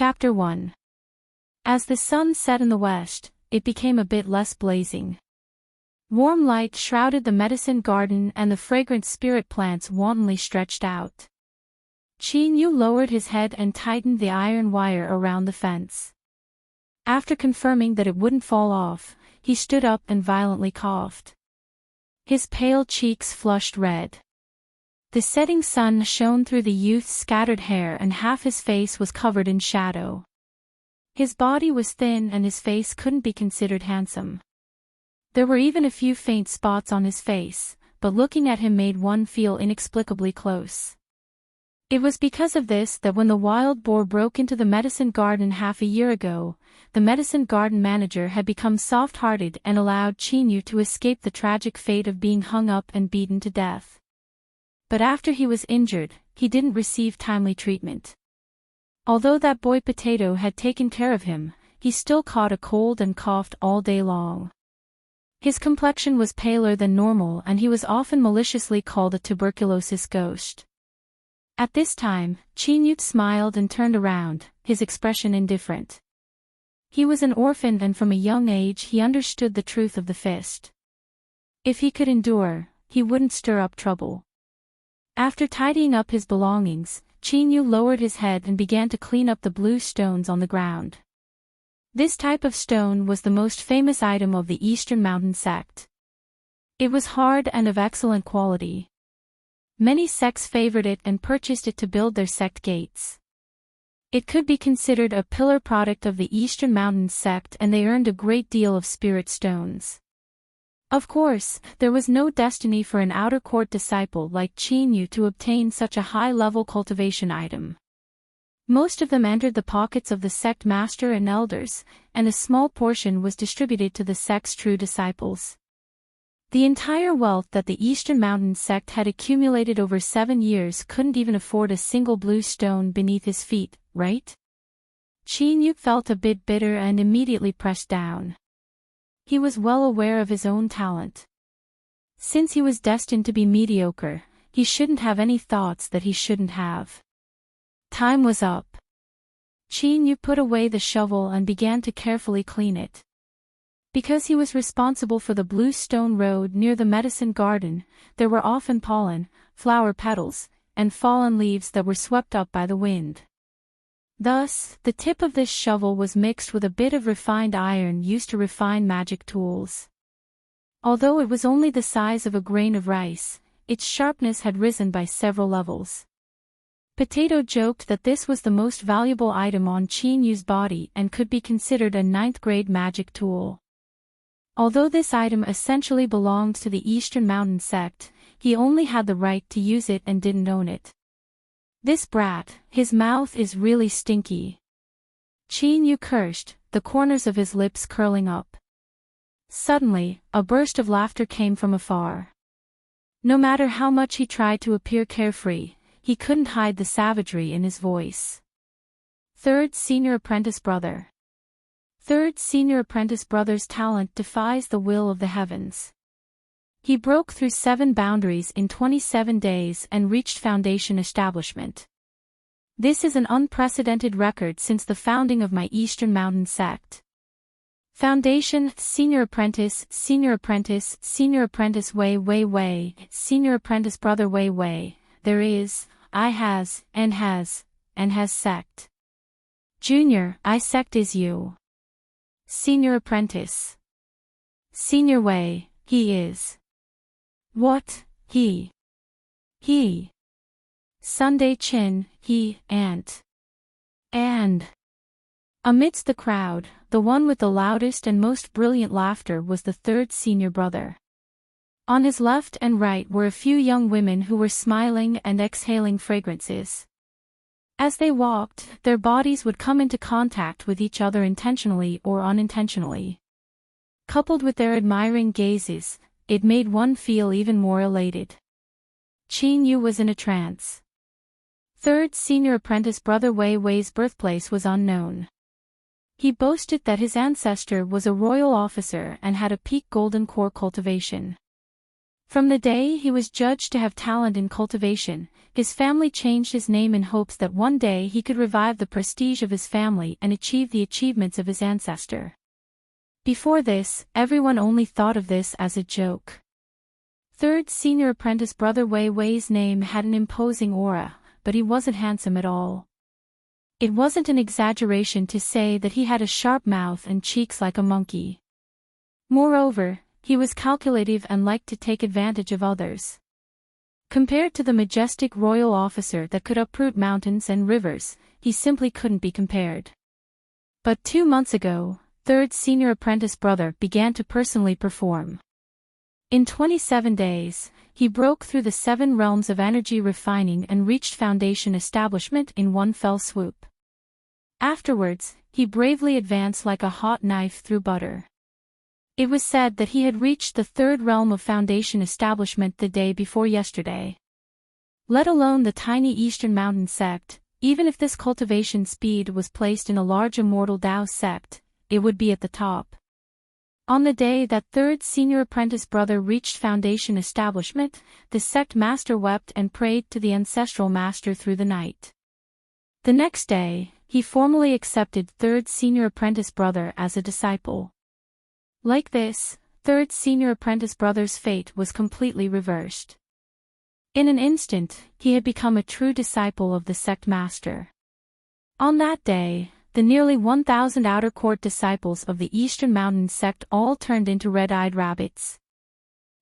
Chapter 1. As the sun set in the west, it became a bit less blazing. Warm light shrouded the medicine garden and the fragrant spirit plants wantonly stretched out. Chin-yu lowered his head and tightened the iron wire around the fence. After confirming that it wouldn't fall off, he stood up and violently coughed. His pale cheeks flushed red. The setting sun shone through the youth's scattered hair and half his face was covered in shadow. His body was thin and his face couldn't be considered handsome. There were even a few faint spots on his face, but looking at him made one feel inexplicably close. It was because of this that when the wild boar broke into the medicine garden half a year ago, the medicine garden manager had become soft-hearted and allowed Chin-yu to escape the tragic fate of being hung up and beaten to death. But after he was injured, he didn't receive timely treatment. Although that boy Potato had taken care of him, he still caught a cold and coughed all day long. His complexion was paler than normal and he was often maliciously called a tuberculosis ghost. At this time, Chin-yu smiled and turned around, his expression indifferent. He was an orphan and from a young age he understood the truth of the fist. If he could endure, he wouldn't stir up trouble. After tidying up his belongings, Chin-yu lowered his head and began to clean up the blue stones on the ground. This type of stone was the most famous item of the Eastern Mountain sect. It was hard and of excellent quality. Many sects favored it and purchased it to build their sect gates. It could be considered a pillar product of the Eastern Mountain sect and they earned a great deal of spirit stones. Of course, there was no destiny for an outer court disciple like Chin-yu to obtain such a high-level cultivation item. Most of them entered the pockets of the sect master and elders, and a small portion was distributed to the sect's true disciples. The entire wealth that the Eastern Mountain sect had accumulated over 7 years couldn't even afford a single blue stone beneath his feet, right? Chin-yu felt a bit bitter and immediately pressed down. He was well aware of his own talent. Since he was destined to be mediocre, he shouldn't have any thoughts that he shouldn't have. Time was up. Chin-yu put away the shovel and began to carefully clean it. Because he was responsible for the blue stone road near the medicine garden, there were often pollen, flower petals, and fallen leaves that were swept up by the wind. Thus, the tip of this shovel was mixed with a bit of refined iron used to refine magic tools. Although it was only the size of a grain of rice, its sharpness had risen by several levels. Potato joked that this was the most valuable item on Chin-yu's body and could be considered a 9th-grade magic tool. Although this item essentially belonged to the Eastern Mountain sect, he only had the right to use it and didn't own it. This brat, his mouth is really stinky. Chin-yu cursed, the corners of his lips curling up. Suddenly, a burst of laughter came from afar. No matter how much he tried to appear carefree, he couldn't hide the savagery in his voice. Third Senior Apprentice Brother. Third Senior Apprentice Brother's talent defies the will of the heavens. He broke through 7 boundaries in 27 days and reached Foundation establishment. This is an unprecedented record since the founding of my Eastern Mountain sect. Foundation, Senior Apprentice, Senior Apprentice, Senior Apprentice way, Senior Apprentice Brother way, there is, I has sect. Junior, I sect is you. Senior Apprentice. Senior way, he is. What, he? Sunday Chin, he, and. Amidst the crowd, the one with the loudest and most brilliant laughter was the third senior brother. On his left and right were a few young women who were smiling and exhaling fragrances. As they walked, their bodies would come into contact with each other intentionally or unintentionally. Coupled with their admiring gazes, it made one feel even more elated. Chin-yu was in a trance. Third Senior Apprentice Brother Wei's birthplace was unknown. He boasted that his ancestor was a royal officer and had a peak golden core cultivation. From the day he was judged to have talent in cultivation, his family changed his name in hopes that one day he could revive the prestige of his family and achieve the achievements of his ancestor. Before this, everyone only thought of this as a joke. Third senior apprentice brother Wei Wei's name had an imposing aura, but he wasn't handsome at all. It wasn't an exaggeration to say that he had a sharp mouth and cheeks like a monkey. Moreover, he was calculative and liked to take advantage of others. Compared to the majestic royal officer that could uproot mountains and rivers, he simply couldn't be compared. But 2 months ago, third senior apprentice brother began to personally perform. In 27 days, he broke through the 7 realms of energy refining and reached foundation establishment in one fell swoop. Afterwards, he bravely advanced like a hot knife through butter. It was said that he had reached the 3rd realm of foundation establishment the day before yesterday. Let alone the tiny Eastern Mountain sect, even if this cultivation speed was placed in a large immortal Tao sect, it would be at the top. On the day that third senior apprentice brother reached foundation establishment, the sect master wept and prayed to the ancestral master through the night. The next day, he formally accepted third senior apprentice brother as a disciple. Like this, third senior apprentice brother's fate was completely reversed. In an instant, he had become a true disciple of the sect master. On that day, the nearly 1,000 outer court disciples of the Eastern Mountain sect all turned into red-eyed rabbits.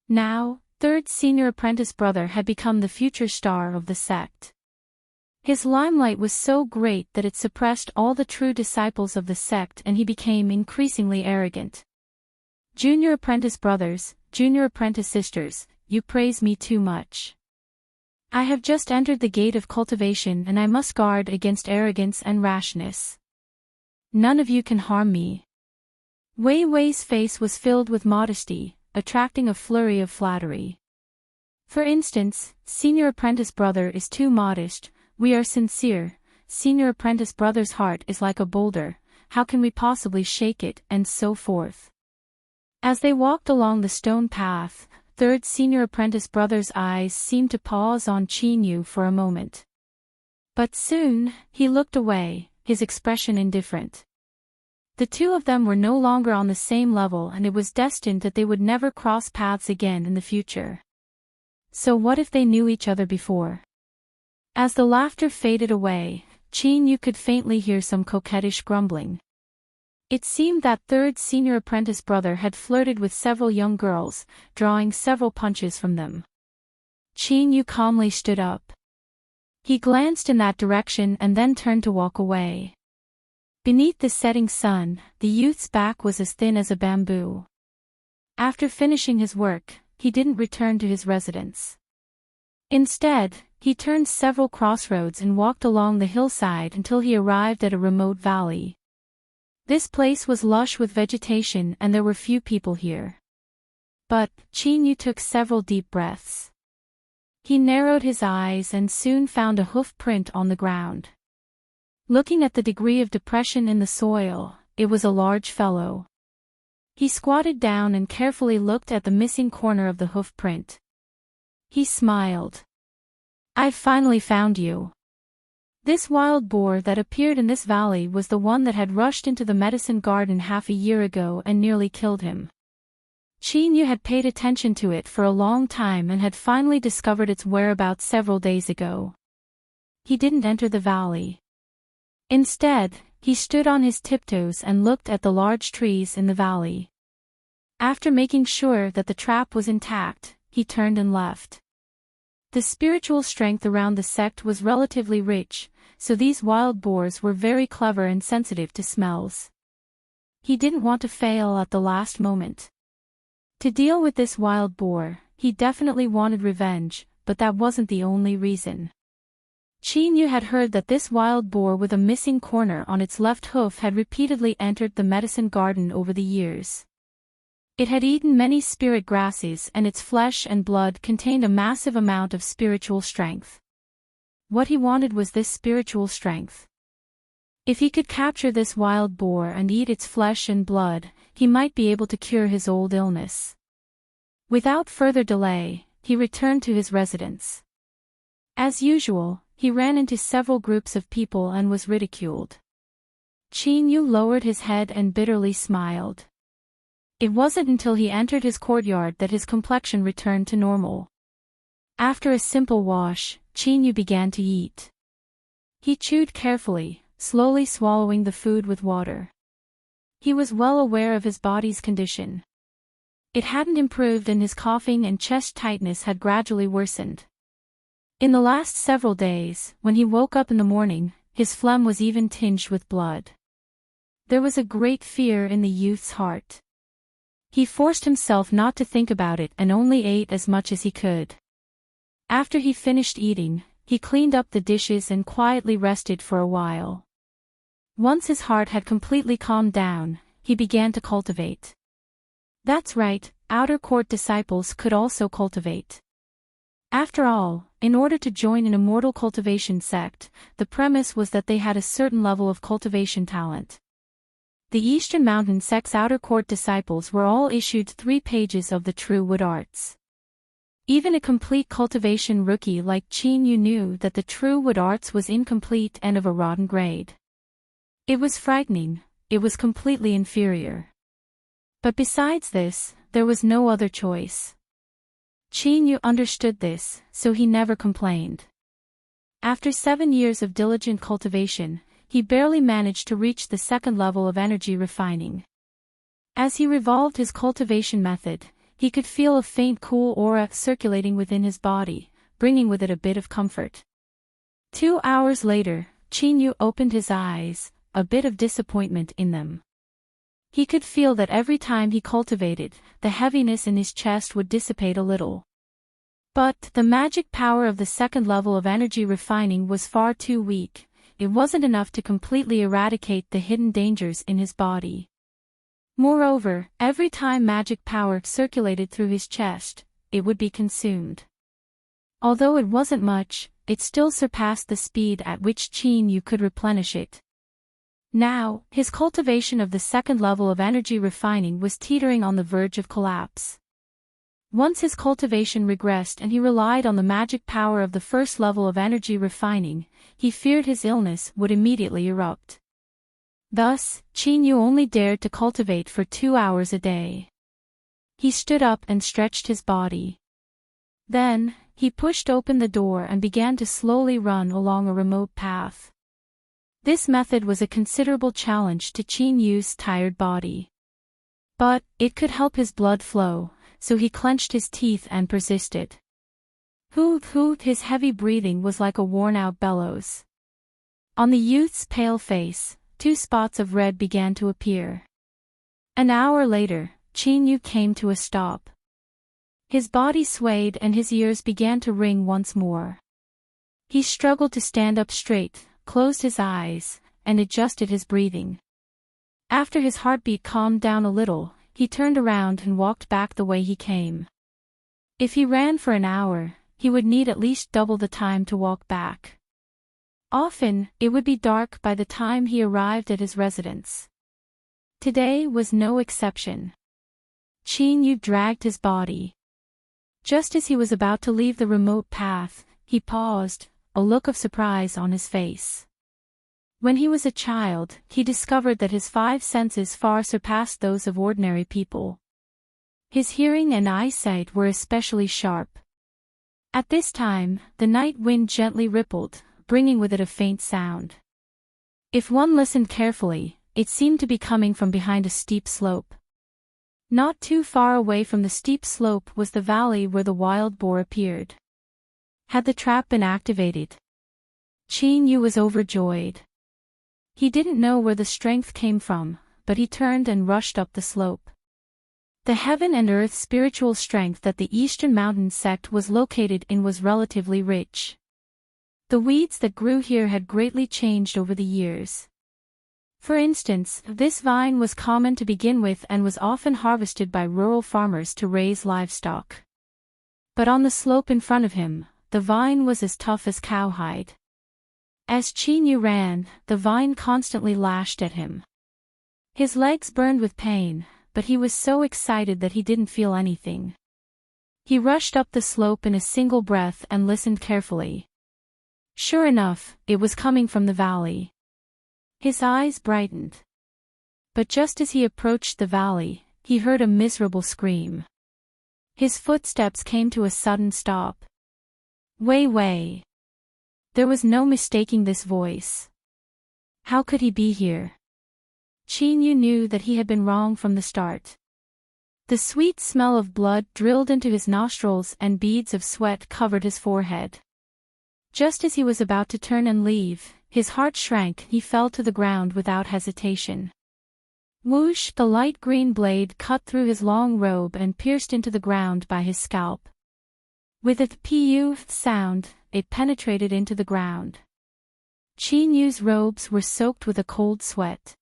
Now, third senior apprentice brother had become the future star of the sect. His limelight was so great that it suppressed all the true disciples of the sect and he became increasingly arrogant. Junior apprentice brothers, junior apprentice sisters, you praise me too much. I have just entered the gate of cultivation and I must guard against arrogance and rashness. None of you can harm me. Wei Wei's face was filled with modesty, attracting a flurry of flattery. For instance, senior apprentice brother is too modest, we are sincere, senior apprentice brother's heart is like a boulder, how can we possibly shake it, and so forth. As they walked along the stone path, third senior apprentice brother's eyes seemed to pause on Qin Yu for a moment. But soon, he looked away, his expression indifferent. The two of them were no longer on the same level and it was destined that they would never cross paths again in the future. So what if they knew each other before? As the laughter faded away, Qin Yu could faintly hear some coquettish grumbling. It seemed that third senior apprentice brother had flirted with several young girls, drawing several punches from them. Qin Yu calmly stood up. He glanced in that direction and then turned to walk away. Beneath the setting sun, the youth's back was as thin as a bamboo. After finishing his work, he didn't return to his residence. Instead, he turned several crossroads and walked along the hillside until he arrived at a remote valley. This place was lush with vegetation and there were few people here. But, Qin Yu took several deep breaths. He narrowed his eyes and soon found a hoof print on the ground. Looking at the degree of depression in the soil, it was a large fellow. He squatted down and carefully looked at the missing corner of the hoof print. He smiled. I've finally found you. This wild boar that appeared in this valley was the one that had rushed into the medicine garden half a year ago and nearly killed him. Qin Yu had paid attention to it for a long time and had finally discovered its whereabouts several days ago. He didn't enter the valley. Instead, he stood on his tiptoes and looked at the large trees in the valley. After making sure that the trap was intact, he turned and left. The spiritual strength around the sect was relatively rich, so these wild boars were very clever and sensitive to smells. He didn't want to fail at the last moment. To deal with this wild boar, he definitely wanted revenge, but that wasn't the only reason. Qin Yu had heard that this wild boar with a missing corner on its left hoof had repeatedly entered the medicine garden over the years. It had eaten many spirit grasses and its flesh and blood contained a massive amount of spiritual strength. What he wanted was this spiritual strength. If he could capture this wild boar and eat its flesh and blood, he might be able to cure his old illness. Without further delay, he returned to his residence. As usual, he ran into several groups of people and was ridiculed. Chinyu lowered his head and bitterly smiled. It wasn't until he entered his courtyard that his complexion returned to normal. After a simple wash, Chinyu began to eat. He chewed carefully, slowly swallowing the food with water. He was well aware of his body's condition. It hadn't improved and his coughing and chest tightness had gradually worsened. In the last several days, when he woke up in the morning, his phlegm was even tinged with blood. There was a great fear in the youth's heart. He forced himself not to think about it and only ate as much as he could. After he finished eating, he cleaned up the dishes and quietly rested for a while. Once his heart had completely calmed down, he began to cultivate. That's right, outer court disciples could also cultivate. After all, in order to join an immortal cultivation sect, the premise was that they had a certain level of cultivation talent. The Eastern Mountain sect's outer court disciples were all issued 3 pages of the true wood arts. Even a complete cultivation rookie like Chinyu knew that the true wood arts was incomplete and of a rotten grade. It was frightening, it was completely inferior. But besides this, there was no other choice. Chinyu understood this, so he never complained. After 7 years of diligent cultivation, he barely managed to reach the 2nd level of energy refining. As he revolved his cultivation method, he could feel a faint cool aura circulating within his body, bringing with it a bit of comfort. 2 hours later, Chinyu opened his eyes, a bit of disappointment in them. He could feel that every time he cultivated, the heaviness in his chest would dissipate a little. But the magic power of the 2nd level of energy refining was far too weak. It wasn't enough to completely eradicate the hidden dangers in his body. Moreover, every time magic power circulated through his chest, it would be consumed. Although it wasn't much, it still surpassed the speed at which Chinyu could replenish it. Now, his cultivation of the 2nd level of energy refining was teetering on the verge of collapse. Once his cultivation regressed and he relied on the magic power of the 1st level of energy refining, he feared his illness would immediately erupt. Thus, Chinyu only dared to cultivate for 2 hours a day. He stood up and stretched his body. Then, he pushed open the door and began to slowly run along a remote path. This method was a considerable challenge to Chinyu's tired body. But, it could help his blood flow, so he clenched his teeth and persisted. Hoot, his heavy breathing was like a worn-out bellows. On the youth's pale face, 2 spots of red began to appear. An hour later, Chinyu came to a stop. His body swayed and his ears began to ring once more. He struggled to stand up straight, closed his eyes, and adjusted his breathing. After his heartbeat calmed down a little, he turned around and walked back the way he came. If he ran for an hour, he would need at least double the time to walk back. Often, it would be dark by the time he arrived at his residence. Today was no exception. Chinyu dragged his body. Just as he was about to leave the remote path, he paused, a look of surprise on his face. When he was a child, he discovered that his 5 senses far surpassed those of ordinary people. His hearing and eyesight were especially sharp. At this time, the night wind gently rippled, bringing with it a faint sound. If one listened carefully, it seemed to be coming from behind a steep slope. Not too far away from the steep slope was the valley where the wild boar appeared. Had the trap been activated? Chinyu was overjoyed. He didn't know where the strength came from, but he turned and rushed up the slope. The heaven and earth spiritual strength that the Eastern Mountain sect was located in was relatively rich. The weeds that grew here had greatly changed over the years. For instance, this vine was common to begin with and was often harvested by rural farmers to raise livestock. But on the slope in front of him, the vine was as tough as cowhide. As Chinyu ran, the vine constantly lashed at him. His legs burned with pain, but he was so excited that he didn't feel anything. He rushed up the slope in a single breath and listened carefully. Sure enough, it was coming from the valley. His eyes brightened. But just as he approached the valley, he heard a miserable scream. His footsteps came to a sudden stop. Wei Wei. There was no mistaking this voice. How could he be here? Qin Yu knew that he had been wrong from the start. The sweet smell of blood drilled into his nostrils and beads of sweat covered his forehead. Just as he was about to turn and leave, his heart shrank. He fell to the ground without hesitation. Whoosh! The light green blade cut through his long robe and pierced into the ground by his scalp. With a pu sound, it penetrated into the ground. Qin Yu's robes were soaked with a cold sweat.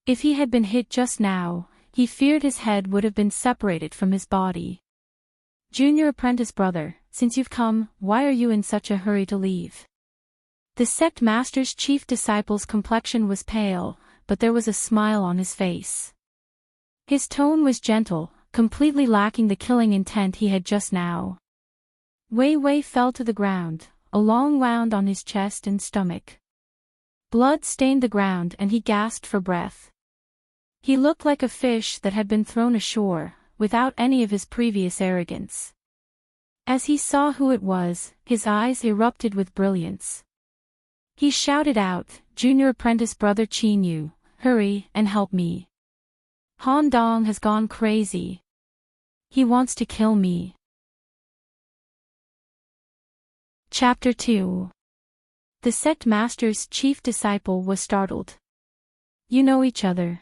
If he had been hit just now, he feared his head would have been separated from his body. Junior apprentice brother, since you've come, why are you in such a hurry to leave? The sect master's chief disciple's complexion was pale, but there was a smile on his face. His tone was gentle, completely lacking the killing intent he had just now. Wei Wei fell to the ground, a long wound on his chest and stomach. Blood stained the ground and he gasped for breath. He looked like a fish that had been thrown ashore, without any of his previous arrogance. As he saw who it was, his eyes erupted with brilliance. He shouted out, "Junior apprentice brother Qin Yu, hurry and help me. Han Dong has gone crazy. He wants to kill me." Chapter 2. The sect master's chief disciple was startled. You know each other.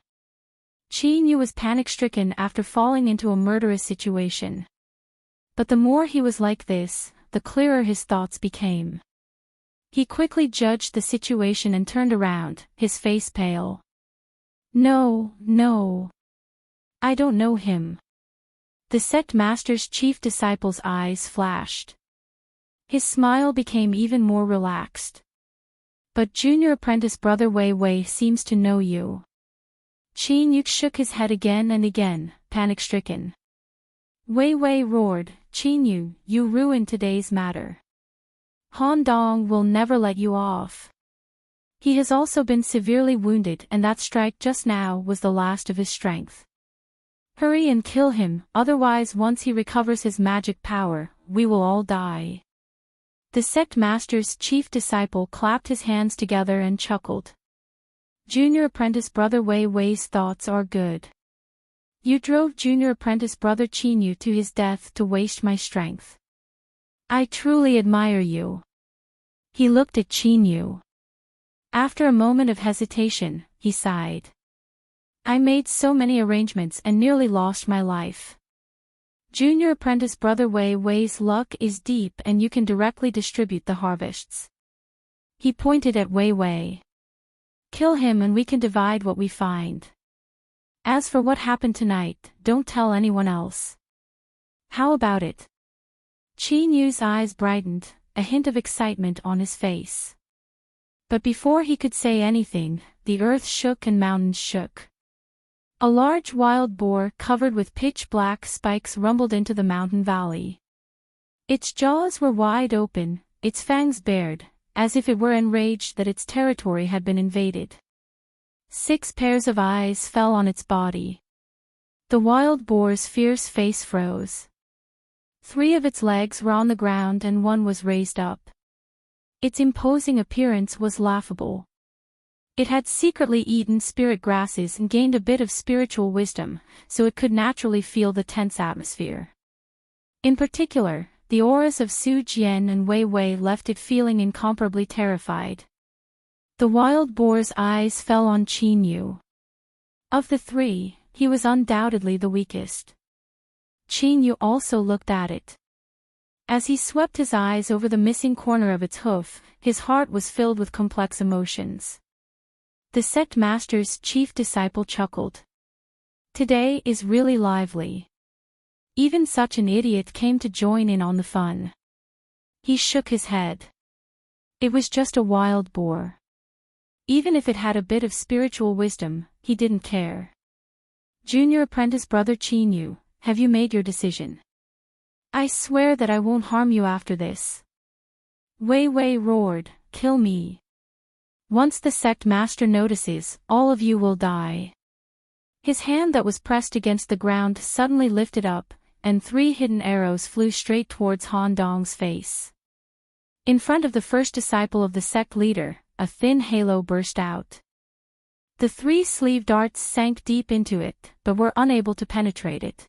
Qin Yu was panic-stricken after falling into a murderous situation. But the more he was like this, the clearer his thoughts became. He quickly judged the situation and turned around, his face pale. No. I don't know him. The sect master's chief disciple's eyes flashed. His smile became even more relaxed. But junior apprentice brother Wei Wei seems to know you. Qin Yu shook his head again and again, panic-stricken. Wei Wei roared, Qin Yu, you ruined today's matter. Han Dong will never let you off. He has also been severely wounded and that strike just now was the last of his strength. Hurry and kill him, otherwise once he recovers his magic power, we will all die. The sect master's chief disciple clapped his hands together and chuckled. Junior apprentice brother Wei Wei's thoughts are good. You drove junior apprentice brother Qin Yu to his death to waste my strength. I truly admire you. He looked at Qin Yu. After a moment of hesitation, he sighed. I made so many arrangements and nearly lost my life. Junior apprentice brother Wei Wei's luck is deep and you can directly distribute the harvests. He pointed at Wei Wei. Kill him and we can divide what we find. As for what happened tonight, don't tell anyone else. How about it? Qin Yu's eyes brightened, a hint of excitement on his face. But before he could say anything, the earth shook and mountains shook. A large wild boar covered with pitch-black spikes rumbled into the mountain valley. Its jaws were wide open, its fangs bared, as if it were enraged that its territory had been invaded. 6 pairs of eyes fell on its body. The wild boar's fierce face froze. 3 of its legs were on the ground and 1 was raised up. Its imposing appearance was laughable. It had secretly eaten spirit grasses and gained a bit of spiritual wisdom, so it could naturally feel the tense atmosphere. In particular, the auras of Su Jian and Wei Wei left it feeling incomparably terrified. The wild boar's eyes fell on Qin Yu. Of the 3, he was undoubtedly the weakest. Qin Yu also looked at it. As he swept his eyes over the missing corner of its hoof, his heart was filled with complex emotions. The sect master's chief disciple chuckled. Today is really lively. Even such an idiot came to join in on the fun. He shook his head. It was just a wild boar. Even if it had a bit of spiritual wisdom, he didn't care. Junior apprentice brother Qin Yu, have you made your decision? I swear that I won't harm you after this. Wei Wei roared, kill me. Once the sect master notices, all of you will die. His hand that was pressed against the ground suddenly lifted up, and 3 hidden arrows flew straight towards Han Dong's face. In front of the first disciple of the sect leader, a thin halo burst out. The 3 sleeve darts sank deep into it, but were unable to penetrate it.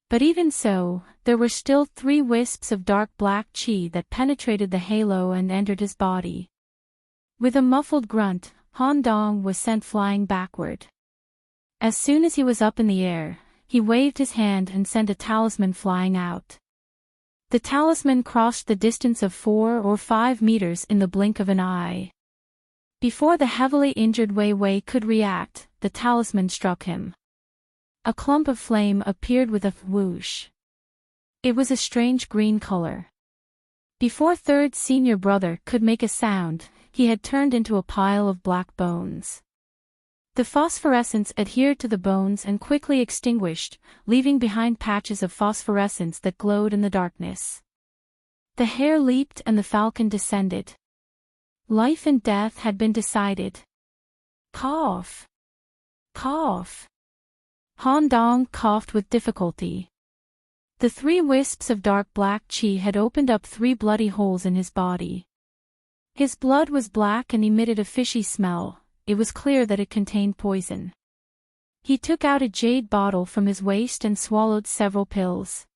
But even so, there were still 3 wisps of dark black chi that penetrated the halo and entered his body. With a muffled grunt, Han Dong was sent flying backward. As soon as he was up in the air, he waved his hand and sent a talisman flying out. The talisman crossed the distance of 4 or 5 meters in the blink of an eye. Before the heavily injured Wei Wei could react, the talisman struck him. A clump of flame appeared with a whoosh. It was a strange green color. Before third senior brother could make a sound, he had turned into a pile of black bones. The phosphorescence adhered to the bones and quickly extinguished, leaving behind patches of phosphorescence that glowed in the darkness. The hare leaped and the falcon descended. Life and death had been decided. Cough. Cough. Han Dong coughed with difficulty. The 3 wisps of dark black chi had opened up 3 bloody holes in his body. His blood was black and emitted a fishy smell. It was clear that it contained poison. He took out a jade bottle from his waist and swallowed several pills.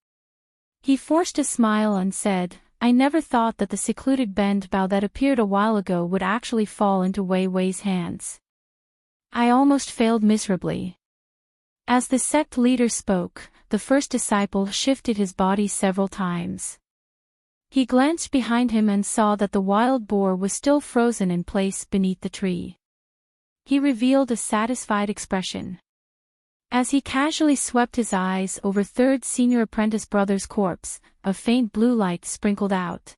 He forced a smile and said, I never thought that the secluded bend bow that appeared a while ago would actually fall into Wei Wei's hands. I almost failed miserably. As the sect leader spoke, the first disciple shifted his body several times. He glanced behind him and saw that the wild boar was still frozen in place beneath the tree. He revealed a satisfied expression. As he casually swept his eyes over third senior apprentice brother's corpse, a faint blue light sprinkled out.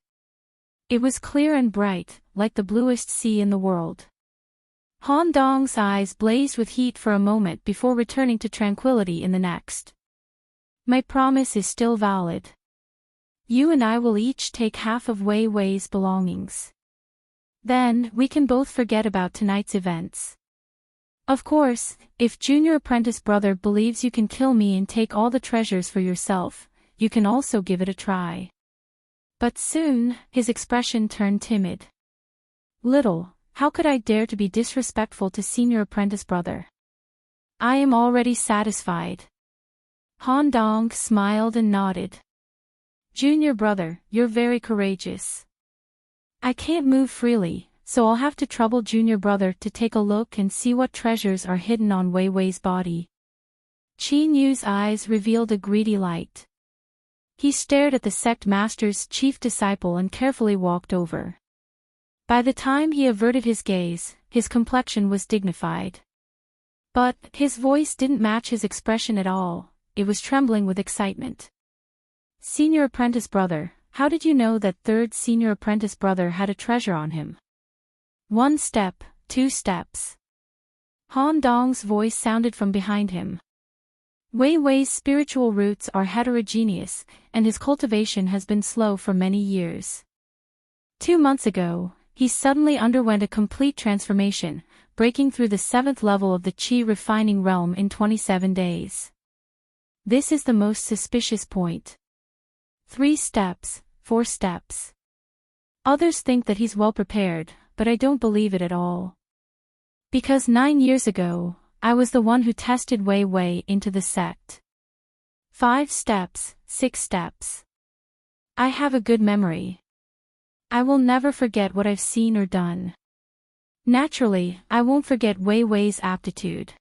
It was clear and bright, like the bluest sea in the world. Han Dong's eyes blazed with heat for a moment before returning to tranquility in the next. My promise is still valid. You and I will each take half of Wei Wei's belongings. Then, we can both forget about tonight's events. Of course, if junior apprentice brother believes you can kill me and take all the treasures for yourself, you can also give it a try. But soon, his expression turned timid. Little, how could I dare to be disrespectful to senior apprentice brother? I am already satisfied. Han Dong smiled and nodded. Junior brother, you're very courageous. I can't move freely, so I'll have to trouble junior brother to take a look and see what treasures are hidden on Wei Wei's body. Qin Yu's eyes revealed a greedy light. He stared at the sect master's chief disciple and carefully walked over. By the time he averted his gaze, his complexion was dignified. But his voice didn't match his expression at all, it was trembling with excitement. Senior apprentice brother, how did you know that third senior apprentice brother had a treasure on him? 1 step, 2 steps. Han Dong's voice sounded from behind him. Wei Wei's spiritual roots are heterogeneous, and his cultivation has been slow for many years. 2 months ago, he suddenly underwent a complete transformation, breaking through the 7th level of the Qi refining realm in 27 days. This is the most suspicious point. 3 steps, 4 steps. Others think that he's well prepared, but I don't believe it at all. Because 9 years ago, I was the one who tested Wei Wei into the sect. 5 steps, 6 steps. I have a good memory. I will never forget what I've seen or done. Naturally, I won't forget Wei Wei's aptitude.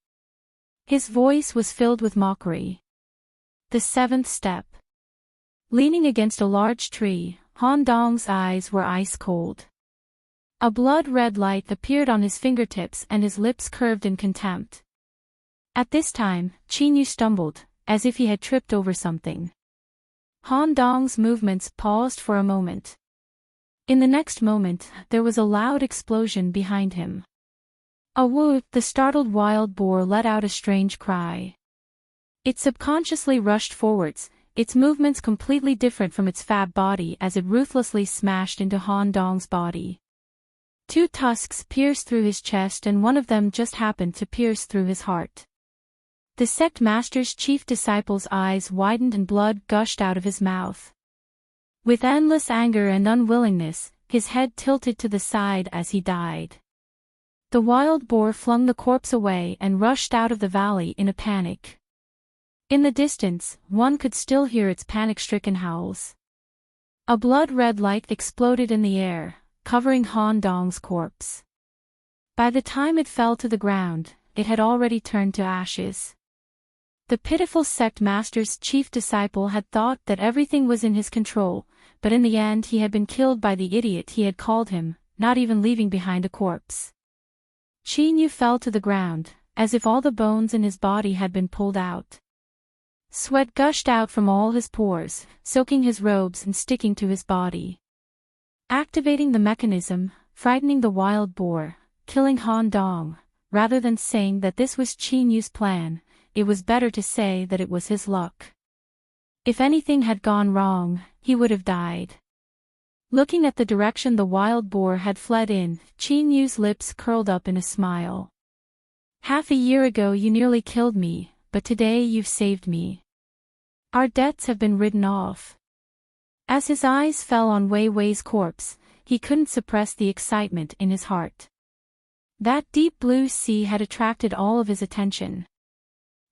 His voice was filled with mockery. The 7th step. Leaning against a large tree, Han Dong's eyes were ice cold. A blood-red light appeared on his fingertips and his lips curved in contempt. At this time, Qin Yu stumbled, as if he had tripped over something. Han Dong's movements paused for a moment. In the next moment, there was a loud explosion behind him. A whoop! The startled wild boar let out a strange cry. It subconsciously rushed forwards, its movements completely different from its fat body as it ruthlessly smashed into Han Dong's body. Two tusks pierced through his chest and one of them just happened to pierce through his heart. The sect master's chief disciple's eyes widened and blood gushed out of his mouth. With endless anger and unwillingness, his head tilted to the side as he died. The wild boar flung the corpse away and rushed out of the valley in a panic. In the distance, one could still hear its panic-stricken howls. A blood-red light exploded in the air, covering Han Dong's corpse. By the time it fell to the ground, it had already turned to ashes. The pitiful sect master's chief disciple had thought that everything was in his control, but in the end he had been killed by the idiot he had called him, not even leaving behind a corpse. Qin Yu fell to the ground, as if all the bones in his body had been pulled out. Sweat gushed out from all his pores, soaking his robes and sticking to his body. Activating the mechanism, frightening the wild boar, killing Han Dong, rather than saying that this was Qin Yu's plan, it was better to say that it was his luck. If anything had gone wrong, he would have died. Looking at the direction the wild boar had fled in, Qin Yu's lips curled up in a smile. Half a year ago you nearly killed me, but today you've saved me. Our debts have been written off. As his eyes fell on Wei Wei's corpse, he couldn't suppress the excitement in his heart. That deep blue sea had attracted all of his attention.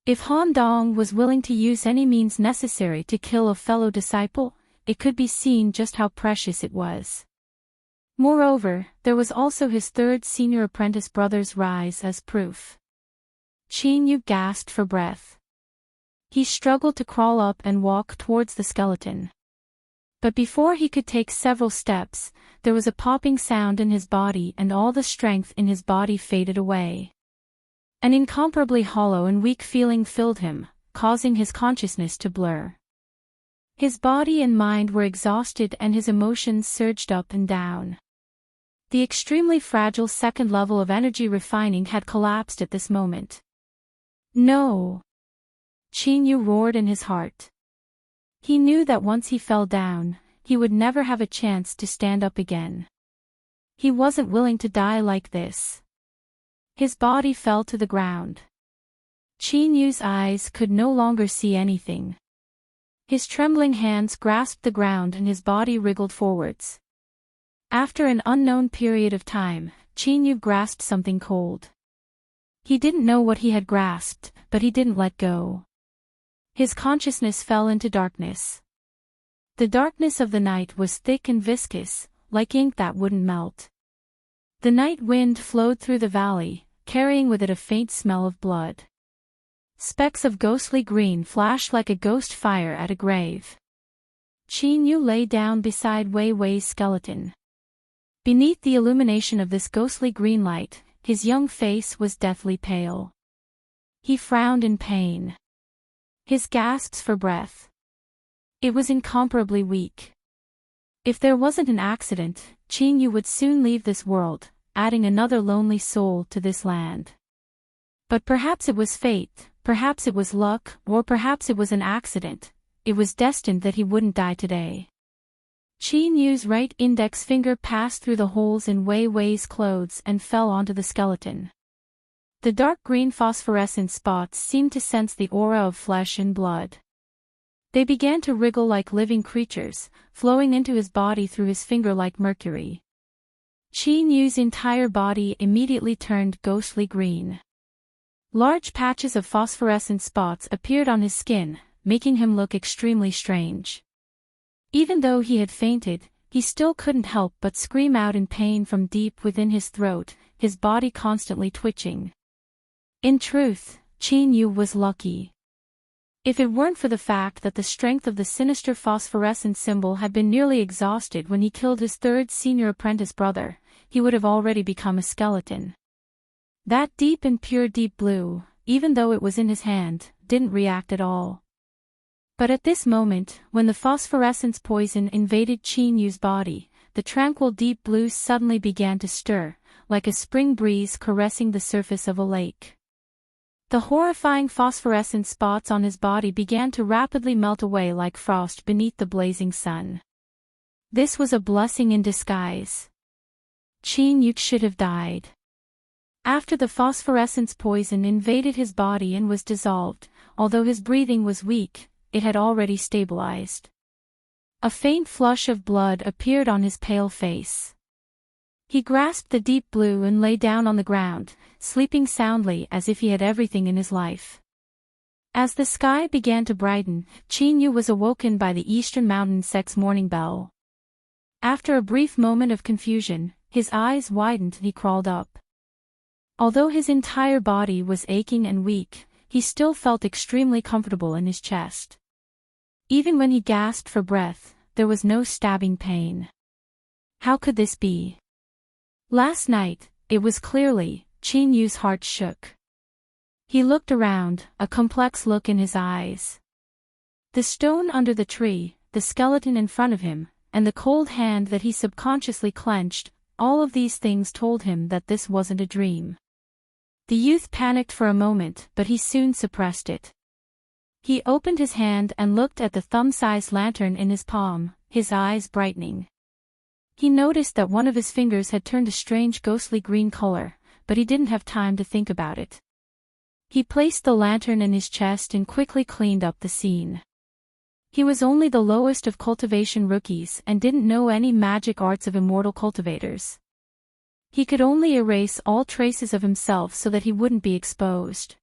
If Han Dong was willing to use any means necessary to kill a fellow disciple, it could be seen just how precious it was. Moreover, there was also his third senior apprentice brother's rise as proof. Qin Yu gasped for breath. He struggled to crawl up and walk towards the skeleton. But before he could take several steps, there was a popping sound in his body and all the strength in his body faded away. An incomparably hollow and weak feeling filled him, causing his consciousness to blur. His body and mind were exhausted and his emotions surged up and down. The extremely fragile second level of energy refining had collapsed at this moment. No! Qin Yu roared in his heart. He knew that once he fell down, he would never have a chance to stand up again. He wasn't willing to die like this. His body fell to the ground. Qin Yu's eyes could no longer see anything. His trembling hands grasped the ground and his body wriggled forwards. After an unknown period of time, Qin Yu grasped something cold. He didn't know what he had grasped, but he didn't let go. His consciousness fell into darkness. The darkness of the night was thick and viscous, like ink that wouldn't melt. The night wind flowed through the valley, carrying with it a faint smell of blood. Specks of ghostly green flashed like a ghost fire at a grave. Qin Yu lay down beside Wei Wei's skeleton. Beneath the illumination of this ghostly green light, his young face was deathly pale. He frowned in pain. His gasps for breath. It was incomparably weak. If there wasn't an accident, Qin Yu would soon leave this world, adding another lonely soul to this land. But perhaps it was fate, perhaps it was luck, or perhaps it was an accident. It was destined that he wouldn't die today. Qin Yu's right index finger passed through the holes in Wei Wei's clothes and fell onto the skeleton. The dark green phosphorescent spots seemed to sense the aura of flesh and blood. They began to wriggle like living creatures, flowing into his body through his finger like mercury. Qin Yu's entire body immediately turned ghostly green. Large patches of phosphorescent spots appeared on his skin, making him look extremely strange. Even though he had fainted, he still couldn't help but scream out in pain from deep within his throat, his body constantly twitching. In truth, Qin Yu was lucky. If it weren't for the fact that the strength of the sinister phosphorescent symbol had been nearly exhausted when he killed his third senior apprentice brother, he would have already become a skeleton. That deep and pure deep blue, even though it was in his hand, didn't react at all. But at this moment, when the phosphorescence poison invaded Qin Yu's body, the tranquil deep blue suddenly began to stir, like a spring breeze caressing the surface of a lake. The horrifying phosphorescent spots on his body began to rapidly melt away like frost beneath the blazing sun. This was a blessing in disguise. Qin Yu should have died. After the phosphorescence poison invaded his body and was dissolved, although his breathing was weak, it had already stabilized. A faint flush of blood appeared on his pale face. He grasped the deep blue and lay down on the ground, sleeping soundly as if he had everything in his life. As the sky began to brighten, Qin Yu was awoken by the Eastern Mountain Sect's morning bell. After a brief moment of confusion, his eyes widened and he crawled up. Although his entire body was aching and weak, he still felt extremely comfortable in his chest. Even when he gasped for breath, there was no stabbing pain. How could this be? Last night, it was clearly, Qin Yu's heart shook. He looked around, a complex look in his eyes. The stone under the tree, the skeleton in front of him, and the cold hand that he subconsciously clenched, all of these things told him that this wasn't a dream. The youth panicked for a moment, but he soon suppressed it. He opened his hand and looked at the thumb-sized lantern in his palm, his eyes brightening. He noticed that one of his fingers had turned a strange ghostly green color, but he didn't have time to think about it. He placed the lantern in his chest and quickly cleaned up the scene. He was only the lowest of cultivation rookies and didn't know any magic arts of immortal cultivators. He could only erase all traces of himself so that he wouldn't be exposed.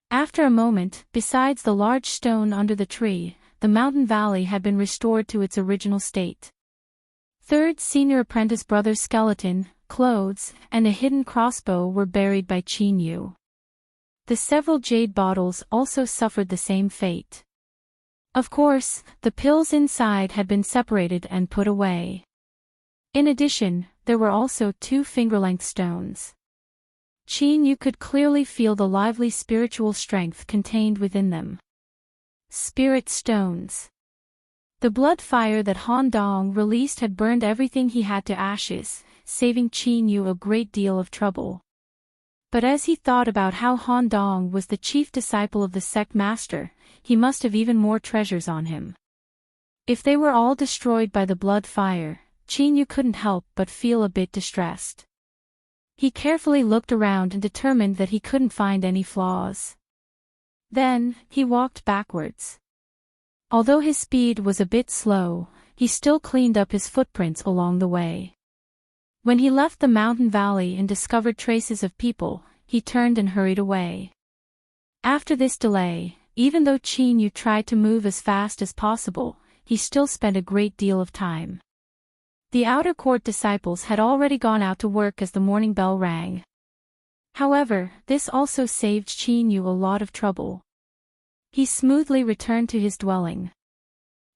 After a moment, besides the large stone under the tree, the mountain valley had been restored to its original state. Third senior apprentice brother's skeleton, clothes, and a hidden crossbow were buried by Qin Yu. The several jade bottles also suffered the same fate. Of course, the pills inside had been separated and put away. In addition, there were also 2 finger-length stones. Qin Yu could clearly feel the lively spiritual strength contained within them. Spirit stones. The blood fire that Han Dong released had burned everything he had to ashes, saving Qin Yu a great deal of trouble. But as he thought about how Han Dong was the chief disciple of the sect master, he must have even more treasures on him. If they were all destroyed by the blood fire, Qin Yu couldn't help but feel a bit distressed. He carefully looked around and determined that he couldn't find any flaws. Then, he walked backwards. Although his speed was a bit slow, he still cleaned up his footprints along the way. When he left the mountain valley and discovered traces of people, he turned and hurried away. After this delay, even though Qin Yu tried to move as fast as possible, he still spent a great deal of time. The outer court disciples had already gone out to work as the morning bell rang. However, this also saved Qin Yu a lot of trouble. He smoothly returned to his dwelling.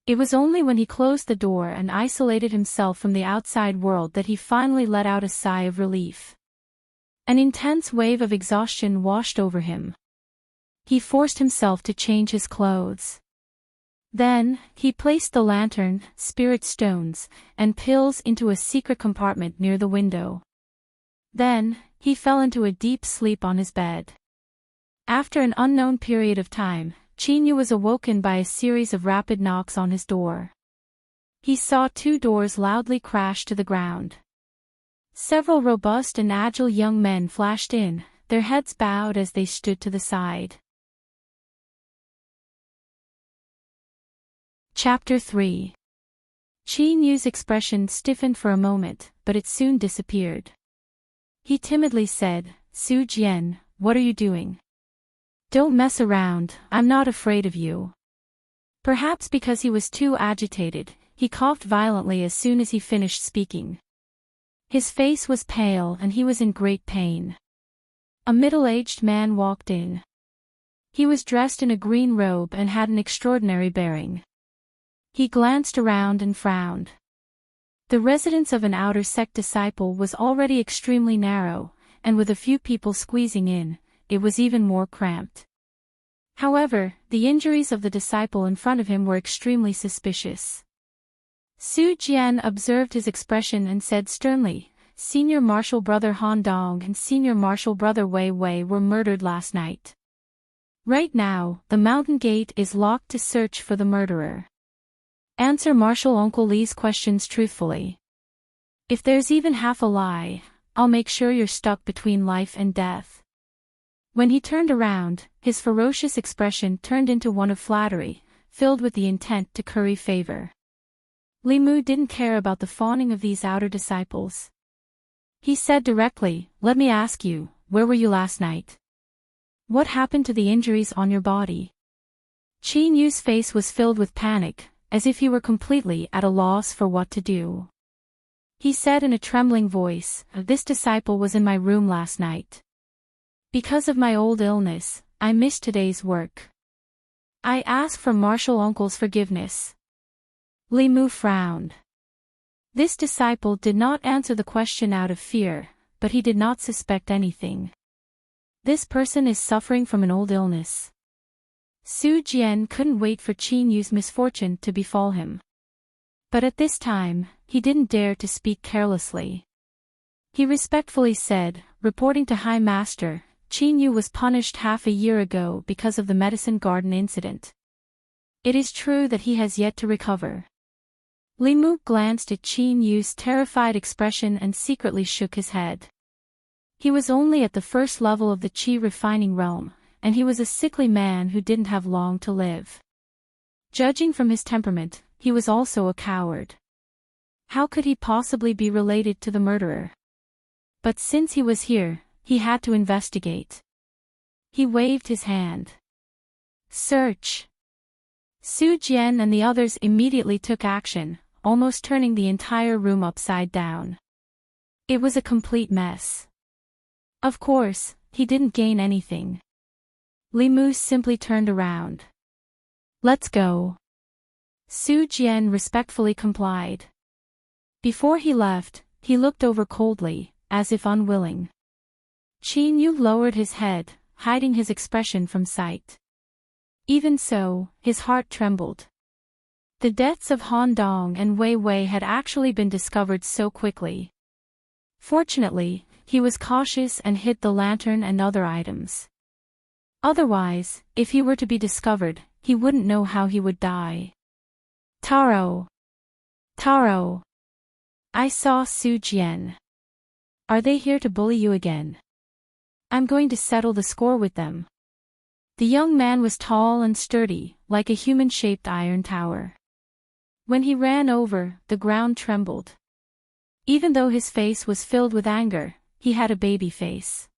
It was only when he closed the door and isolated himself from the outside world that he finally let out a sigh of relief. An intense wave of exhaustion washed over him. He forced himself to change his clothes. Then, he placed the lantern, spirit stones, and pills into a secret compartment near the window. Then, he fell into a deep sleep on his bed. After an unknown period of time, Qin Yu was awoken by a series of rapid knocks on his door. He saw 2 doors loudly crash to the ground. Several robust and agile young men flashed in, their heads bowed as they stood to the side. Chapter 3. Qin Yu's expression stiffened for a moment, but it soon disappeared. He timidly said, "Su Jian, what are you doing? Don't mess around, I'm not afraid of you." Perhaps because he was too agitated, he coughed violently as soon as he finished speaking. His face was pale and he was in great pain. A middle-aged man walked in. He was dressed in a green robe and had an extraordinary bearing. He glanced around and frowned. The residence of an outer sect disciple was already extremely narrow, and with a few people squeezing in, it was even more cramped. However, the injuries of the disciple in front of him were extremely suspicious. Su Jian observed his expression and said sternly, "Senior Marshal Brother Han Dong and Senior Marshal Brother Wei Wei were murdered last night." Right now, the mountain gate is locked to search for the murderer. Answer Marshal Uncle Lee's questions truthfully. If there's even half a lie, I'll make sure you're stuck between life and death. When he turned around, his ferocious expression turned into one of flattery, filled with the intent to curry favor. Li Mu didn't care about the fawning of these outer disciples. He said directly, "Let me ask you, where were you last night? What happened to the injuries on your body?" Qin Yu's face was filled with panic, as if he were completely at a loss for what to do. He said in a trembling voice, "This disciple was in my room last night. Because of my old illness, I missed today's work. I ask for Marshal Uncle's forgiveness." Li Mu frowned. This disciple did not answer the question out of fear, but he did not suspect anything. This person is suffering from an old illness. Su Jian couldn't wait for Qin Yu's misfortune to befall him. But at this time, he didn't dare to speak carelessly. He respectfully said, "Reporting to High Master, Qin Yu was punished half a year ago because of the medicine garden incident. It is true that he has yet to recover." Li Mu glanced at Qin Yu's terrified expression and secretly shook his head. He was only at the first level of the qi refining realm, and he was a sickly man who didn't have long to live. Judging from his temperament, he was also a coward. How could he possibly be related to the murderer? But since he was here, he had to investigate. He waved his hand. "Search!" Su Jian and the others immediately took action, almost turning the entire room upside down. It was a complete mess. Of course, he didn't gain anything. Li Mu simply turned around. "Let's go." Su Jian respectfully complied. Before he left, he looked over coldly, as if unwilling. Qin Yu lowered his head, hiding his expression from sight. Even so, his heart trembled. The deaths of Han Dong and Wei Wei had actually been discovered so quickly. Fortunately, he was cautious and hid the lantern and other items. Otherwise, if he were to be discovered, he wouldn't know how he would die. "Taro! Taro! I saw Su Jian. Are they here to bully you again? I'm going to settle the score with them." The young man was tall and sturdy, like a human-shaped iron tower. When he ran over, the ground trembled. Even though his face was filled with anger, he had a baby face.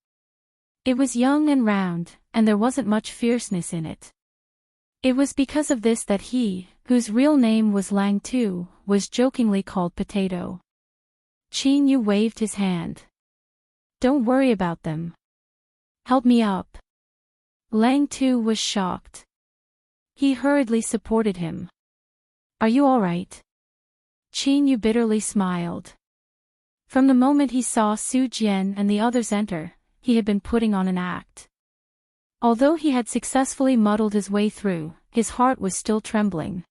It was young and round, and there wasn't much fierceness in it. It was because of this that he, whose real name was Lang Tu, was jokingly called Potato. Qin Yu waved his hand. "Don't worry about them. Help me up." Lang Tu was shocked. He hurriedly supported him. "Are you all right?" Qin Yu bitterly smiled. From the moment he saw Su Jian and the others enter, he had been putting on an act. Although he had successfully muddled his way through, his heart was still trembling.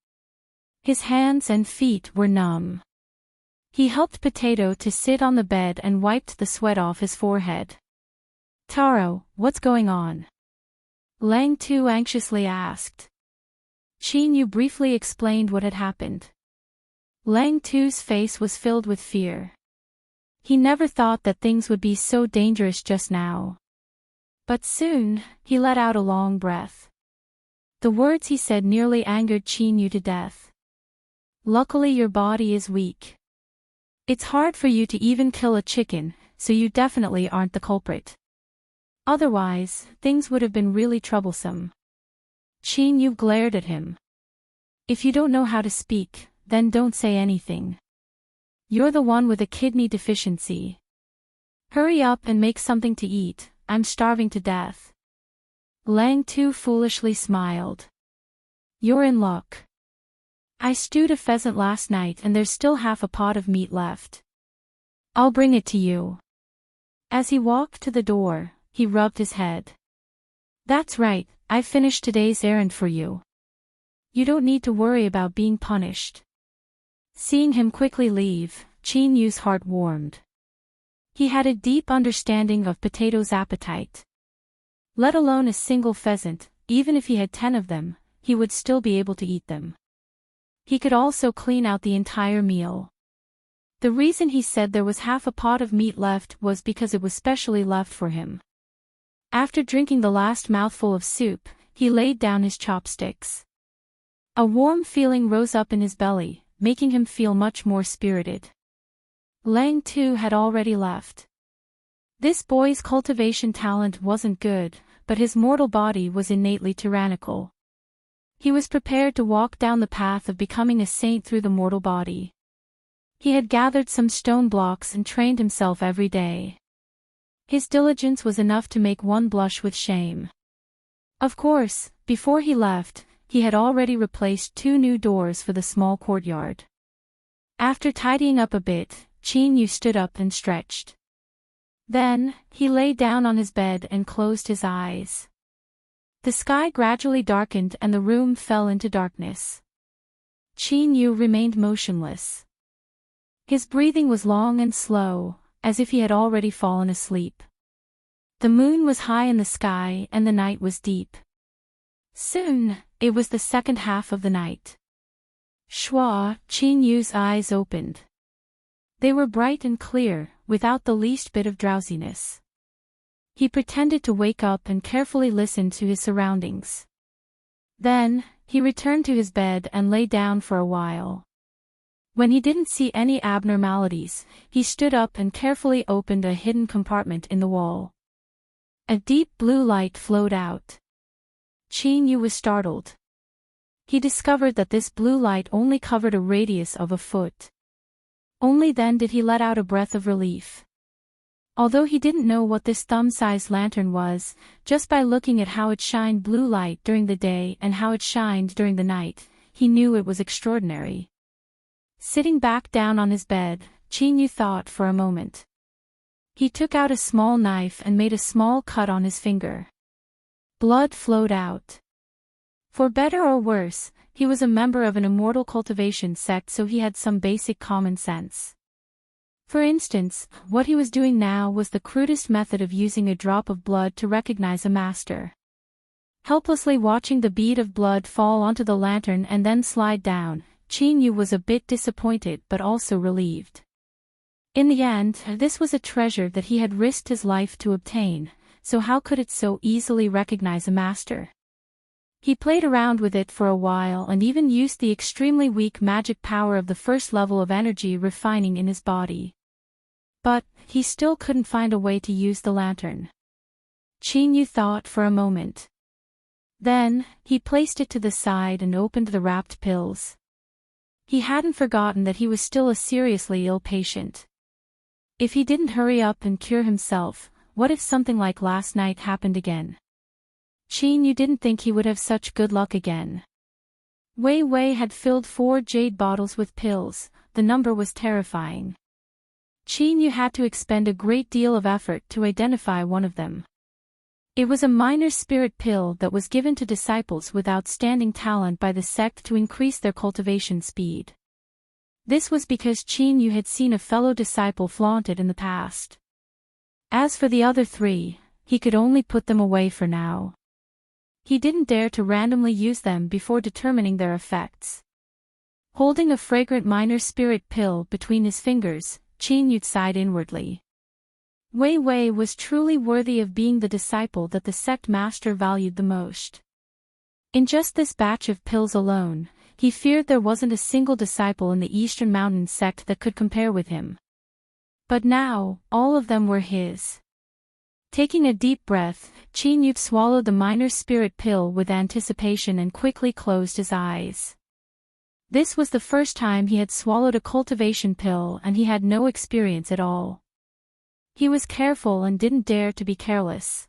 His hands and feet were numb. He helped Potato to sit on the bed and wiped the sweat off his forehead. "Taro, what's going on?" Lang Tu anxiously asked. Qin Yu briefly explained what had happened. Lang Tu's face was filled with fear. He never thought that things would be so dangerous just now. But soon, he let out a long breath. The words he said nearly angered Qin Yu to death. "Luckily your body is weak. It's hard for you to even kill a chicken, so you definitely aren't the culprit. Otherwise, things would have been really troublesome." Qin Yu glared at him. "If you don't know how to speak, then don't say anything. You're the one with a kidney deficiency. Hurry up and make something to eat, I'm starving to death." Lang Tu foolishly smiled. "You're in luck. I stewed a pheasant last night and there's still half a pot of meat left. I'll bring it to you." As he walked to the door, he rubbed his head. "That's right, I finished today's errand for you. You don't need to worry about being punished." Seeing him quickly leave, Qin Yu's heart warmed. He had a deep understanding of Potato's appetite. Let alone a single pheasant, even if he had 10 of them, he would still be able to eat them. He could also clean out the entire meal. The reason he said there was half a pot of meat left was because it was specially left for him. After drinking the last mouthful of soup, he laid down his chopsticks. A warm feeling rose up in his belly, making him feel much more spirited. Lang too had already left. This boy's cultivation talent wasn't good, but his mortal body was innately tyrannical. He was prepared to walk down the path of becoming a saint through the mortal body. He had gathered some stone blocks and trained himself every day. His diligence was enough to make one blush with shame. Of course, before he left, he had already replaced 2 new doors for the small courtyard. After tidying up a bit, Chin Yu stood up and stretched. Then, he lay down on his bed and closed his eyes. The sky gradually darkened and the room fell into darkness. Chin Yu remained motionless. His breathing was long and slow, as if he had already fallen asleep. The moon was high in the sky and the night was deep. Soon, it was the second half of the night. Shua, Chin Yu's eyes opened. They were bright and clear, without the least bit of drowsiness. He pretended to wake up and carefully listened to his surroundings. Then, he returned to his bed and lay down for a while. When he didn't see any abnormalities, he stood up and carefully opened a hidden compartment in the wall. A deep blue light flowed out. Chin Yu was startled. He discovered that this blue light only covered a radius of a foot. Only then did he let out a breath of relief. Although he didn't know what this thumb-sized lantern was, just by looking at how it shined blue light during the day and how it shined during the night, he knew it was extraordinary. Sitting back down on his bed, Chin Yu thought for a moment. He took out a small knife and made a small cut on his finger. Blood flowed out. For better or worse, he was a member of an immortal cultivation sect, so he had some basic common sense. For instance, what he was doing now was the crudest method of using a drop of blood to recognize a master. Helplessly watching the bead of blood fall onto the lantern and then slide down, Chin Yu was a bit disappointed but also relieved. In the end, this was a treasure that he had risked his life to obtain, so how could it so easily recognize a master? He played around with it for a while and even used the extremely weak magic power of the first level of energy refining in his body. But, he still couldn't find a way to use the lantern. Chin Yu thought for a moment. Then, he placed it to the side and opened the wrapped pills. He hadn't forgotten that he was still a seriously ill patient. If he didn't hurry up and cure himself, what if something like last night happened again? Chin Yu didn't think he would have such good luck again. Wei Wei had filled 4 jade bottles with pills. The number was terrifying. Chin Yu had to expend a great deal of effort to identify one of them. It was a minor spirit pill that was given to disciples with outstanding talent by the sect to increase their cultivation speed. This was because Chin Yu had seen a fellow disciple flaunt it in the past. As for the other 3, he could only put them away for now. He didn't dare to randomly use them before determining their effects. Holding a fragrant minor spirit pill between his fingers, Chin Yu sighed inwardly. Wei Wei was truly worthy of being the disciple that the sect master valued the most. In just this batch of pills alone, he feared there wasn't a single disciple in the Eastern Mountain sect that could compare with him. But now, all of them were his. Taking a deep breath, Chin Yu swallowed the minor spirit pill with anticipation and quickly closed his eyes. This was the first time he had swallowed a cultivation pill and he had no experience at all. He was careful and didn't dare to be careless.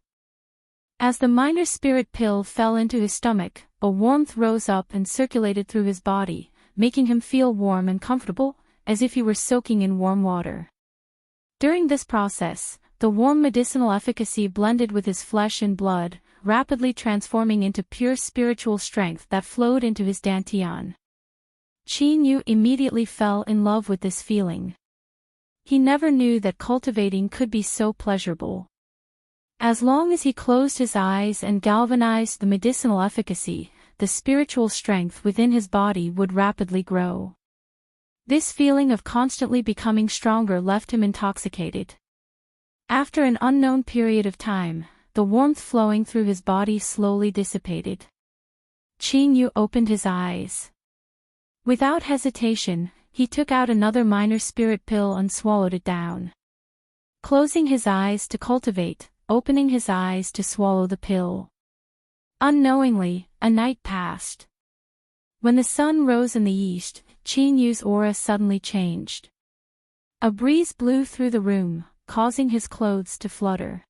As the minor spirit pill fell into his stomach, a warmth rose up and circulated through his body, making him feel warm and comfortable, as if he were soaking in warm water. During this process, the warm medicinal efficacy blended with his flesh and blood, rapidly transforming into pure spiritual strength that flowed into his dantian. Chin Yu immediately fell in love with this feeling. He never knew that cultivating could be so pleasurable. As long as he closed his eyes and galvanized the medicinal efficacy, the spiritual strength within his body would rapidly grow. This feeling of constantly becoming stronger left him intoxicated. After an unknown period of time, the warmth flowing through his body slowly dissipated. Qin opened his eyes. Without hesitation, he took out another minor spirit pill and swallowed it down. Closing his eyes to cultivate, opening his eyes to swallow the pill. Unknowingly, a night passed. When the sun rose in the east, Qin aura suddenly changed. A breeze blew through the room, causing his clothes to flutter.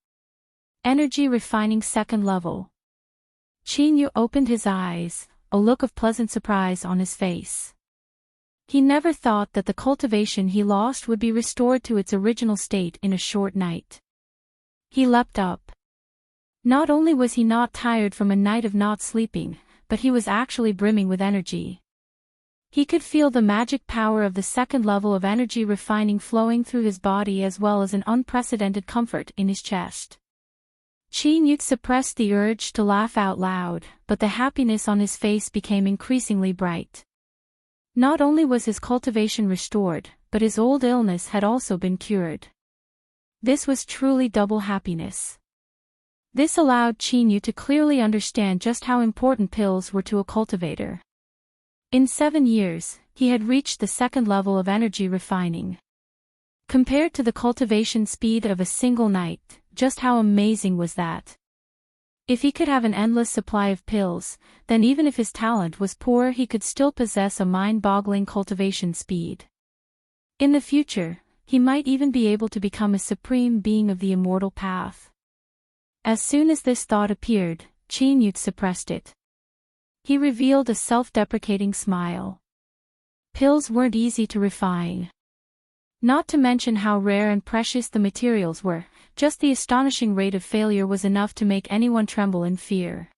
Energy refining second level. Qin opened his eyes, a look of pleasant surprise on his face. He never thought that the cultivation he lost would be restored to its original state in a short night. He leapt up. Not only was he not tired from a night of not sleeping, but he was actually brimming with energy. He could feel the magic power of the second level of energy refining flowing through his body as well as an unprecedented comfort in his chest. Qin suppressed the urge to laugh out loud, but the happiness on his face became increasingly bright. Not only was his cultivation restored, but his old illness had also been cured. This was truly double happiness. This allowed Qin to clearly understand just how important pills were to a cultivator. In 7 years, he had reached the second level of energy refining. Compared to the cultivation speed of a single night, just how amazing was that? If he could have an endless supply of pills, then even if his talent was poor he could still possess a mind-boggling cultivation speed. In the future, he might even be able to become a supreme being of the immortal path. As soon as this thought appeared, Qin suppressed it. He revealed a self-deprecating smile. Pills weren't easy to refine. Not to mention how rare and precious the materials were, just the astonishing rate of failure was enough to make anyone tremble in fear.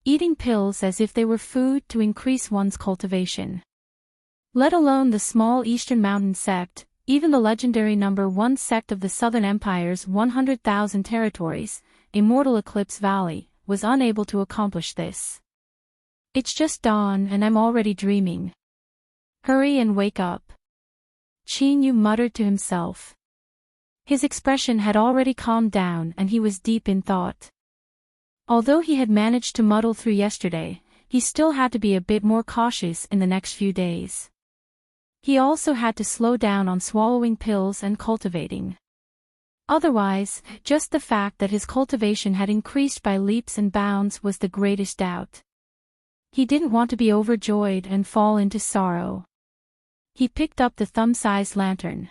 Eating pills as if they were food to increase one's cultivation. Let alone the small Eastern Mountain sect, even the legendary number 1 sect of the Southern Empire's 100,000 territories, Immortal Eclipse Valley, was unable to accomplish this. It's just dawn and I'm already dreaming. Hurry and wake up. Qin muttered to himself. His expression had already calmed down and he was deep in thought. Although he had managed to muddle through yesterday, he still had to be a bit more cautious in the next few days. He also had to slow down on swallowing pills and cultivating. Otherwise, just the fact that his cultivation had increased by leaps and bounds was the greatest doubt. He didn't want to be overjoyed and fall into sorrow. He picked up the thumb-sized lantern.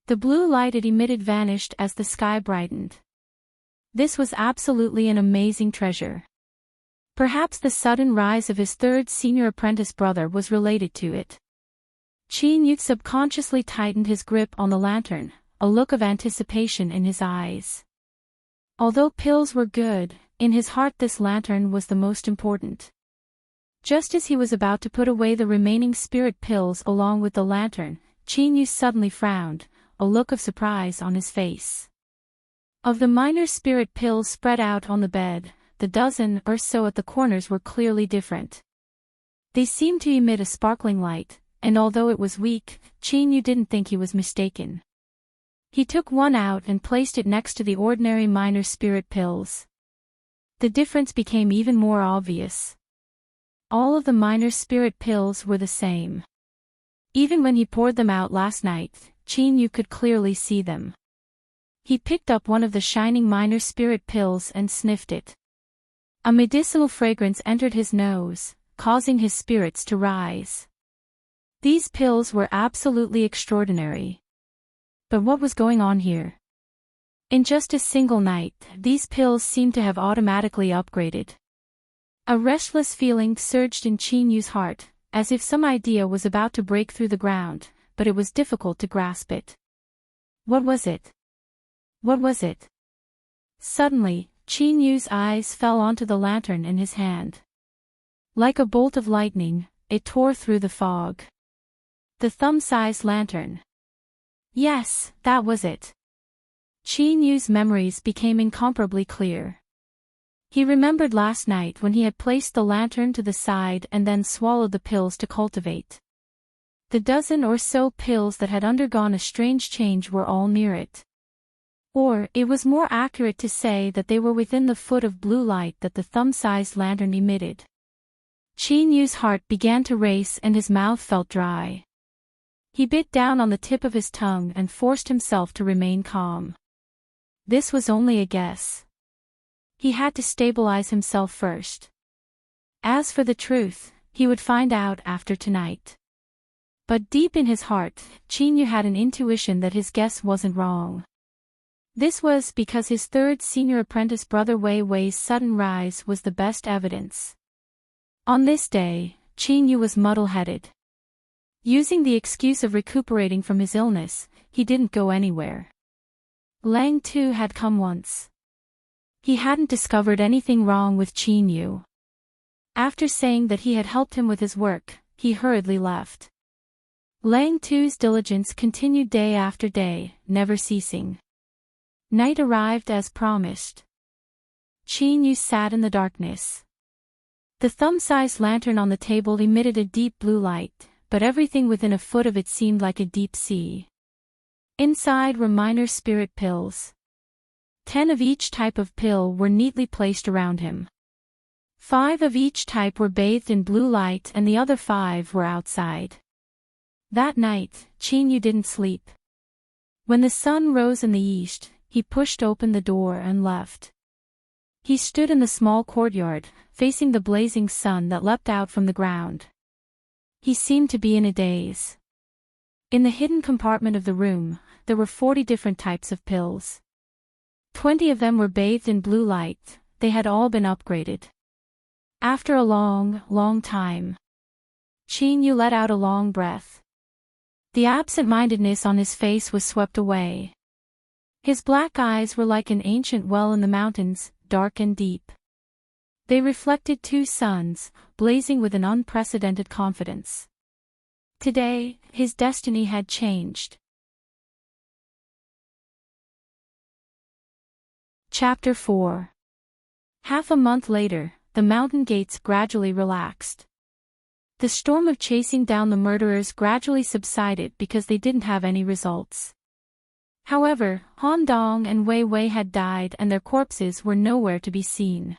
The blue light it emitted vanished as the sky brightened. This was absolutely an amazing treasure. Perhaps the sudden rise of his third senior apprentice brother was related to it. Qin subconsciously tightened his grip on the lantern, a look of anticipation in his eyes. Although pills were good, in his heart this lantern was the most important. Just as he was about to put away the remaining spirit pills along with the lantern, Qin suddenly frowned, a look of surprise on his face. Of the minor spirit pills spread out on the bed, the dozen or so at the corners were clearly different. They seemed to emit a sparkling light, and although it was weak, Qin didn't think he was mistaken. He took one out and placed it next to the ordinary minor spirit pills. The difference became even more obvious. All of the minor spirit pills were the same. Even when he poured them out last night, Qin could clearly see them. He picked up one of the shining minor spirit pills and sniffed it. A medicinal fragrance entered his nose, causing his spirits to rise. These pills were absolutely extraordinary. But what was going on here? In just a single night, these pills seemed to have automatically upgraded. A restless feeling surged in Qin heart, as if some idea was about to break through the ground, but it was difficult to grasp it. What was it? What was it? Suddenly, Qin eyes fell onto the lantern in his hand. Like a bolt of lightning, it tore through the fog. The thumb-sized lantern. Yes, that was it. Qin Yu's memories became incomparably clear. He remembered last night when he had placed the lantern to the side and then swallowed the pills to cultivate. The dozen or so pills that had undergone a strange change were all near it. Or, it was more accurate to say that they were within the foot of blue light that the thumb-sized lantern emitted. Qin Yu's heart began to race and his mouth felt dry. He bit down on the tip of his tongue and forced himself to remain calm. This was only a guess. He had to stabilize himself first. As for the truth, he would find out after tonight. But deep in his heart, Qin Yu had an intuition that his guess wasn't wrong. This was because his third senior apprentice brother Wei Wei's sudden rise was the best evidence. On this day, Qin Yu was muddle-headed. Using the excuse of recuperating from his illness, he didn't go anywhere. Lang Tu had come once. He hadn't discovered anything wrong with Qin Yu. After saying that he had helped him with his work, he hurriedly left. Lang Tu's diligence continued day after day, never ceasing. Night arrived as promised. Qin Yu sat in the darkness. The thumb-sized lantern on the table emitted a deep blue light, but everything within a foot of it seemed like a deep sea. Inside were minor spirit pills. 10 of each type of pill were neatly placed around him. 5 of each type were bathed in blue light and the other 5 were outside. That night, Qin Yu didn't sleep. When the sun rose in the east, he pushed open the door and left. He stood in the small courtyard, facing the blazing sun that leapt out from the ground. He seemed to be in a daze. In the hidden compartment of the room, there were 40 different types of pills. 20 of them were bathed in blue light, they had all been upgraded. After a long, long time, Qin Yu let out a long breath. The absent-mindedness on his face was swept away. His black eyes were like an ancient well in the mountains, dark and deep. They reflected 2 suns, blazing with an unprecedented confidence. Today, his destiny had changed. Chapter 4. Half a month later, the mountain gates gradually relaxed. The storm of chasing down the murderers gradually subsided because they didn't have any results. However, Han Dong and Wei Wei had died and their corpses were nowhere to be seen.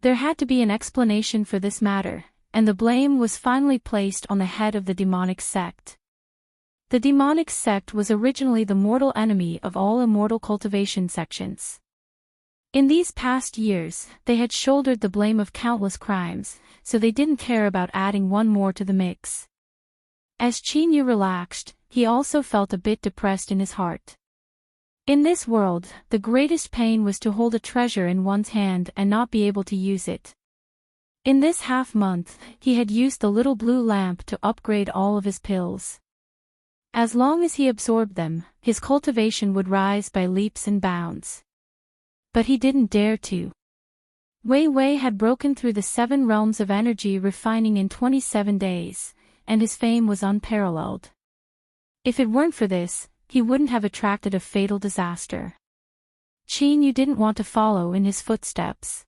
There had to be an explanation for this matter, and the blame was finally placed on the head of the demonic sect. The demonic sect was originally the mortal enemy of all immortal cultivation sections. In these past years, they had shouldered the blame of countless crimes, so they didn't care about adding one more to the mix. As Qin Yu relaxed, he also felt a bit depressed in his heart. In this world, the greatest pain was to hold a treasure in one's hand and not be able to use it. In this half-month, he had used the little blue lamp to upgrade all of his pills. As long as he absorbed them, his cultivation would rise by leaps and bounds. But he didn't dare to. Wei Wei had broken through the 7 realms of energy refining in 27 days, and his fame was unparalleled. If it weren't for this, he wouldn't have attracted a fatal disaster. Qin Yu didn't want to follow in his footsteps.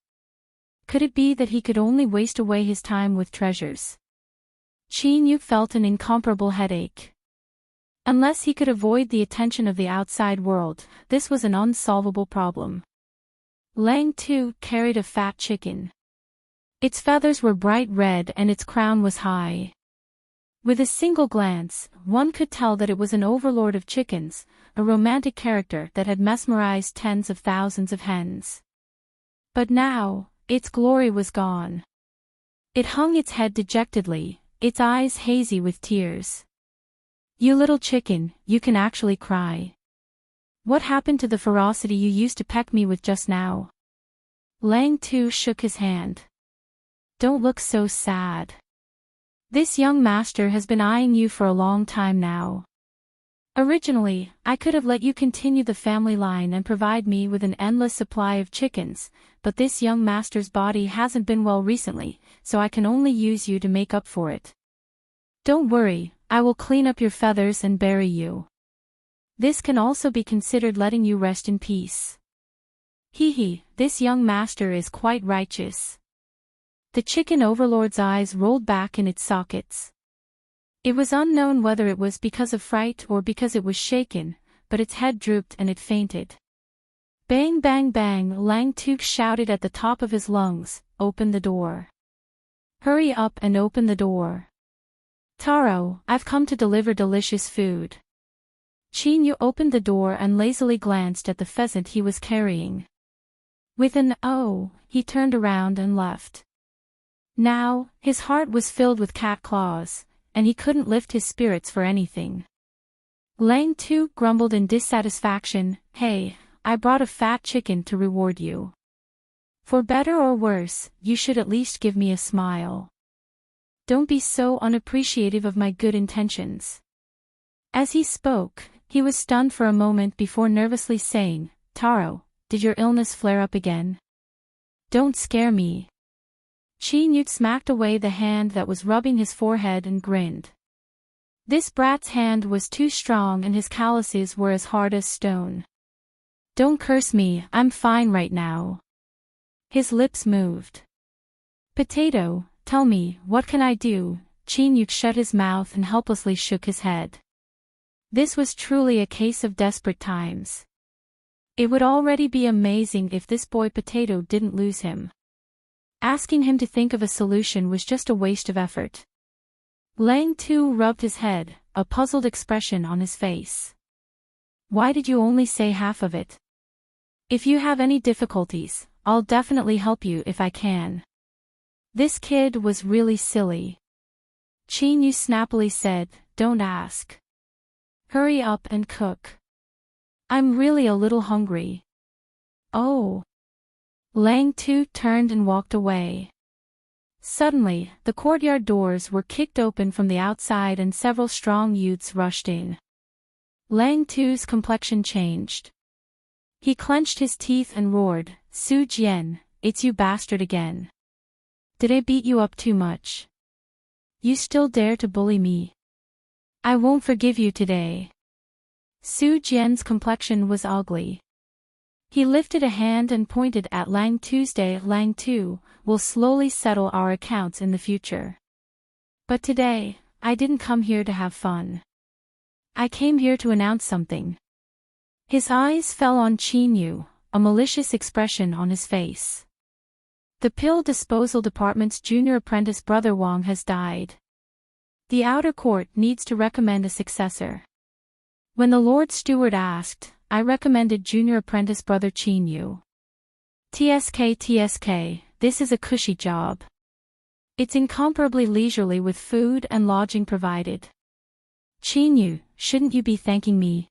Could it be that he could only waste away his time with treasures? Qin Yu felt an incomparable headache. Unless he could avoid the attention of the outside world, this was an unsolvable problem. Lang Tu carried a fat chicken. Its feathers were bright red and its crown was high. With a single glance, one could tell that it was an overlord of chickens, a romantic character that had mesmerized tens of thousands of hens. But now, its glory was gone. It hung its head dejectedly, its eyes hazy with tears. "You little chicken, you can actually cry. What happened to the ferocity you used to peck me with just now?" Lang Tu shook his hand. "Don't look so sad. This young master has been eyeing you for a long time now. Originally, I could have let you continue the family line and provide me with an endless supply of chickens, but this young master's body hasn't been well recently, so I can only use you to make up for it. Don't worry, I will clean up your feathers and bury you." This can also be considered letting you rest in peace. Hee, this young master is quite righteous. The chicken overlord's eyes rolled back in its sockets. It was unknown whether it was because of fright or because it was shaken, but its head drooped and it fainted. Bang bang bang, Lang Took shouted at the top of his lungs, "Open the door. Hurry up and open the door. Taro, I've come to deliver delicious food." Chinyu opened the door and lazily glanced at the pheasant he was carrying. With an "oh," he turned around and left. Now, his heart was filled with cat claws, and he couldn't lift his spirits for anything. Lang Tu grumbled in dissatisfaction, "Hey, I brought a fat chicken to reward you. For better or worse, you should at least give me a smile. Don't be so unappreciative of my good intentions." As he spoke, he was stunned for a moment before nervously saying, "Taro, did your illness flare up again? Don't scare me." Chinyu smacked away the hand that was rubbing his forehead and grinned. This brat's hand was too strong and his calluses were as hard as stone. "Don't curse me, I'm fine right now." His lips moved. "Potato, tell me, what can I do?" Chinyu shut his mouth and helplessly shook his head. This was truly a case of desperate times. It would already be amazing if this boy Potato didn't lose him. Asking him to think of a solution was just a waste of effort. Lang Tu rubbed his head, a puzzled expression on his face. "Why did you only say half of it? If you have any difficulties, I'll definitely help you if I can." This kid was really silly. Chinyu snappily said, "Don't ask. Hurry up and cook. I'm really a little hungry." "Oh." Lang Tu turned and walked away. Suddenly, the courtyard doors were kicked open from the outside and several strong youths rushed in. Lang Tu's complexion changed. He clenched his teeth and roared, "Su Jian, it's you bastard again. Did I beat you up too much? You still dare to bully me? I won't forgive you today." Su Jian's complexion was ugly. He lifted a hand and pointed at Lang Tuesday. "Lang Tu, we'll slowly settle our accounts in the future. But today, I didn't come here to have fun. I came here to announce something." His eyes fell on Chinyu, a malicious expression on his face. "The pill disposal department's junior apprentice brother Wang has died. The outer court needs to recommend a successor. When the Lord Steward asked, I recommended junior apprentice brother Chinyu. TSK, this is a cushy job. It's incomparably leisurely with food and lodging provided. Chinyu, shouldn't you be thanking me?"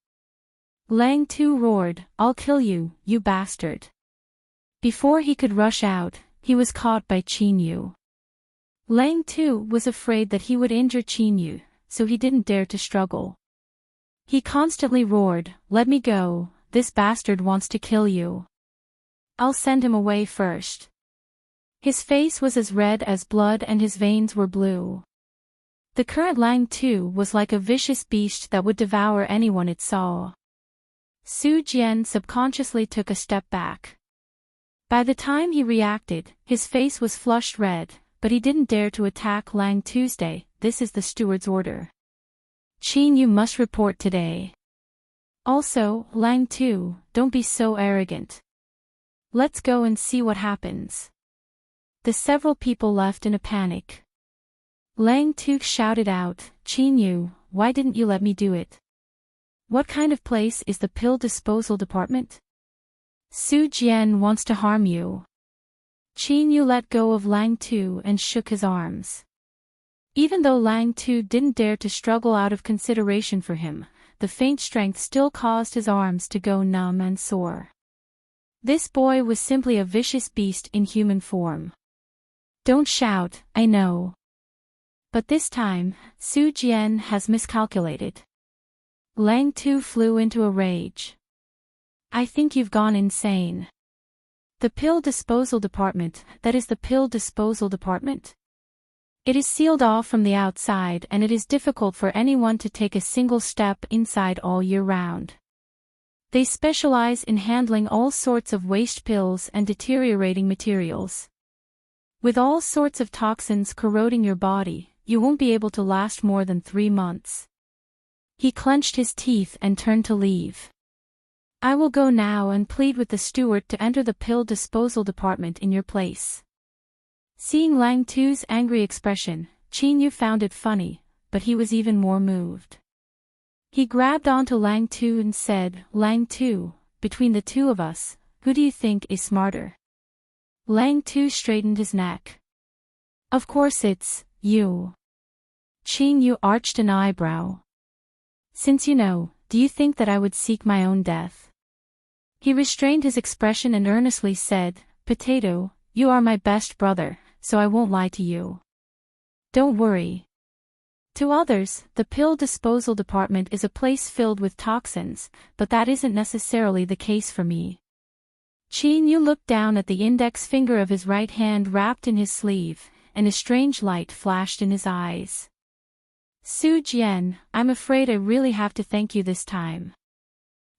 Lang Tu roared, "I'll kill you, you bastard." Before he could rush out, he was caught by Chinyu. Lang Tu was afraid that he would injure Chinyu, so he didn't dare to struggle. He constantly roared, "Let me go, this bastard wants to kill you. I'll send him away first." His face was as red as blood and his veins were blue. The current Lang Tu was like a vicious beast that would devour anyone it saw. Su Jian subconsciously took a step back. By the time he reacted, his face was flushed red, but he didn't dare to attack Lang Tuesday. "This is the steward's order. Chinyu must report today. Also, Lang Tu, don't be so arrogant. Let's go and see what happens." The several people left in a panic. Lang Tu shouted out, "Chinyu, why didn't you let me do it? What kind of place is the pill disposal department? Su Jian wants to harm you." Chinyu let go of Lang Tu and shook his arms. Even though Lang Tu didn't dare to struggle out of consideration for him, the faint strength still caused his arms to go numb and sore. This boy was simply a vicious beast in human form. "Don't shout, I know. But this time, Su Jian has miscalculated." Lang Tu flew into a rage. "I think you've gone insane. The pill disposal department, that is the pill disposal department? It is sealed off from the outside and it is difficult for anyone to take a single step inside all year round. They specialize in handling all sorts of waste pills and deteriorating materials. With all sorts of toxins corroding your body, you won't be able to last more than 3 months. He clenched his teeth and turned to leave. I will go now and plead with the steward to enter the pill disposal department in your place. Seeing Lang Tu's angry expression, Qin Yu found it funny, but he was even more moved. He grabbed onto Lang Tu and said, Lang Tu, between the two of us, who do you think is smarter? Lang Tu straightened his neck. Of course it's you. Qin Yu arched an eyebrow. Since you know, do you think that I would seek my own death? He restrained his expression and earnestly said, Potato, you are my best brother, so I won't lie to you. Don't worry. To others, the pill disposal department is a place filled with toxins, but that isn't necessarily the case for me. Qin Yu looked down at the index finger of his right hand wrapped in his sleeve, and a strange light flashed in his eyes. Su Jian, I'm afraid I really have to thank you this time.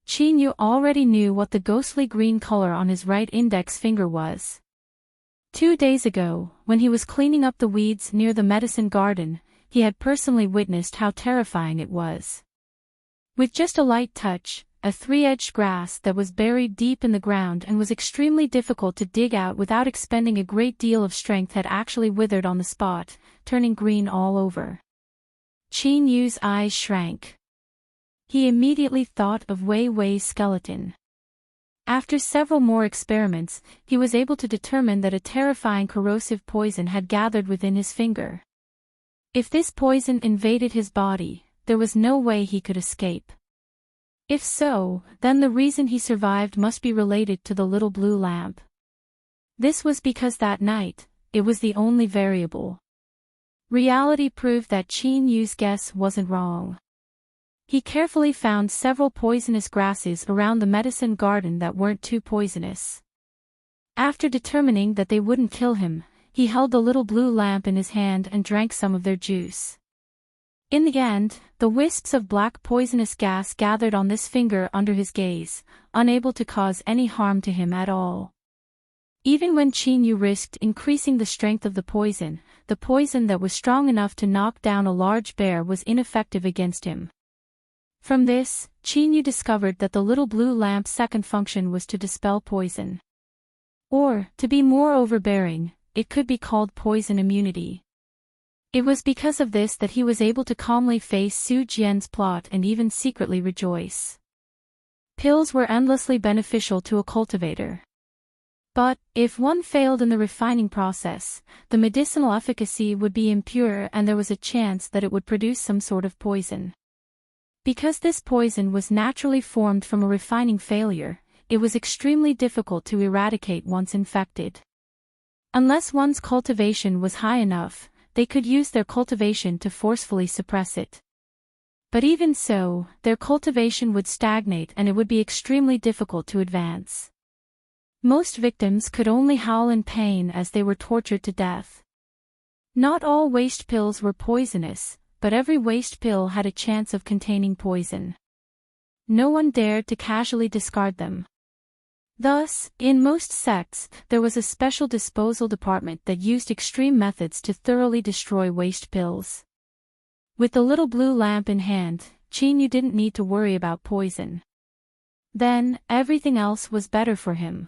Qin Yu already knew what the ghostly green color on his right index finger was. 2 days ago, when he was cleaning up the weeds near the medicine garden, he had personally witnessed how terrifying it was. With just a light touch, a 3-edged grass that was buried deep in the ground and was extremely difficult to dig out without expending a great deal of strength had actually withered on the spot, turning green all over. Qin Yu's eyes shrank. He immediately thought of Wei Wei's skeleton. After several more experiments, he was able to determine that a terrifying corrosive poison had gathered within his finger. If this poison invaded his body, there was no way he could escape. If so, then the reason he survived must be related to the little blue lamp. This was because that night, it was the only variable. Reality proved that Qin Yu's guess wasn't wrong. He carefully found several poisonous grasses around the medicine garden that weren't too poisonous. After determining that they wouldn't kill him, he held the little blue lamp in his hand and drank some of their juice. In the end, the wisps of black poisonous gas gathered on this finger under his gaze, unable to cause any harm to him at all. Even when Qin Yu risked increasing the strength of the poison that was strong enough to knock down a large bear was ineffective against him. From this, Qin Yu discovered that the little blue lamp's second function was to dispel poison. Or, to be more overbearing, it could be called poison immunity. It was because of this that he was able to calmly face Su Jian's plot and even secretly rejoice. Pills were endlessly beneficial to a cultivator. But, if one failed in the refining process, the medicinal efficacy would be impure and there was a chance that it would produce some sort of poison. Because this poison was naturally formed from a refining failure, it was extremely difficult to eradicate once infected. Unless one's cultivation was high enough, they could use their cultivation to forcefully suppress it. But even so, their cultivation would stagnate and it would be extremely difficult to advance. Most victims could only howl in pain as they were tortured to death. Not all waste pills were poisonous, but every waste pill had a chance of containing poison. No one dared to casually discard them. Thus, in most sects, there was a special disposal department that used extreme methods to thoroughly destroy waste pills. With the little blue lamp in hand, Qin Yu didn't need to worry about poison. Then, everything else was better for him.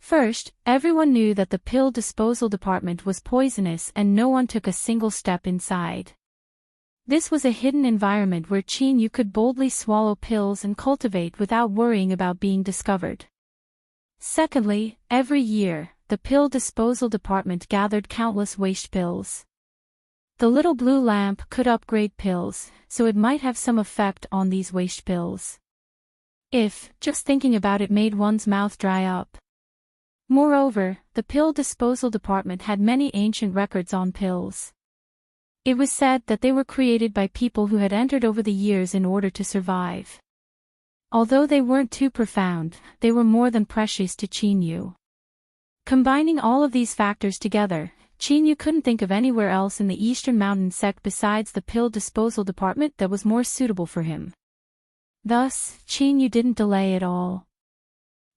First, everyone knew that the pill disposal department was poisonous and no one took a single step inside. This was a hidden environment where Qin Yu could boldly swallow pills and cultivate without worrying about being discovered. Secondly, every year, the pill disposal department gathered countless waste pills. The little blue lamp could upgrade pills, so it might have some effect on these waste pills. If, just thinking about it made one's mouth dry up. Moreover, the pill disposal department had many ancient records on pills. It was said that they were created by people who had entered over the years in order to survive. Although they weren't too profound, they were more than precious to Qin Yu. Combining all of these factors together, Qin Yu couldn't think of anywhere else in the Eastern Mountain sect besides the pill disposal department that was more suitable for him. Thus, Qin Yu didn't delay at all.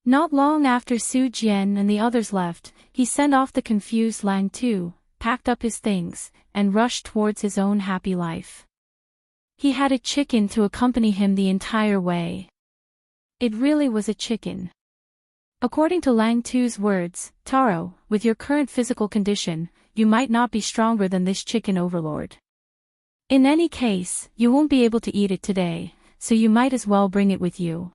Not long after Su Jian and the others left, he sent off the confused Lang Tu, packed up his things, and rushed towards his own happy life. He had a chicken to accompany him the entire way. It really was a chicken. According to Lang Tu's words, Taro, with your current physical condition, you might not be stronger than this chicken overlord. In any case, you won't be able to eat it today, so you might as well bring it with you.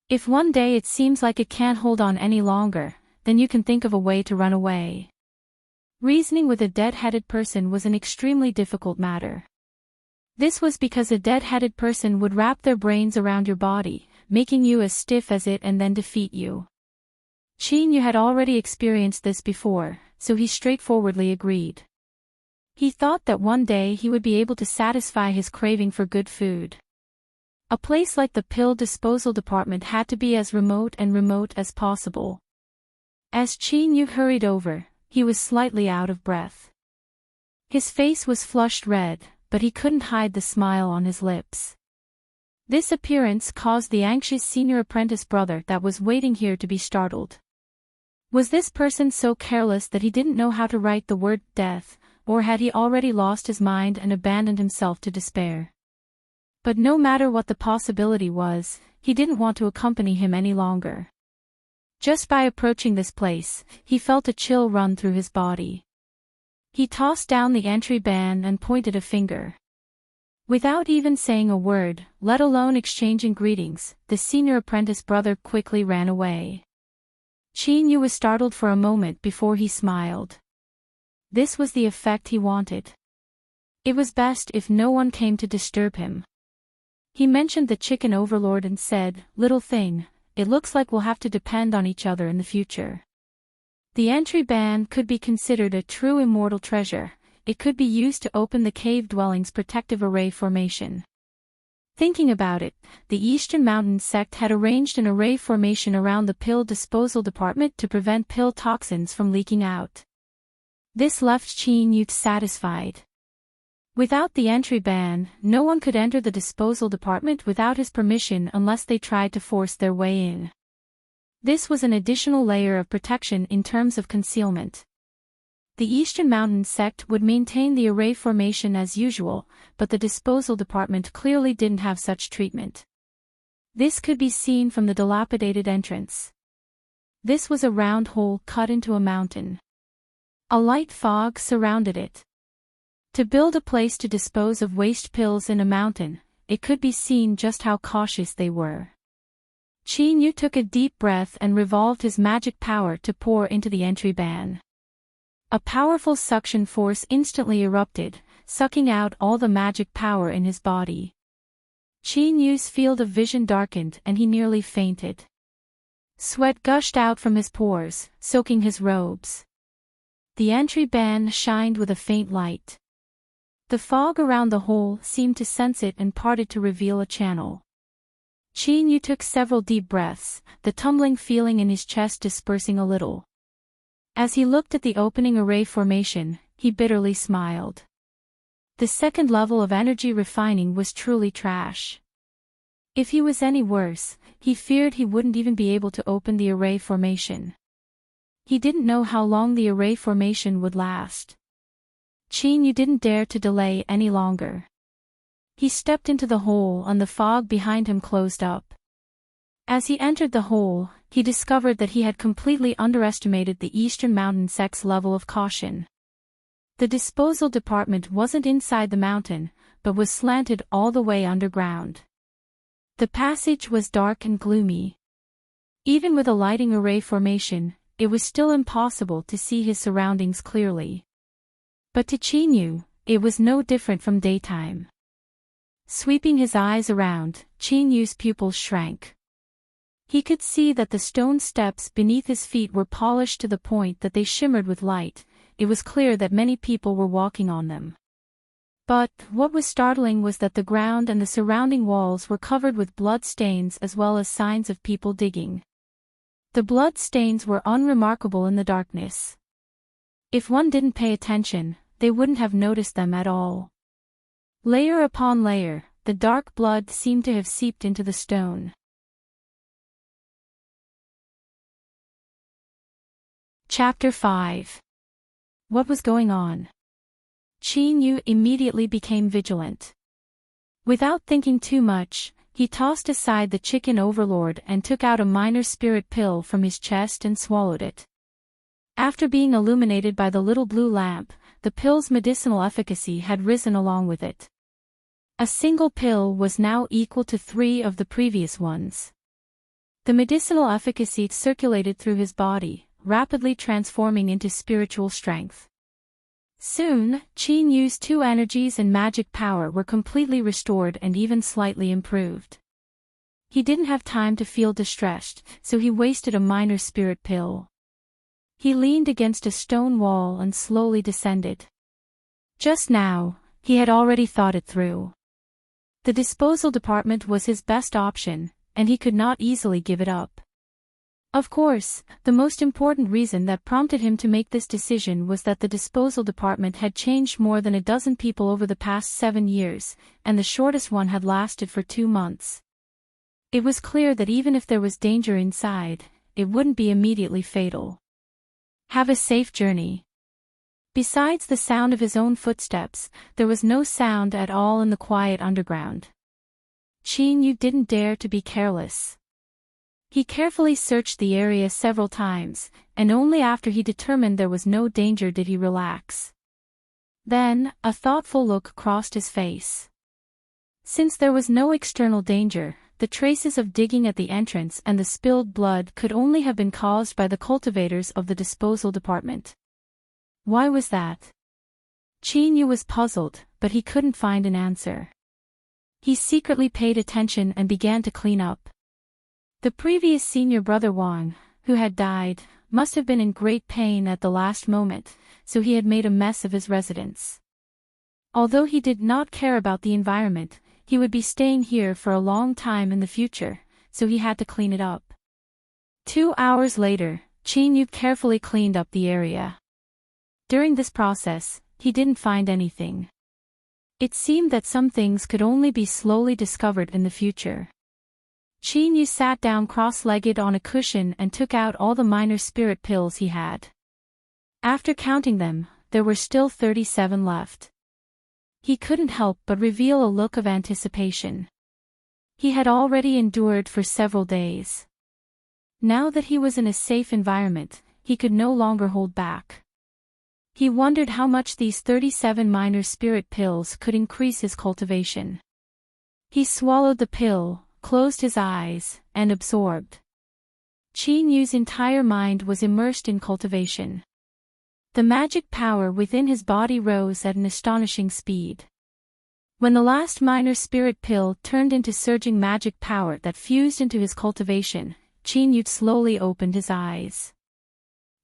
If one day it seems like it can't hold on any longer, then you can think of a way to run away. Reasoning with a dead-headed person was an extremely difficult matter. This was because a dead-headed person would wrap their brains around your body, making you as stiff as it and then defeat you. Qin Yu had already experienced this before, so he straightforwardly agreed. He thought that one day he would be able to satisfy his craving for good food. A place like the pill disposal department had to be as remote as possible. As Qin Yu hurried over, he was slightly out of breath. His face was flushed red, but he couldn't hide the smile on his lips. This appearance caused the anxious senior apprentice brother that was waiting here to be startled. Was this person so careless that he didn't know how to write the word death, or had he already lost his mind and abandoned himself to despair? But no matter what the possibility was, he didn't want to accompany him any longer. Just by approaching this place, he felt a chill run through his body. He tossed down the entry ban and pointed a finger. Without even saying a word, let alone exchanging greetings, the senior apprentice brother quickly ran away. Qin Yu was startled for a moment before he smiled. This was the effect he wanted. It was best if no one came to disturb him. He mentioned the chicken overlord and said, "Little thing, it looks like we'll have to depend on each other in the future." The entry ban could be considered a true immortal treasure. It could be used to open the cave dwelling's protective array formation. Thinking about it, the Eastern Mountain sect had arranged an array formation around the pill disposal department to prevent pill toxins from leaking out. This left Qin Yu satisfied. Without the entry ban, no one could enter the disposal department without his permission unless they tried to force their way in. This was an additional layer of protection in terms of concealment. The Eastern Mountain sect would maintain the array formation as usual, but the disposal department clearly didn't have such treatment. This could be seen from the dilapidated entrance. This was a round hole cut into a mountain. A light fog surrounded it. To build a place to dispose of waste pills in a mountain, it could be seen just how cautious they were. Qin Yu took a deep breath and revolved his magic power to pour into the entry ban. A powerful suction force instantly erupted, sucking out all the magic power in his body. Qin Yu's field of vision darkened and he nearly fainted. Sweat gushed out from his pores, soaking his robes. The entry ban shined with a faint light. The fog around the hole seemed to sense it and parted to reveal a channel. Qin Yu took several deep breaths, the tumbling feeling in his chest dispersing a little. As he looked at the opening array formation, he bitterly smiled. The second level of energy refining was truly trash. If he was any worse, he feared he wouldn't even be able to open the array formation. He didn't know how long the array formation would last. Qin Yu didn't dare to delay any longer. He stepped into the hole and the fog behind him closed up. As he entered the hole, he discovered that he had completely underestimated the Eastern Mountain sect's level of caution. The disposal department wasn't inside the mountain, but was slanted all the way underground. The passage was dark and gloomy. Even with a lighting array formation, it was still impossible to see his surroundings clearly. But to Qin Yu, it was no different from daytime. Sweeping his eyes around, Qin Yu's pupils shrank. He could see that the stone steps beneath his feet were polished to the point that they shimmered with light. It was clear that many people were walking on them. But, what was startling was that the ground and the surrounding walls were covered with blood stains as well as signs of people digging. The blood stains were unremarkable in the darkness. If one didn't pay attention, they wouldn't have noticed them at all. Layer upon layer, the dark blood seemed to have seeped into the stone. Chapter 5. What was going on? Qin Yu immediately became vigilant. Without thinking too much, he tossed aside the chicken overlord and took out a minor spirit pill from his chest and swallowed it. After being illuminated by the little blue lamp, the pill's medicinal efficacy had risen along with it. A single pill was now equal to 3 of the previous ones. The medicinal efficacy circulated through his body, rapidly transforming into spiritual strength. Soon, Qin Yu's 2 energies and magic power were completely restored and even slightly improved. He didn't have time to feel distressed, so he wasted a minor spirit pill. He leaned against a stone wall and slowly descended. Just now, he had already thought it through. The disposal department was his best option, and he could not easily give it up. Of course, the most important reason that prompted him to make this decision was that the disposal department had changed more than a dozen people over the past 7 years, and the shortest one had lasted for 2 months. It was clear that even if there was danger inside, it wouldn't be immediately fatal. Have a safe journey. Besides the sound of his own footsteps, there was no sound at all in the quiet underground. Qin Yu didn't dare to be careless. He carefully searched the area several times, and only after he determined there was no danger did he relax. Then, a thoughtful look crossed his face. Since there was no external danger, the traces of digging at the entrance and the spilled blood could only have been caused by the cultivators of the disposal department. Why was that? Qin Yu was puzzled, but he couldn't find an answer. He secretly paid attention and began to clean up. The previous senior brother Wang, who had died, must have been in great pain at the last moment, so he had made a mess of his residence. Although he did not care about the environment, he would be staying here for a long time in the future, so he had to clean it up. 2 hours later, Qin Yu carefully cleaned up the area. During this process, he didn't find anything. It seemed that some things could only be slowly discovered in the future. Qin Yu sat down cross-legged on a cushion and took out all the minor spirit pills he had. After counting them, there were still 37 left. He couldn't help but reveal a look of anticipation. He had already endured for several days. Now that he was in a safe environment, he could no longer hold back. He wondered how much these 37 minor spirit pills could increase his cultivation. He swallowed the pill, closed his eyes, and absorbed. Qin Yu's entire mind was immersed in cultivation. The magic power within his body rose at an astonishing speed. When the last minor spirit pill turned into surging magic power that fused into his cultivation, Qin Yu slowly opened his eyes.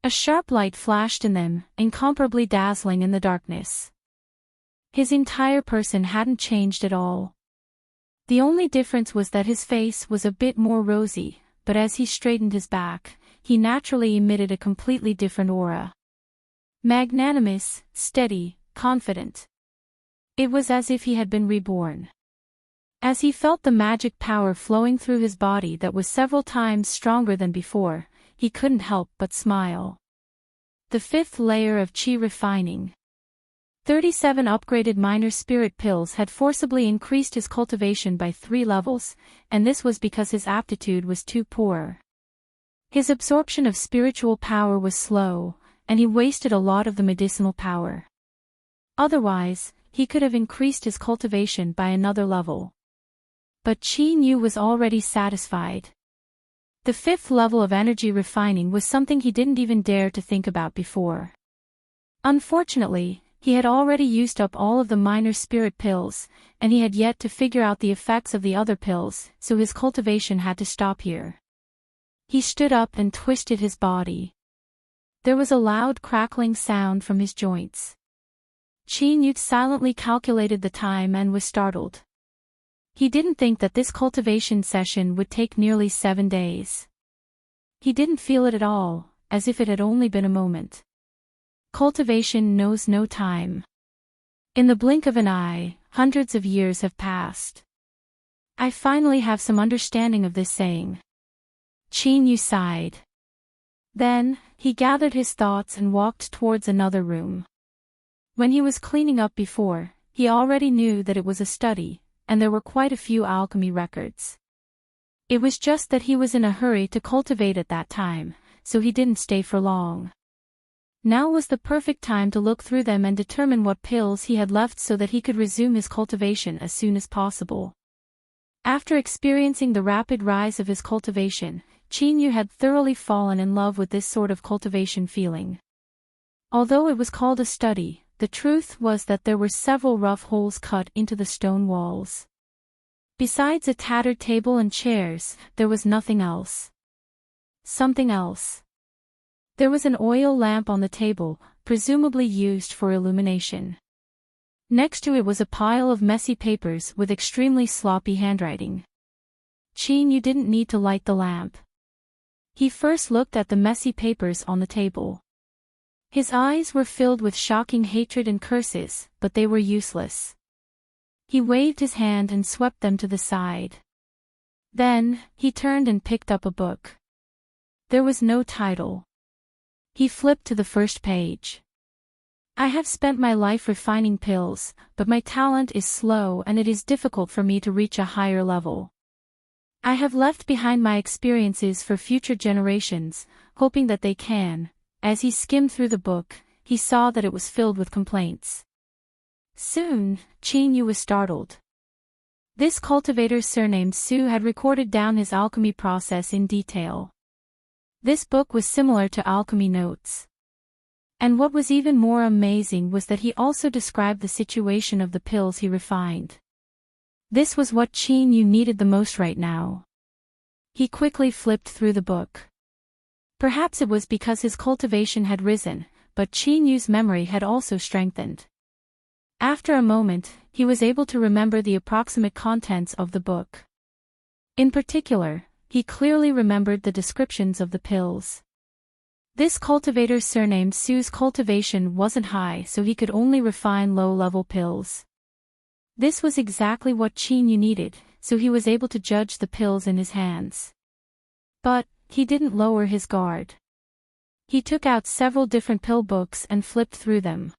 A sharp light flashed in them, incomparably dazzling in the darkness. His entire person hadn't changed at all. The only difference was that his face was a bit more rosy, but as he straightened his back, he naturally emitted a completely different aura. Magnanimous, steady, confident. It was as if he had been reborn. As he felt the magic power flowing through his body that was several times stronger than before, he couldn't help but smile. The 5th layer of Qi refining. 37 upgraded minor spirit pills had forcibly increased his cultivation by 3 levels, and this was because his aptitude was too poor. His absorption of spiritual power was slow, and he wasted a lot of the medicinal power. Otherwise, he could have increased his cultivation by another level. But Qin Yu was already satisfied. The 5th level of energy refining was something he didn't even dare to think about before. Unfortunately, he had already used up all of the minor spirit pills, and he had yet to figure out the effects of the other pills, so his cultivation had to stop here. He stood up and twisted his body. There was a loud crackling sound from his joints. Qin Yu silently calculated the time and was startled. He didn't think that this cultivation session would take nearly 7 days. He didn't feel it at all, as if it had only been a moment. Cultivation knows no time. In the blink of an eye, hundreds of years have passed. I finally have some understanding of this saying. Qin Yu sighed. Then, he gathered his thoughts and walked towards another room. When he was cleaning up before, he already knew that it was a study, and there were quite a few alchemy records. It was just that he was in a hurry to cultivate at that time, so he didn't stay for long. Now was the perfect time to look through them and determine what pills he had left so that he could resume his cultivation as soon as possible. After experiencing the rapid rise of his cultivation, Qin Yu had thoroughly fallen in love with this sort of cultivation feeling. Although it was called a study, the truth was that there were several rough holes cut into the stone walls. Besides a tattered table and chairs, there was nothing else. Something else. There was an oil lamp on the table, presumably used for illumination. Next to it was a pile of messy papers with extremely sloppy handwriting. Qin Yu didn't need to light the lamp. He first looked at the messy papers on the table. His eyes were filled with shocking hatred and curses, but they were useless. He waved his hand and swept them to the side. Then, he turned and picked up a book. There was no title. He flipped to the first page. I have spent my life refining pills, but my talent is slow and it is difficult for me to reach a higher level. I have left behind my experiences for future generations, hoping that they can. As he skimmed through the book, he saw that it was filled with complaints. Soon, Qin Yu was startled. This cultivator surnamed Su had recorded down his alchemy process in detail. This book was similar to alchemy notes. And what was even more amazing was that he also described the situation of the pills he refined. This was what Qin Yu needed the most right now. He quickly flipped through the book. Perhaps it was because his cultivation had risen, but Qin Yu's memory had also strengthened. After a moment, he was able to remember the approximate contents of the book. In particular, he clearly remembered the descriptions of the pills. This cultivator surnamed Su's cultivation wasn't high, so he could only refine low-level pills. This was exactly what Qin Yu needed, so he was able to judge the pills in his hands. But he didn't lower his guard. He took out several different pill books and flipped through them.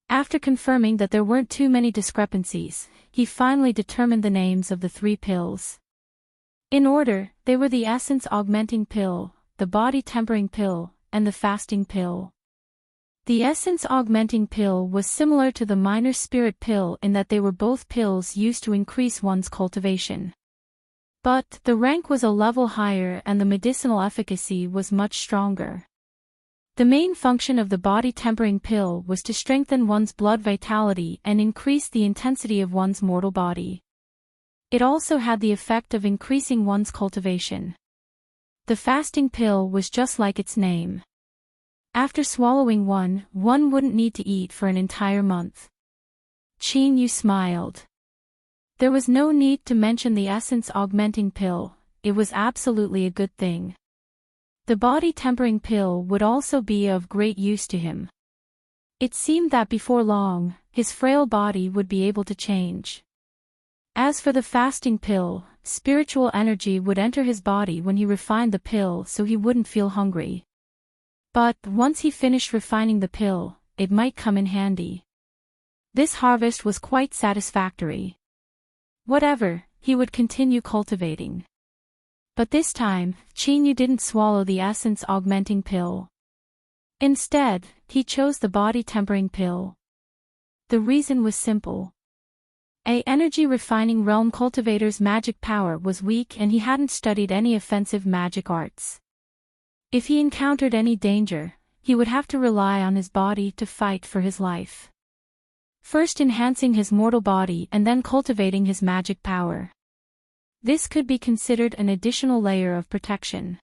After confirming that there weren't too many discrepancies, he finally determined the names of the 3 pills. In order, they were the essence augmenting pill, the body tempering pill, and the fasting pill. The essence augmenting pill was similar to the minor spirit pill in that they were both pills used to increase one's cultivation. But the rank was a level higher and the medicinal efficacy was much stronger. The main function of the body tempering pill was to strengthen one's blood vitality and increase the intensity of one's mortal body. It also had the effect of increasing one's cultivation. The fasting pill was just like its name. After swallowing one wouldn't need to eat for an entire month. Qin Yu smiled. There was no need to mention the essence augmenting pill, it was absolutely a good thing. The body tempering pill would also be of great use to him. It seemed that before long, his frail body would be able to change. As for the fasting pill, spiritual energy would enter his body when he refined the pill so he wouldn't feel hungry. But once he finished refining the pill, it might come in handy. This harvest was quite satisfactory. Whatever, he would continue cultivating. But this time, Qin Yu didn't swallow the essence augmenting pill. Instead, he chose the body tempering pill. The reason was simple. A energy refining realm cultivator's magic power was weak and he hadn't studied any offensive magic arts. If he encountered any danger, he would have to rely on his body to fight for his life. First enhancing his mortal body and then cultivating his magic power. This could be considered an additional layer of protection.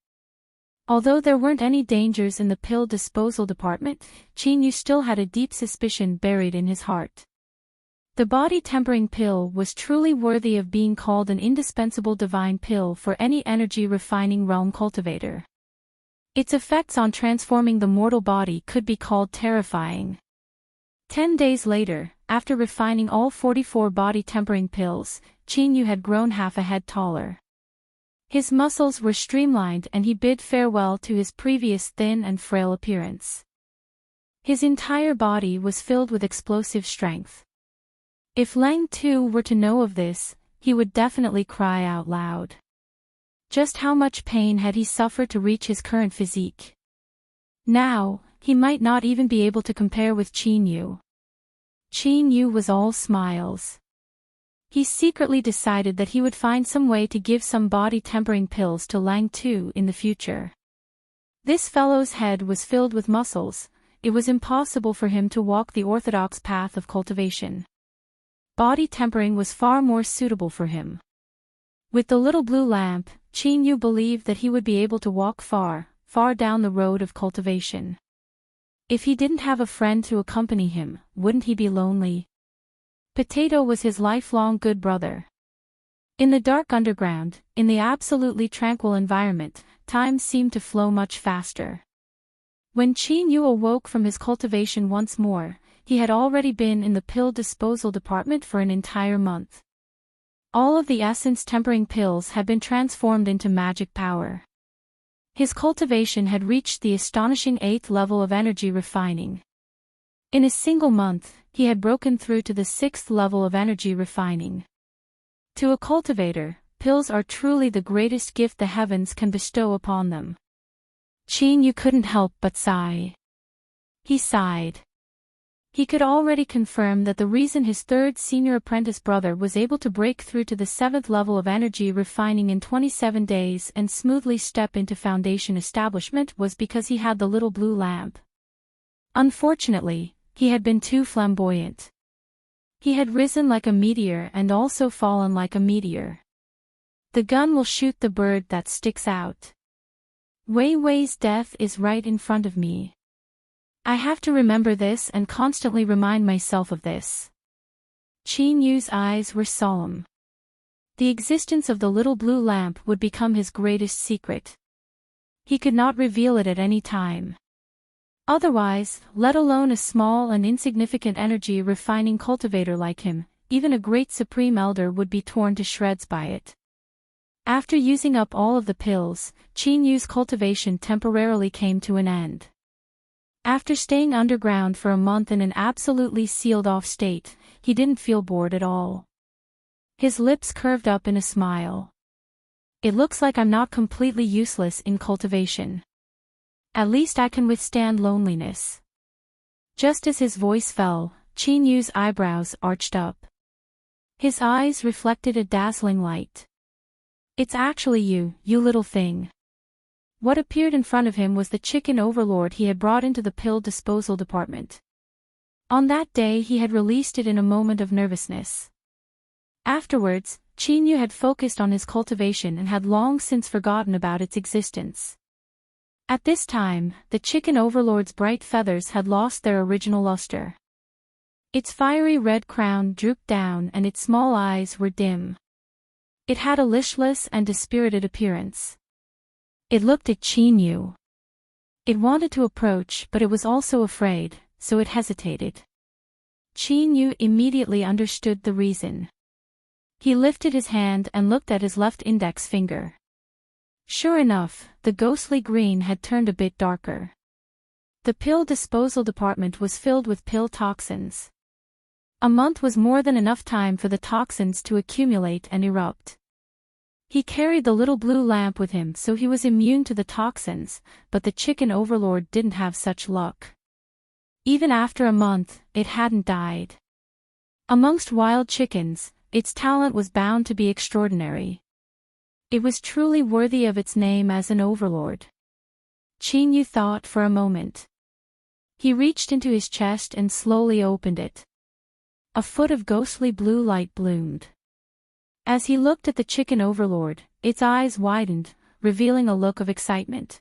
Although there weren't any dangers in the pill disposal department, Qin Yu still had a deep suspicion buried in his heart. The body tempering pill was truly worthy of being called an indispensable divine pill for any energy refining realm cultivator. Its effects on transforming the mortal body could be called terrifying. 10 days later, after refining all 44 body-tempering pills, Qin had grown half a head taller. His muscles were streamlined and he bid farewell to his previous thin and frail appearance. His entire body was filled with explosive strength. If Lang Tu were to know of this, he would definitely cry out loud. Just how much pain had he suffered to reach his current physique? Now, he might not even be able to compare with Qin Yu. Qin Yu was all smiles. He secretly decided that he would find some way to give some body-tempering pills to Lang Tu in the future. This fellow's head was filled with muscles. It was impossible for him to walk the orthodox path of cultivation. Body tempering was far more suitable for him. With the little blue lamp, Qin Yu believed that he would be able to walk far, far down the road of cultivation. If he didn't have a friend to accompany him, wouldn't he be lonely? Potato was his lifelong good brother. In the dark underground, in the absolutely tranquil environment, time seemed to flow much faster. When Qin Yu awoke from his cultivation once more, he had already been in the pill disposal department for an entire month. All of the essence tempering pills had been transformed into magic power. His cultivation had reached the astonishing 8th level of energy refining. In a single month, he had broken through to the 6th level of energy refining. To a cultivator, pills are truly the greatest gift the heavens can bestow upon them. Qin Yu couldn't help but sigh. He sighed. He could already confirm that the reason his third senior apprentice brother was able to break through to the 7th level of energy refining in 27 days and smoothly step into foundation establishment was because he had the little blue lamp. Unfortunately, he had been too flamboyant. He had risen like a meteor and also fallen like a meteor. The gun will shoot the bird that sticks out. Wei Wei's death is right in front of me. I have to remember this and constantly remind myself of this. Qin Yu's eyes were solemn. The existence of the little blue lamp would become his greatest secret. He could not reveal it at any time. Otherwise, let alone a small and insignificant energy refining cultivator like him, even a great supreme elder would be torn to shreds by it. After using up all of the pills, Qin Yu's cultivation temporarily came to an end. After staying underground for a month in an absolutely sealed-off state, he didn't feel bored at all. His lips curved up in a smile. It looks like I'm not completely useless in cultivation. At least I can withstand loneliness. Just as his voice fell, Qin Yu's eyebrows arched up. His eyes reflected a dazzling light. It's actually you, you little thing. What appeared in front of him was the chicken overlord he had brought into the pill disposal department. On that day he had released it in a moment of nervousness. Afterwards, Qin Yu had focused on his cultivation and had long since forgotten about its existence. At this time, the chicken overlord's bright feathers had lost their original luster. Its fiery red crown drooped down and its small eyes were dim. It had a listless and dispirited appearance. It looked at Qin Yu. It wanted to approach but it was also afraid, so it hesitated. Qin Yu immediately understood the reason. He lifted his hand and looked at his left index finger. Sure enough, the ghostly green had turned a bit darker. The pill disposal department was filled with pill toxins. A month was more than enough time for the toxins to accumulate and erupt. He carried the little blue lamp with him so he was immune to the toxins, but the chicken overlord didn't have such luck. Even after a month, it hadn't died. Amongst wild chickens, its talent was bound to be extraordinary. It was truly worthy of its name as an overlord. Qin Yu thought for a moment. He reached into his chest and slowly opened it. A foot of ghostly blue light bloomed. As he looked at the chicken overlord, its eyes widened, revealing a look of excitement.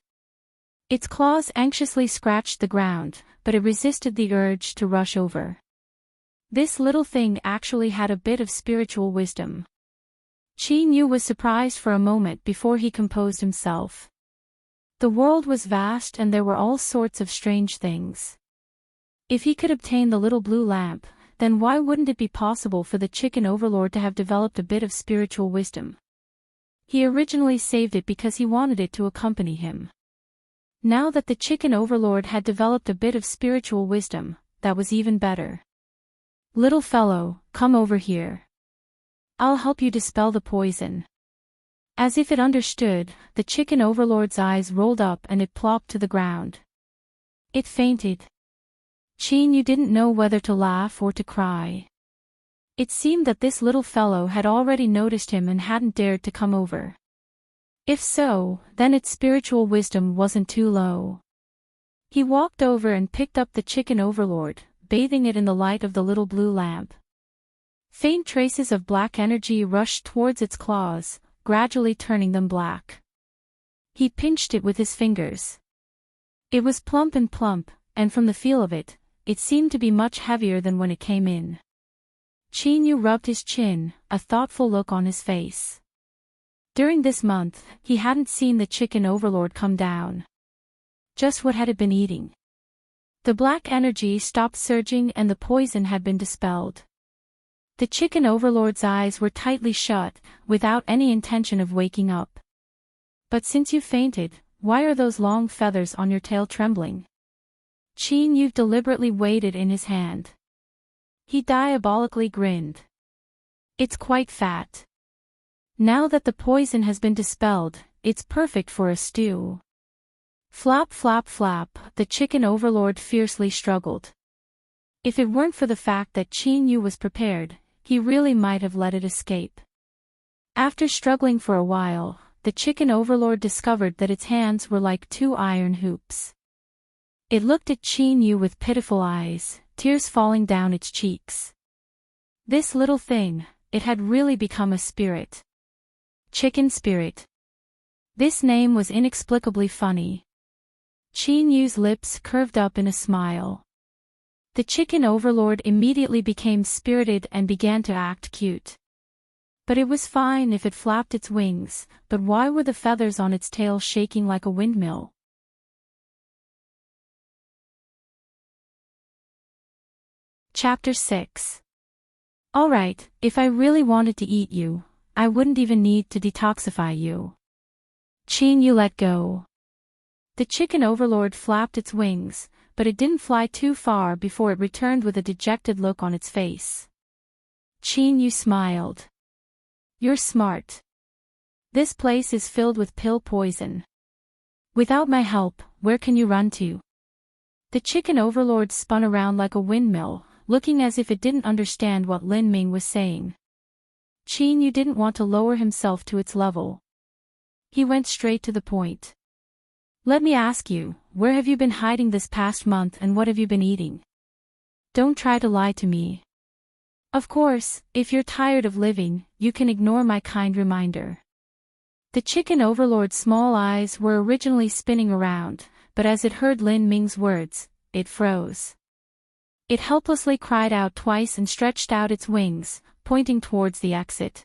Its claws anxiously scratched the ground, but it resisted the urge to rush over. This little thing actually had a bit of spiritual wisdom. Qin Yu was surprised for a moment before he composed himself. The world was vast and there were all sorts of strange things. If he could obtain the little blue lamp, then why wouldn't it be possible for the chicken overlord to have developed a bit of spiritual wisdom? He originally saved it because he wanted it to accompany him. Now that the chicken overlord had developed a bit of spiritual wisdom, that was even better. Little fellow, come over here. I'll help you dispel the poison. As if it understood, the chicken overlord's eyes rolled up and it plopped to the ground. It fainted. Chin-yu didn't know whether to laugh or to cry. It seemed that this little fellow had already noticed him and hadn't dared to come over. If so, then its spiritual wisdom wasn't too low. He walked over and picked up the chicken overlord, bathing it in the light of the little blue lamp. Faint traces of black energy rushed towards its claws, gradually turning them black. He pinched it with his fingers. It was plump, and from the feel of it, it seemed to be much heavier than when it came in. Chin-yu rubbed his chin, a thoughtful look on his face. During this month, he hadn't seen the chicken overlord come down. Just what had it been eating? The black energy stopped surging and the poison had been dispelled. The chicken overlord's eyes were tightly shut, without any intention of waking up. But since you fainted, why are those long feathers on your tail trembling? Chin-yu deliberately weighed it in his hand. He diabolically grinned. It's quite fat. Now that the poison has been dispelled, it's perfect for a stew. Flap flap flap, the chicken overlord fiercely struggled. If it weren't for the fact that Chin-yu was prepared, he really might have let it escape. After struggling for a while, the chicken overlord discovered that its hands were like two iron hoops. It looked at Chin-yu with pitiful eyes, tears falling down its cheeks. This little thing, it had really become a spirit. Chicken spirit. This name was inexplicably funny. Chin-yu's lips curved up in a smile. The chicken overlord immediately became spirited and began to act cute. But it was fine if it flapped its wings, but why were the feathers on its tail shaking like a windmill? Chapter 6. Alright, if I really wanted to eat you, I wouldn't even need to detoxify you. Chin-yu let go. The chicken overlord flapped its wings, but it didn't fly too far before it returned with a dejected look on its face. Chin-yu smiled. You're smart. This place is filled with pill poison. Without my help, where can you run to? The chicken overlord spun around like a windmill, looking as if it didn't understand what Lin Ming was saying. Chin-yu didn't want to lower himself to its level. He went straight to the point. Let me ask you, where have you been hiding this past month and what have you been eating? Don't try to lie to me. Of course, if you're tired of living, you can ignore my kind reminder. The chicken overlord's small eyes were originally spinning around, but as it heard Lin Ming's words, it froze. It helplessly cried out twice and stretched out its wings, pointing towards the exit.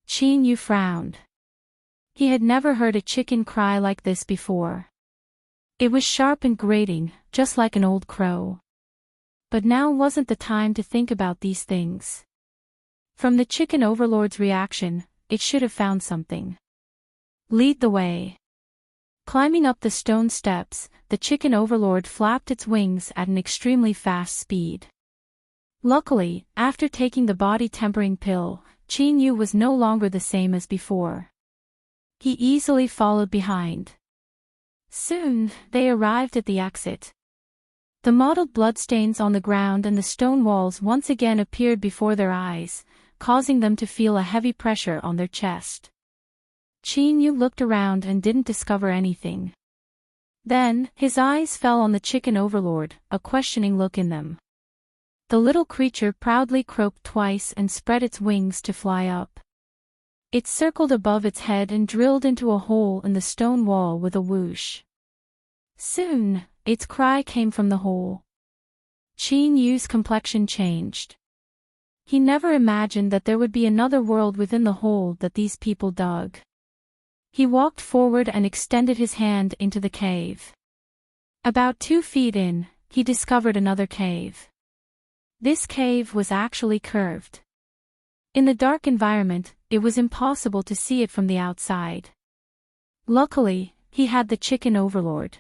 Chin-yu frowned. He had never heard a chicken cry like this before. It was sharp and grating, just like an old crow. But now wasn't the time to think about these things. From the chicken overlord's reaction, it should have found something. Lead the way. Climbing up the stone steps, the chicken overlord flapped its wings at an extremely fast speed. Luckily, after taking the body-tempering pill, Chin-yu was no longer the same as before. He easily followed behind. Soon, they arrived at the exit. The mottled bloodstains on the ground and the stone walls once again appeared before their eyes, causing them to feel a heavy pressure on their chest. Chin-yu looked around and didn't discover anything. Then, his eyes fell on the chicken overlord, a questioning look in them. The little creature proudly croaked twice and spread its wings to fly up. It circled above its head and drilled into a hole in the stone wall with a whoosh. Soon, its cry came from the hole. Chin-yu's complexion changed. He never imagined that there would be another world within the hole that these people dug. He walked forward and extended his hand into the cave. About 2 feet in, he discovered another cave. This cave was actually curved. In the dark environment, it was impossible to see it from the outside. Luckily, he had the chicken overlord.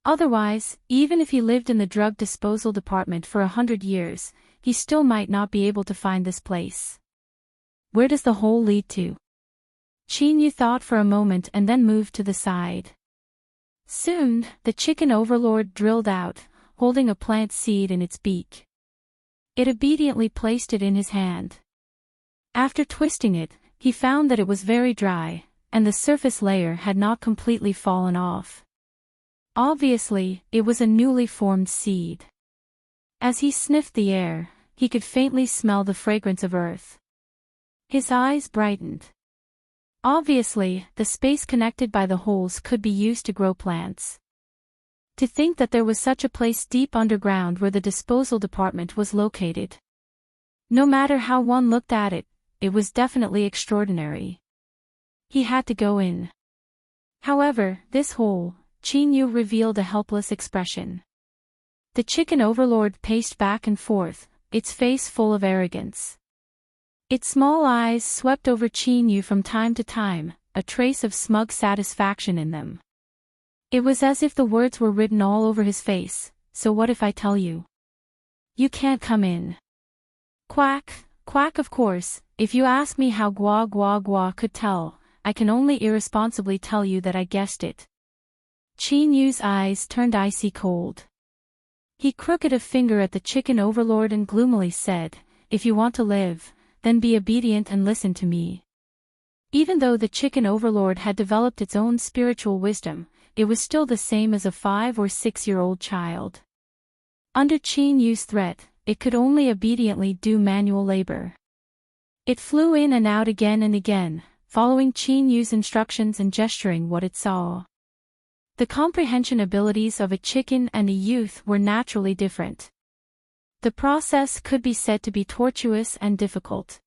Otherwise, even if he lived in the drug disposal department for 100 years, he still might not be able to find this place. Where does the hole lead to? Chinyu thought for a moment and then moved to the side. Soon, the chicken overlord drilled out, holding a plant seed in its beak. It obediently placed it in his hand. After twisting it, he found that it was very dry, and the surface layer had not completely fallen off. Obviously, it was a newly formed seed. As he sniffed the air, he could faintly smell the fragrance of earth. His eyes brightened. Obviously, the space connected by the holes could be used to grow plants. To think that there was such a place deep underground where the disposal department was located. No matter how one looked at it, it was definitely extraordinary. He had to go in. However, this hole, Chinyu revealed a helpless expression. The chicken overlord paced back and forth, its face full of arrogance. Its small eyes swept over Chinyu from time to time, a trace of smug satisfaction in them. It was as if the words were written all over his face. So what if I tell you? You can't come in. Quack, quack. Of course, if you ask me how Gua Gua Gua could tell, I can only irresponsibly tell you that I guessed it. Chinyu's eyes turned icy cold. He crooked a finger at the chicken overlord and gloomily said, if you want to live, then be obedient and listen to me. Even though the chicken overlord had developed its own spiritual wisdom, it was still the same as a 5 or 6-year-old child. Under Chinyu's threat, it could only obediently do manual labor. It flew in and out again and again, following Chinyu's instructions and gesturing what it saw. The comprehension abilities of a chicken and a youth were naturally different. The process could be said to be tortuous and difficult.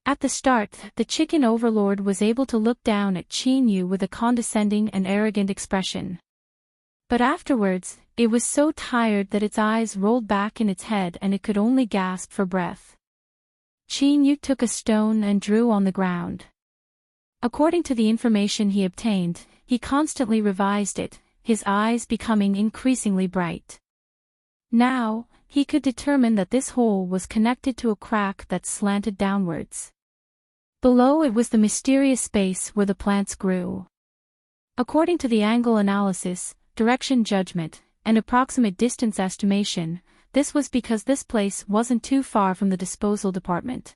At the start, the chicken overlord was able to look down at Chinyu with a condescending and arrogant expression. But afterwards, it was so tired that its eyes rolled back in its head and it could only gasp for breath. Chinyu took a stone and drew on the ground. According to the information he obtained, he constantly revised it, his eyes becoming increasingly bright. Now, he could determine that this hole was connected to a crack that slanted downwards. Below it was the mysterious space where the plants grew. According to the angle analysis, direction judgment, and approximate distance estimation, this was because this place wasn't too far from the disposal department.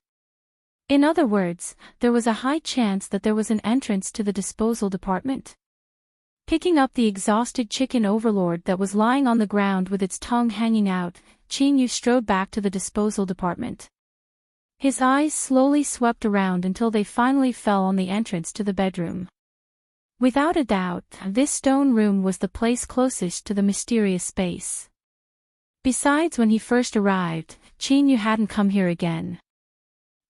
In other words, there was a high chance that there was an entrance to the disposal department. Picking up the exhausted chicken overlord that was lying on the ground with its tongue hanging out, Chinyu strode back to the disposal department. His eyes slowly swept around until they finally fell on the entrance to the bedroom. Without a doubt, this stone room was the place closest to the mysterious space. Besides, when he first arrived, Chinyu hadn't come here again.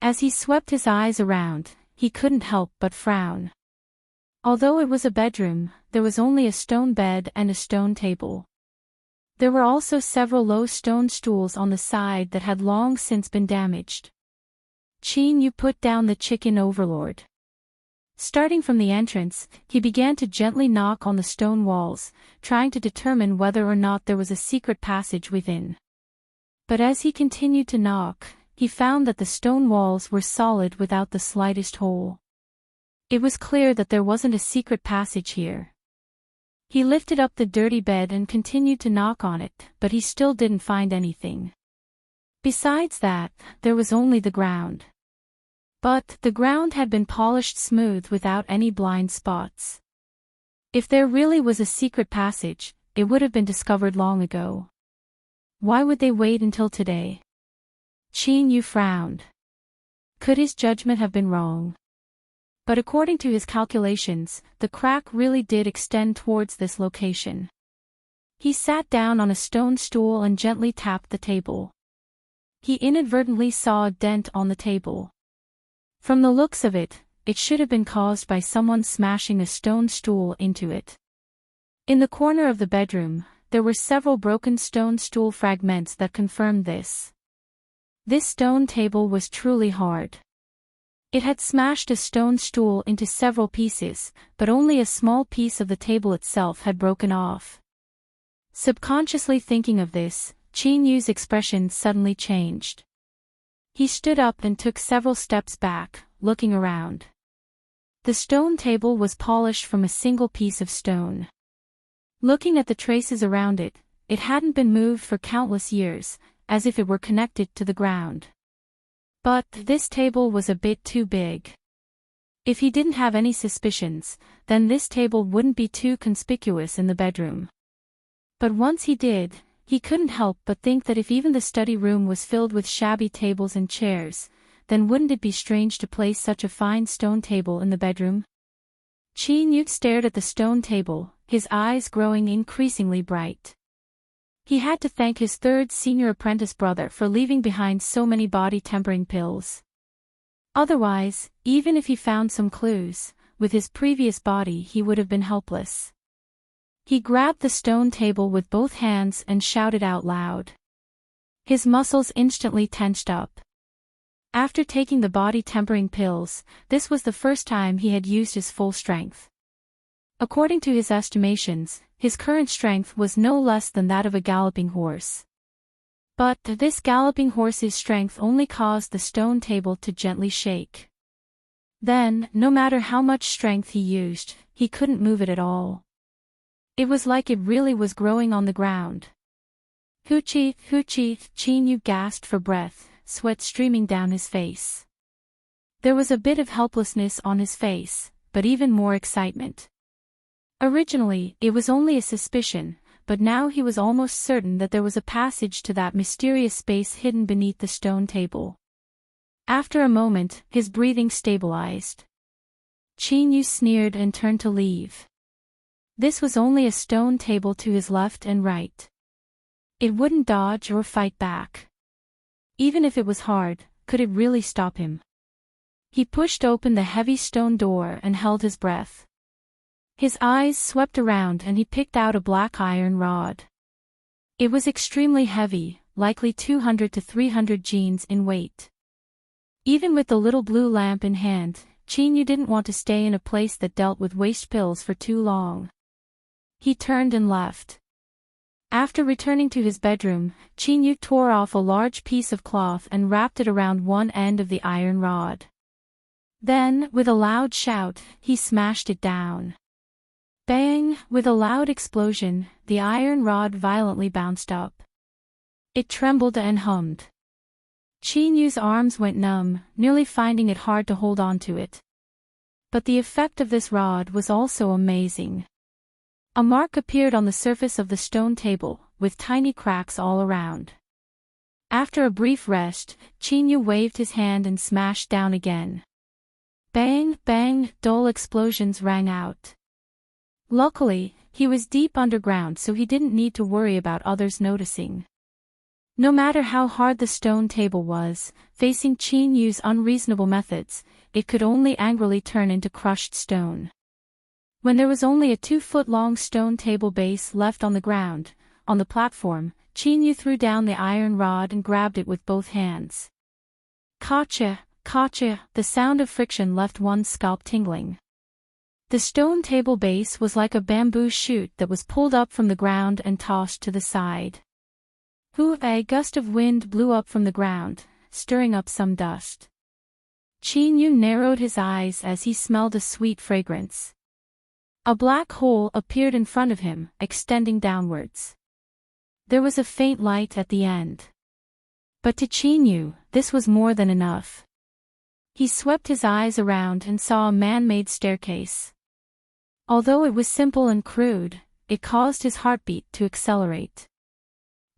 As he swept his eyes around, he couldn't help but frown. Although it was a bedroom, there was only a stone bed and a stone table. There were also several low stone stools on the side that had long since been damaged. Chinyu put down the chicken overlord. Starting from the entrance, he began to gently knock on the stone walls, trying to determine whether or not there was a secret passage within. But as he continued to knock, he found that the stone walls were solid without the slightest hole. It was clear that there wasn't a secret passage here. He lifted up the dirty bed and continued to knock on it, but he still didn't find anything. Besides that, there was only the ground. But the ground had been polished smooth without any blind spots. If there really was a secret passage, it would have been discovered long ago. Why would they wait until today? Chinyu frowned. Could his judgment have been wrong? But according to his calculations, the crack really did extend towards this location. He sat down on a stone stool and gently tapped the table. He inadvertently saw a dent on the table. From the looks of it, it should have been caused by someone smashing a stone stool into it. In the corner of the bedroom, there were several broken stone stool fragments that confirmed this. This stone table was truly hard. It had smashed a stone stool into several pieces, but only a small piece of the table itself had broken off. Subconsciously thinking of this, Chin-Yu's expression suddenly changed. He stood up and took several steps back, looking around. The stone table was polished from a single piece of stone. Looking at the traces around it, it hadn't been moved for countless years, as if it were connected to the ground. But this table was a bit too big. If he didn't have any suspicions, then this table wouldn't be too conspicuous in the bedroom. But once he did, he couldn't help but think that if even the study room was filled with shabby tables and chairs, then wouldn't it be strange to place such a fine stone table in the bedroom? Chin-Yu stared at the stone table, his eyes growing increasingly bright. He had to thank his third senior apprentice brother for leaving behind so many body-tempering pills. Otherwise, even if he found some clues, with his previous body he would have been helpless. He grabbed the stone table with both hands and shouted out loud. His muscles instantly tensed up. After taking the body-tempering pills, this was the first time he had used his full strength. According to his estimations, his current strength was no less than that of a galloping horse. But this galloping horse's strength only caused the stone table to gently shake. Then, no matter how much strength he used, he couldn't move it at all. It was like it really was growing on the ground. Hoochie, hoochie, Chin-Yu gasped for breath, sweat streaming down his face. There was a bit of helplessness on his face, but even more excitement. Originally, it was only a suspicion, but now he was almost certain that there was a passage to that mysterious space hidden beneath the stone table. After a moment, his breathing stabilized. Chin-Yu sneered and turned to leave. This was only a stone table to his left and right. It wouldn't dodge or fight back. Even if it was hard, could it really stop him? He pushed open the heavy stone door and held his breath. His eyes swept around and he picked out a black iron rod. It was extremely heavy, likely 200 to 300 jeans in weight. Even with the little blue lamp in hand, Chin-Yu didn't want to stay in a place that dealt with waste pills for too long. He turned and left. After returning to his bedroom, Chin-Yu tore off a large piece of cloth and wrapped it around one end of the iron rod. Then, with a loud shout, he smashed it down. Bang! With a loud explosion, the iron rod violently bounced up. It trembled and hummed. Chin-Yu's arms went numb, nearly finding it hard to hold on to it. But the effect of this rod was also amazing. A mark appeared on the surface of the stone table, with tiny cracks all around. After a brief rest, Chin-Yu waved his hand and smashed down again. Bang, bang, dull explosions rang out. Luckily, he was deep underground so he didn't need to worry about others noticing. No matter how hard the stone table was, facing Chin-Yu's unreasonable methods, it could only angrily turn into crushed stone. When there was only a 2-foot-long stone table base left on the ground, on the platform, Chin-Yu threw down the iron rod and grabbed it with both hands. Gotcha, gotcha, the sound of friction left one's scalp tingling. The stone table base was like a bamboo shoot that was pulled up from the ground and tossed to the side. A gust of wind blew up from the ground, stirring up some dust. Chin-Yu narrowed his eyes as he smelled a sweet fragrance. A black hole appeared in front of him, extending downwards. There was a faint light at the end. But to Chin-Yu, this was more than enough. He swept his eyes around and saw a man-made staircase. Although it was simple and crude, it caused his heartbeat to accelerate.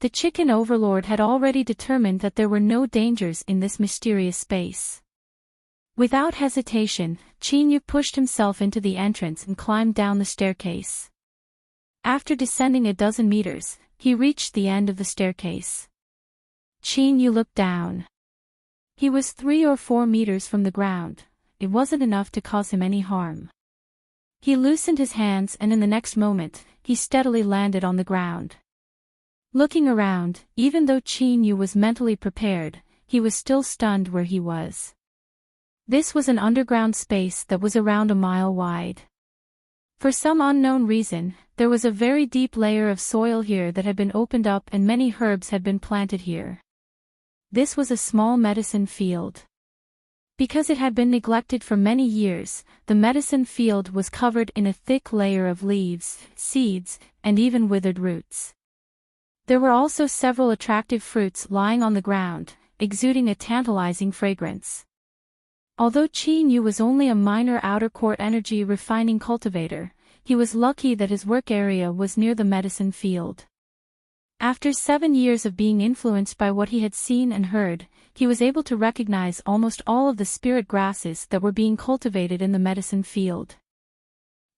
The chicken overlord had already determined that there were no dangers in this mysterious space. Without hesitation, Chin-Yu pushed himself into the entrance and climbed down the staircase. After descending a dozen meters, he reached the end of the staircase. Chin-Yu looked down. He was 3 or 4 meters from the ground. It wasn't enough to cause him any harm. He loosened his hands and in the next moment, he steadily landed on the ground. Looking around, even though Chin-Yu was mentally prepared, he was still stunned where he was. This was an underground space that was around a mile wide. For some unknown reason, there was a very deep layer of soil here that had been opened up and many herbs had been planted here. This was a small medicine field. Because it had been neglected for many years, the medicine field was covered in a thick layer of leaves, seeds, and even withered roots. There were also several attractive fruits lying on the ground, exuding a tantalizing fragrance. Although Qin Yu was only a minor outer court energy refining cultivator, he was lucky that his work area was near the medicine field. After 7 years of being influenced by what he had seen and heard, he was able to recognize almost all of the spirit grasses that were being cultivated in the medicine field.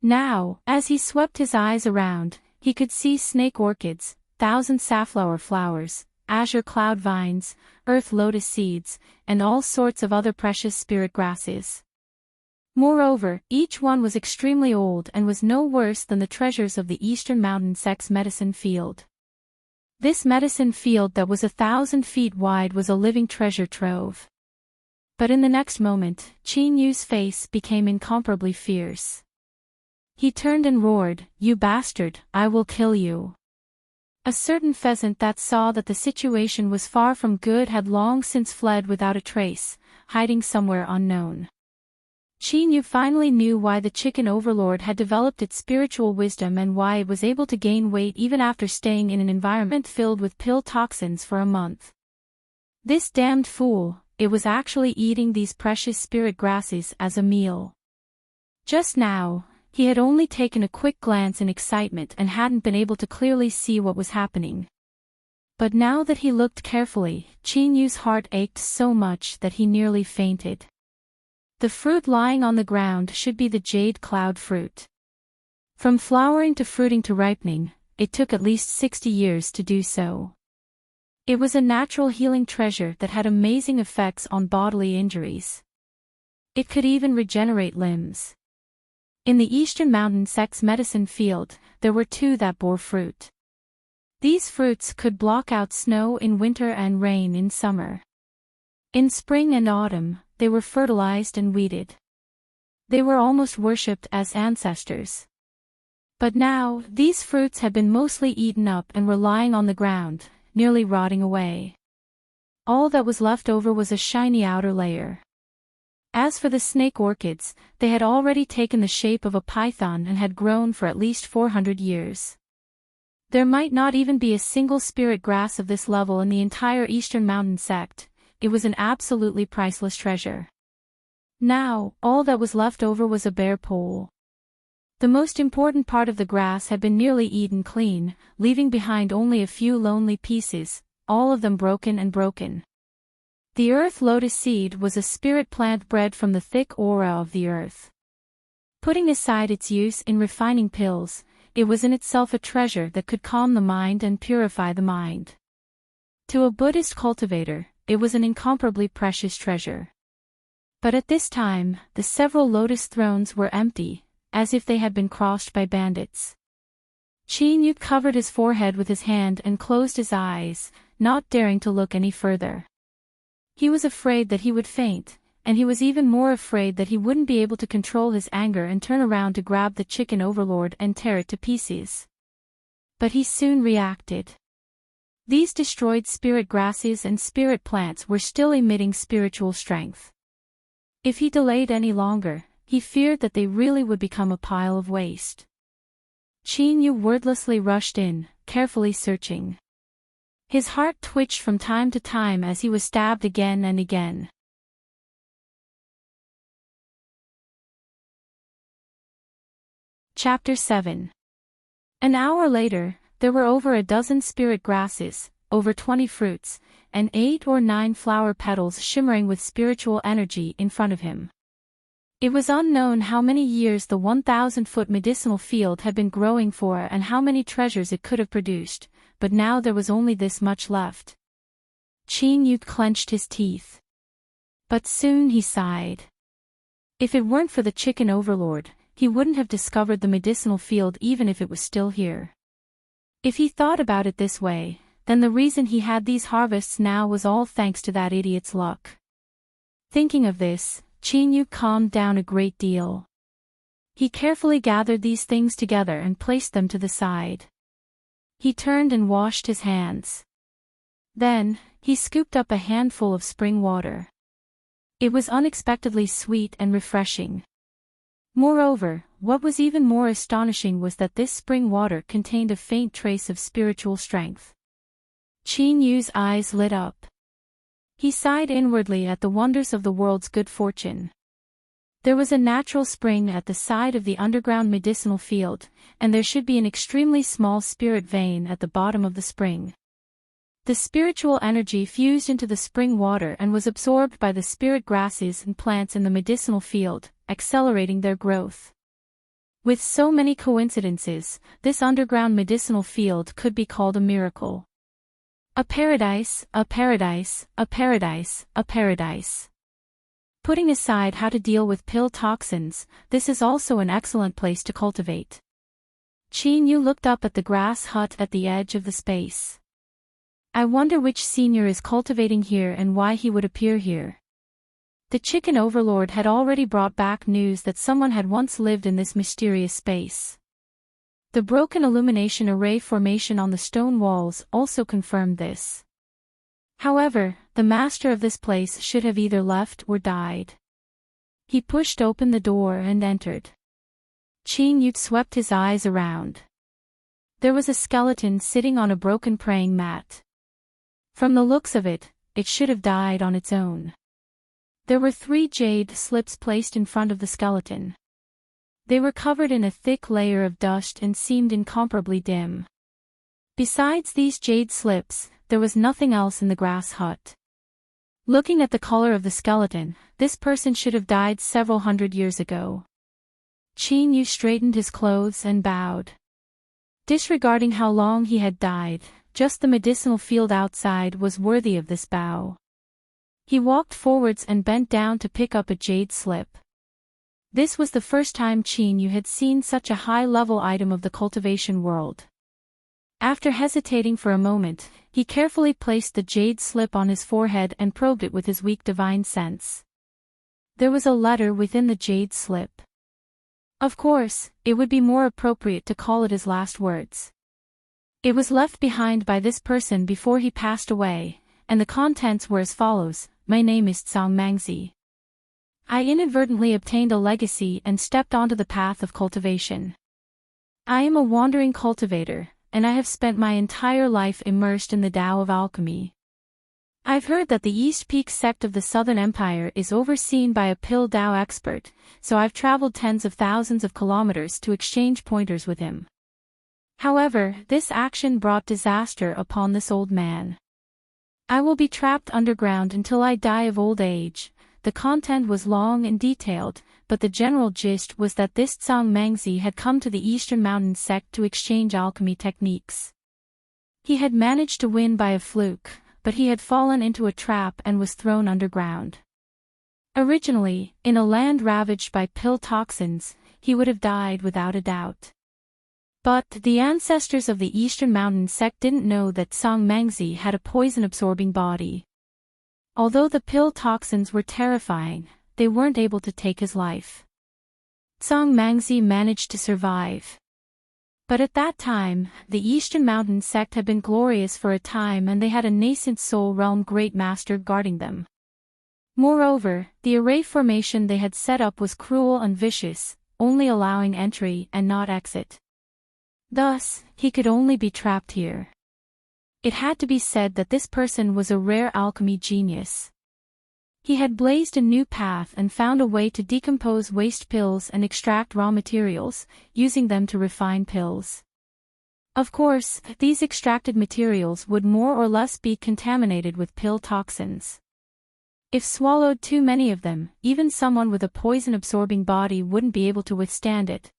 Now, as he swept his eyes around, he could see snake orchids, thousand safflower flowers, azure cloud vines, earth lotus seeds, and all sorts of other precious spirit grasses. Moreover, each one was extremely old and was no worse than the treasures of the Eastern Mountain Sect's medicine field. This medicine field that was 1,000 feet wide was a living treasure trove. But in the next moment, Qin Yu's face became incomparably fierce. He turned and roared, "You bastard, I will kill you." A certain pheasant that saw that the situation was far from good had long since fled without a trace, hiding somewhere unknown. Qin Yu finally knew why the chicken overlord had developed its spiritual wisdom and why it was able to gain weight even after staying in an environment filled with pill toxins for a month. This damned fool, it was actually eating these precious spirit grasses as a meal. Just now, he had only taken a quick glance in excitement and hadn't been able to clearly see what was happening. But now that he looked carefully, Qin Yu's heart ached so much that he nearly fainted. The fruit lying on the ground should be the jade cloud fruit. From flowering to fruiting to ripening, it took at least 60 years to do so. It was a natural healing treasure that had amazing effects on bodily injuries. It could even regenerate limbs. In the Eastern Mountain Sect's medicine field, there were 2 that bore fruit. These fruits could block out snow in winter and rain in summer. In spring and autumn, they were fertilized and weeded. They were almost worshipped as ancestors. But now, these fruits had been mostly eaten up and were lying on the ground, nearly rotting away. All that was left over was a shiny outer layer. As for the snake orchids, they had already taken the shape of a python and had grown for at least 400 years. There might not even be a single spirit grass of this level in the entire Eastern Mountain Sect. It was an absolutely priceless treasure. Now, all that was left over was a bare pole. The most important part of the grass had been nearly eaten clean, leaving behind only a few lonely pieces, all of them broken and broken. The earth lotus seed was a spirit plant bred from the thick aura of the earth. Putting aside its use in refining pills, it was in itself a treasure that could calm the mind and purify the mind. To a Buddhist cultivator, it was an incomparably precious treasure. But at this time, the several lotus thrones were empty, as if they had been crossed by bandits. Qin Yu covered his forehead with his hand and closed his eyes, not daring to look any further. He was afraid that he would faint, and he was even more afraid that he wouldn't be able to control his anger and turn around to grab the chicken overlord and tear it to pieces. But he soon reacted. These destroyed spirit grasses and spirit plants were still emitting spiritual strength. If he delayed any longer, he feared that they really would become a pile of waste. Qin Yu wordlessly rushed in, carefully searching. His heart twitched from time to time as he was stabbed again and again. Chapter 7. An hour later, there were over a dozen spirit grasses, over 20 fruits, and 8 or 9 flower petals shimmering with spiritual energy in front of him. It was unknown how many years the 1,000-foot medicinal field had been growing for and how many treasures it could have produced, but now there was only this much left. Qin Yu clenched his teeth. But soon he sighed. If it weren't for the chicken overlord, he wouldn't have discovered the medicinal field even if it was still here. If he thought about it this way, then the reason he had these harvests now was all thanks to that idiot's luck. Thinking of this, Qin calmed down a great deal. He carefully gathered these things together and placed them to the side. He turned and washed his hands. Then, he scooped up a handful of spring water. It was unexpectedly sweet and refreshing. Moreover, what was even more astonishing was that this spring water contained a faint trace of spiritual strength. Qin Yu's eyes lit up. He sighed inwardly at the wonders of the world's good fortune. There was a natural spring at the side of the underground medicinal field, and there should be an extremely small spirit vein at the bottom of the spring. The spiritual energy fused into the spring water and was absorbed by the spirit grasses and plants in the medicinal field, accelerating their growth. With so many coincidences, this underground medicinal field could be called a miracle. A paradise, a paradise, a paradise, a paradise. Putting aside how to deal with pill toxins, this is also an excellent place to cultivate. Qin Yu looked up at the grass hut at the edge of the space. I wonder which senior is cultivating here and why he would appear here. The chicken overlord had already brought back news that someone had once lived in this mysterious space. The broken illumination array formation on the stone walls also confirmed this. However, the master of this place should have either left or died. He pushed open the door and entered. Qin Yu swept his eyes around. There was a skeleton sitting on a broken praying mat. From the looks of it, it should have died on its own. There were 3 jade slips placed in front of the skeleton. They were covered in a thick layer of dust and seemed incomparably dim. Besides these jade slips, there was nothing else in the grass hut. Looking at the color of the skeleton, this person should have died several hundred years ago. Qin Yu straightened his clothes and bowed. Disregarding how long he had died, just the medicinal field outside was worthy of this bow. He walked forwards and bent down to pick up a jade slip. This was the first time Qin Yu had seen such a high-level item of the cultivation world. After hesitating for a moment, he carefully placed the jade slip on his forehead and probed it with his weak divine sense. There was a letter within the jade slip. Of course, it would be more appropriate to call it his last words. It was left behind by this person before he passed away, and the contents were as follows: My name is Tsang Mangzi. I inadvertently obtained a legacy and stepped onto the path of cultivation. I am a wandering cultivator, and I have spent my entire life immersed in the Tao of alchemy. I've heard that the East Peak sect of the Southern Empire is overseen by a pill Tao expert, so I've traveled tens of thousands of kilometers to exchange pointers with him. However, this action brought disaster upon this old man. I will be trapped underground until I die of old age. The content was long and detailed, but the general gist was that this Tsang Mangzi had come to the Eastern Mountain sect to exchange alchemy techniques. He had managed to win by a fluke, but he had fallen into a trap and was thrown underground. Originally, in a land ravaged by pill toxins, he would have died without a doubt. But the ancestors of the Eastern Mountain sect didn't know that Tsang Mangzi had a poison-absorbing body. Although the pill toxins were terrifying, they weren't able to take his life. Tsang Mangzi managed to survive. But at that time, the Eastern Mountain sect had been glorious for a time and they had a nascent soul realm great master guarding them. Moreover, the array formation they had set up was cruel and vicious, only allowing entry and not exit. Thus, he could only be trapped here. It had to be said that this person was a rare alchemy genius. He had blazed a new path and found a way to decompose waste pills and extract raw materials, using them to refine pills. Of course, these extracted materials would more or less be contaminated with pill toxins. If swallowed too many of them, even someone with a poison-absorbing body wouldn't be able to withstand it.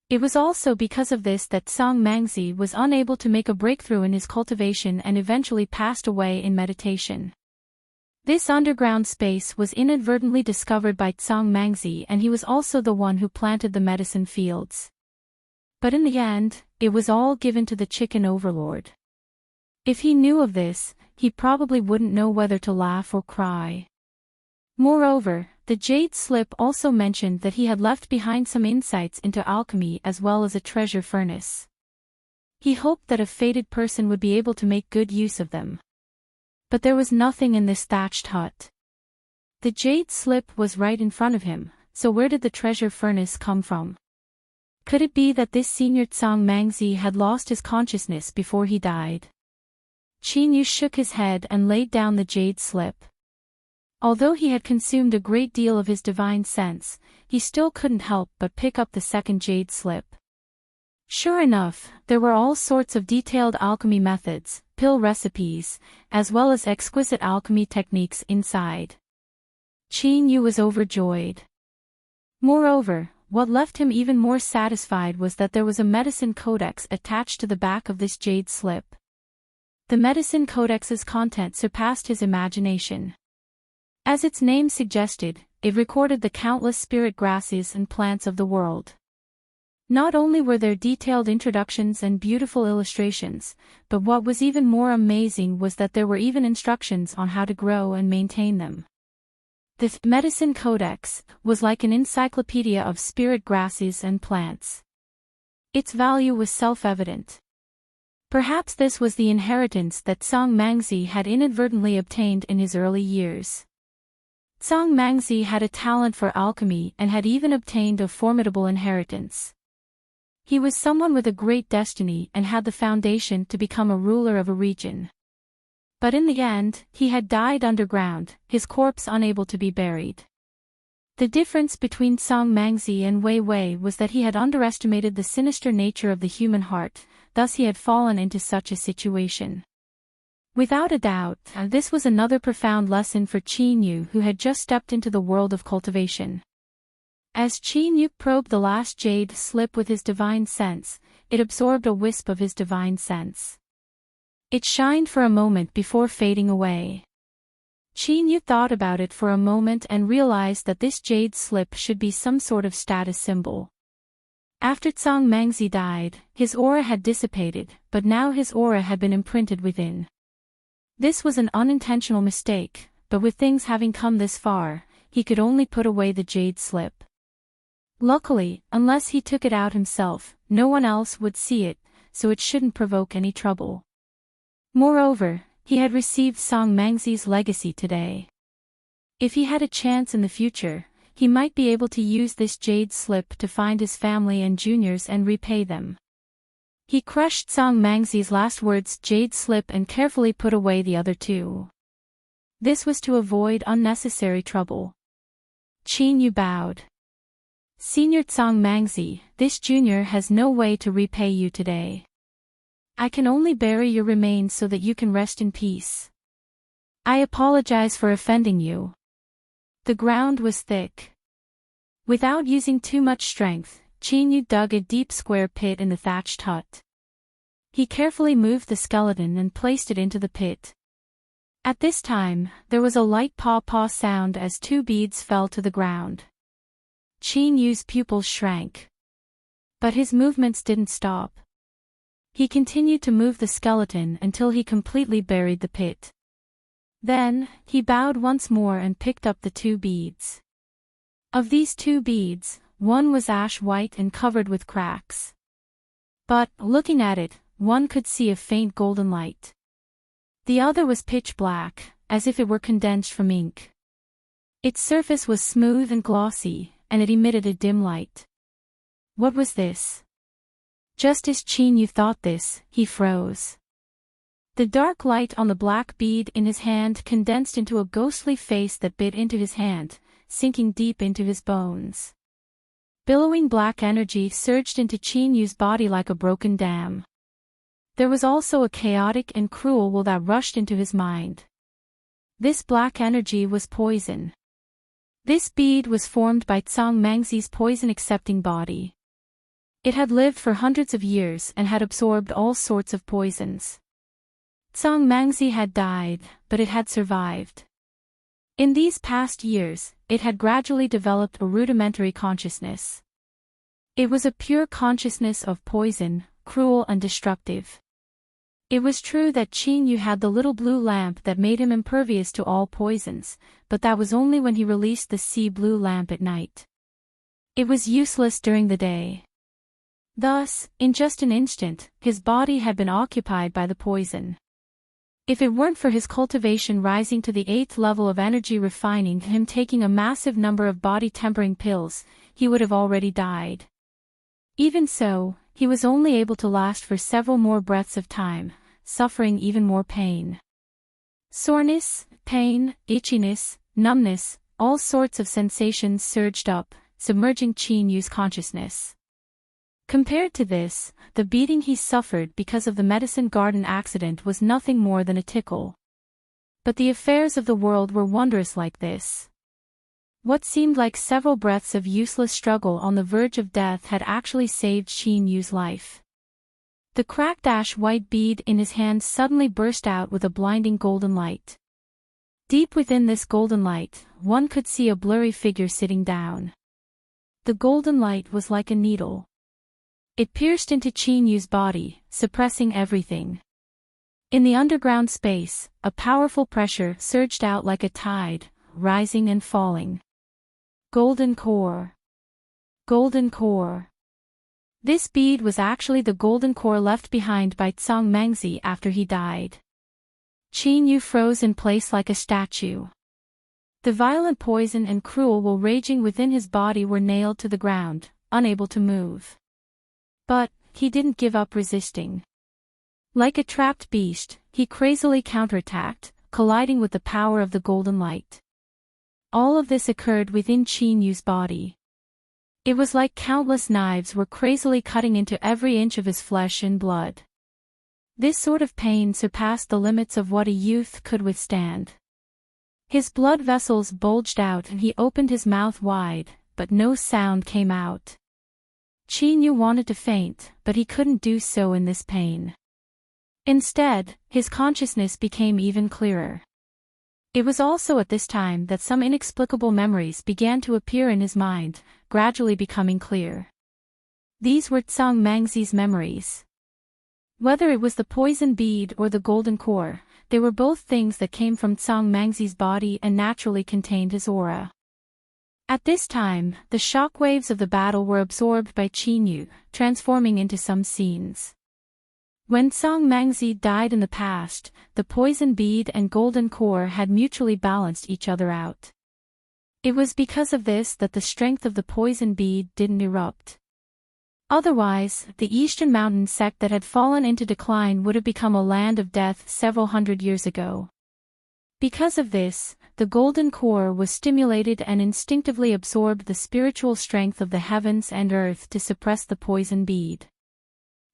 It was also because of this that Tsang Mangzi was unable to make a breakthrough in his cultivation and eventually passed away in meditation. This underground space was inadvertently discovered by Tsang Mangzi and he was also the one who planted the medicine fields. But in the end, it was all given to the chicken overlord. If he knew of this, he probably wouldn't know whether to laugh or cry. Moreover, the jade slip also mentioned that he had left behind some insights into alchemy as well as a treasure furnace. He hoped that a fated person would be able to make good use of them. But there was nothing in this thatched hut. The jade slip was right in front of him, so where did the treasure furnace come from? Could it be that this senior Tsang Mangzi had lost his consciousness before he died? Qin Yu shook his head and laid down the jade slip. Although he had consumed a great deal of his divine sense, he still couldn't help but pick up the second jade slip. Sure enough, there were all sorts of detailed alchemy methods, pill recipes, as well as exquisite alchemy techniques inside. Qin Yu was overjoyed. Moreover, what left him even more satisfied was that there was a medicine codex attached to the back of this jade slip. The medicine codex's content surpassed his imagination. As its name suggested, it recorded the countless spirit grasses and plants of the world. Not only were there detailed introductions and beautiful illustrations, but what was even more amazing was that there were even instructions on how to grow and maintain them. The medicine codex was like an encyclopedia of spirit grasses and plants. Its value was self-evident. Perhaps this was the inheritance that Tsang Mangzi had inadvertently obtained in his early years. Tsang Mangzi had a talent for alchemy and had even obtained a formidable inheritance. He was someone with a great destiny and had the foundation to become a ruler of a region. But in the end, he had died underground, his corpse unable to be buried. The difference between Tsang Mangzi and Wei Wei was that he had underestimated the sinister nature of the human heart, thus he had fallen into such a situation. Without a doubt, this was another profound lesson for Qin Yu, who had just stepped into the world of cultivation. As Qin Yu probed the last jade slip with his divine sense, it absorbed a wisp of his divine sense. It shined for a moment before fading away. Qin Yu thought about it for a moment and realized that this jade slip should be some sort of status symbol. After Tsang Mangzi died, his aura had dissipated, but now his aura had been imprinted within. This was an unintentional mistake, but with things having come this far, he could only put away the jade slip. Luckily, unless he took it out himself, no one else would see it, so it shouldn't provoke any trouble. Moreover, he had received Tsang Mangzi's legacy today. If he had a chance in the future, he might be able to use this jade slip to find his family and juniors and repay them. He crushed Tsang Mangzi's last words jade slip and carefully put away the other two. This was to avoid unnecessary trouble. Qin Yu bowed. Senior Tsang Mangzi, this junior has no way to repay you today. I can only bury your remains so that you can rest in peace. I apologize for offending you. The ground was thick. Without using too much strength, Qin Yu dug a deep square pit in the thatched hut. He carefully moved the skeleton and placed it into the pit. At this time, there was a light paw-paw sound as 2 beads fell to the ground. Qin Yu's pupils shrank. But his movements didn't stop. He continued to move the skeleton until he completely buried the pit. Then, he bowed once more and picked up the 2 beads. Of these 2 beads, one was ash white and covered with cracks. But, looking at it, one could see a faint golden light. The other was pitch black, as if it were condensed from ink. Its surface was smooth and glossy, and it emitted a dim light. What was this? Just as Qin Yu thought this, he froze. The dark light on the black bead in his hand condensed into a ghostly face that bit into his hand, sinking deep into his bones. Billowing black energy surged into Qin Yu's body like a broken dam. There was also a chaotic and cruel will that rushed into his mind. This black energy was poison. This bead was formed by Tsang Mangzi's poison-accepting body. It had lived for hundreds of years and had absorbed all sorts of poisons. Tsang Mangzi had died, but it had survived. In these past years, it had gradually developed a rudimentary consciousness. It was a pure consciousness of poison, cruel and destructive. It was true that Qin Yu had the little blue lamp that made him impervious to all poisons, but that was only when he released the sea blue lamp at night. It was useless during the day. Thus, in just an instant, his body had been occupied by the poison. If it weren't for his cultivation rising to the 8th level of energy refining, him taking a massive number of body-tempering pills, he would have already died. Even so, he was only able to last for several more breaths of time, suffering even more pain. Soreness, pain, itchiness, numbness, all sorts of sensations surged up, submerging Qin Yu's consciousness. Compared to this, the beating he suffered because of the medicine garden accident was nothing more than a tickle. But the affairs of the world were wondrous like this. What seemed like several breaths of useless struggle on the verge of death had actually saved Qin Yu's life. The cracked ash-white bead in his hand suddenly burst out with a blinding golden light. Deep within this golden light, one could see a blurry figure sitting down. The golden light was like a needle. It pierced into Qin Yu's body, suppressing everything. In the underground space, a powerful pressure surged out like a tide, rising and falling. Golden core. Golden core. This bead was actually the golden core left behind by Tsang Mengzi after he died. Qin Yu froze in place like a statue. The violent poison and cruel will raging within his body were nailed to the ground, unable to move. But he didn't give up resisting. Like a trapped beast, he crazily counterattacked, colliding with the power of the golden light. All of this occurred within Qin Yu's body. It was like countless knives were crazily cutting into every inch of his flesh and blood. This sort of pain surpassed the limits of what a youth could withstand. His blood vessels bulged out and he opened his mouth wide, but no sound came out. Qin Yu wanted to faint, but he couldn't do so in this pain. Instead, his consciousness became even clearer. It was also at this time that some inexplicable memories began to appear in his mind, gradually becoming clear. These were Tsang Mengzi's memories. Whether it was the poison bead or the golden core, they were both things that came from Tsang Mengzi's body and naturally contained his aura. At this time, the shockwaves of the battle were absorbed by Qin Yu, transforming into some scenes. When Tsang Mengzi died in the past, the poison bead and golden core had mutually balanced each other out. It was because of this that the strength of the poison bead didn't erupt. Otherwise, the Eastern Mountain sect that had fallen into decline would have become a land of death several hundred years ago. Because of this, the golden core was stimulated and instinctively absorbed the spiritual strength of the heavens and earth to suppress the poison bead.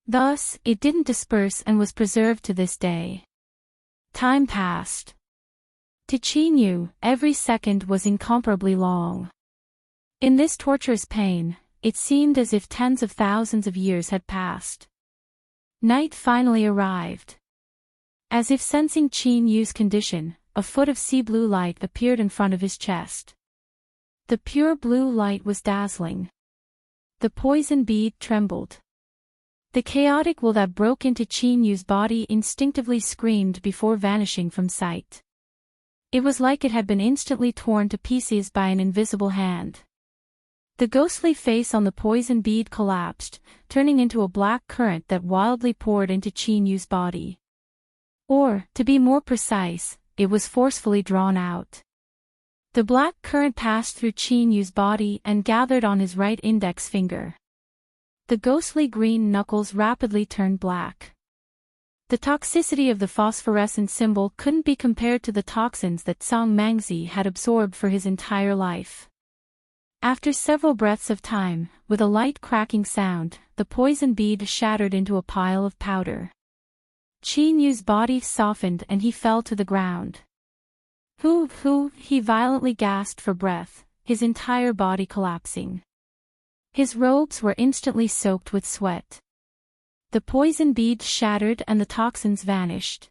Thus, it didn't disperse and was preserved to this day. Time passed. To Qin Yu, every second was incomparably long. In this torturous pain, it seemed as if tens of thousands of years had passed. Night finally arrived. As if sensing Qin Yu's condition, a foot of sea blue light appeared in front of his chest. The pure blue light was dazzling. The poison bead trembled. The chaotic will that broke into Qin Yu's body instinctively screamed before vanishing from sight. It was like it had been instantly torn to pieces by an invisible hand. The ghostly face on the poison bead collapsed, turning into a black current that wildly poured into Qin Yu's body. Or, to be more precise, it was forcefully drawn out. The black current passed through Qin Yu's body and gathered on his right index finger. The ghostly green knuckles rapidly turned black. The toxicity of the phosphorescent symbol couldn't be compared to the toxins that Tsang Mengzi had absorbed for his entire life. After several breaths of time, with a light cracking sound, the poison bead shattered into a pile of powder. Qin Yu's body softened and he fell to the ground. Hoo, he violently gasped for breath, his entire body collapsing. His robes were instantly soaked with sweat. The poison bead shattered and the toxins vanished.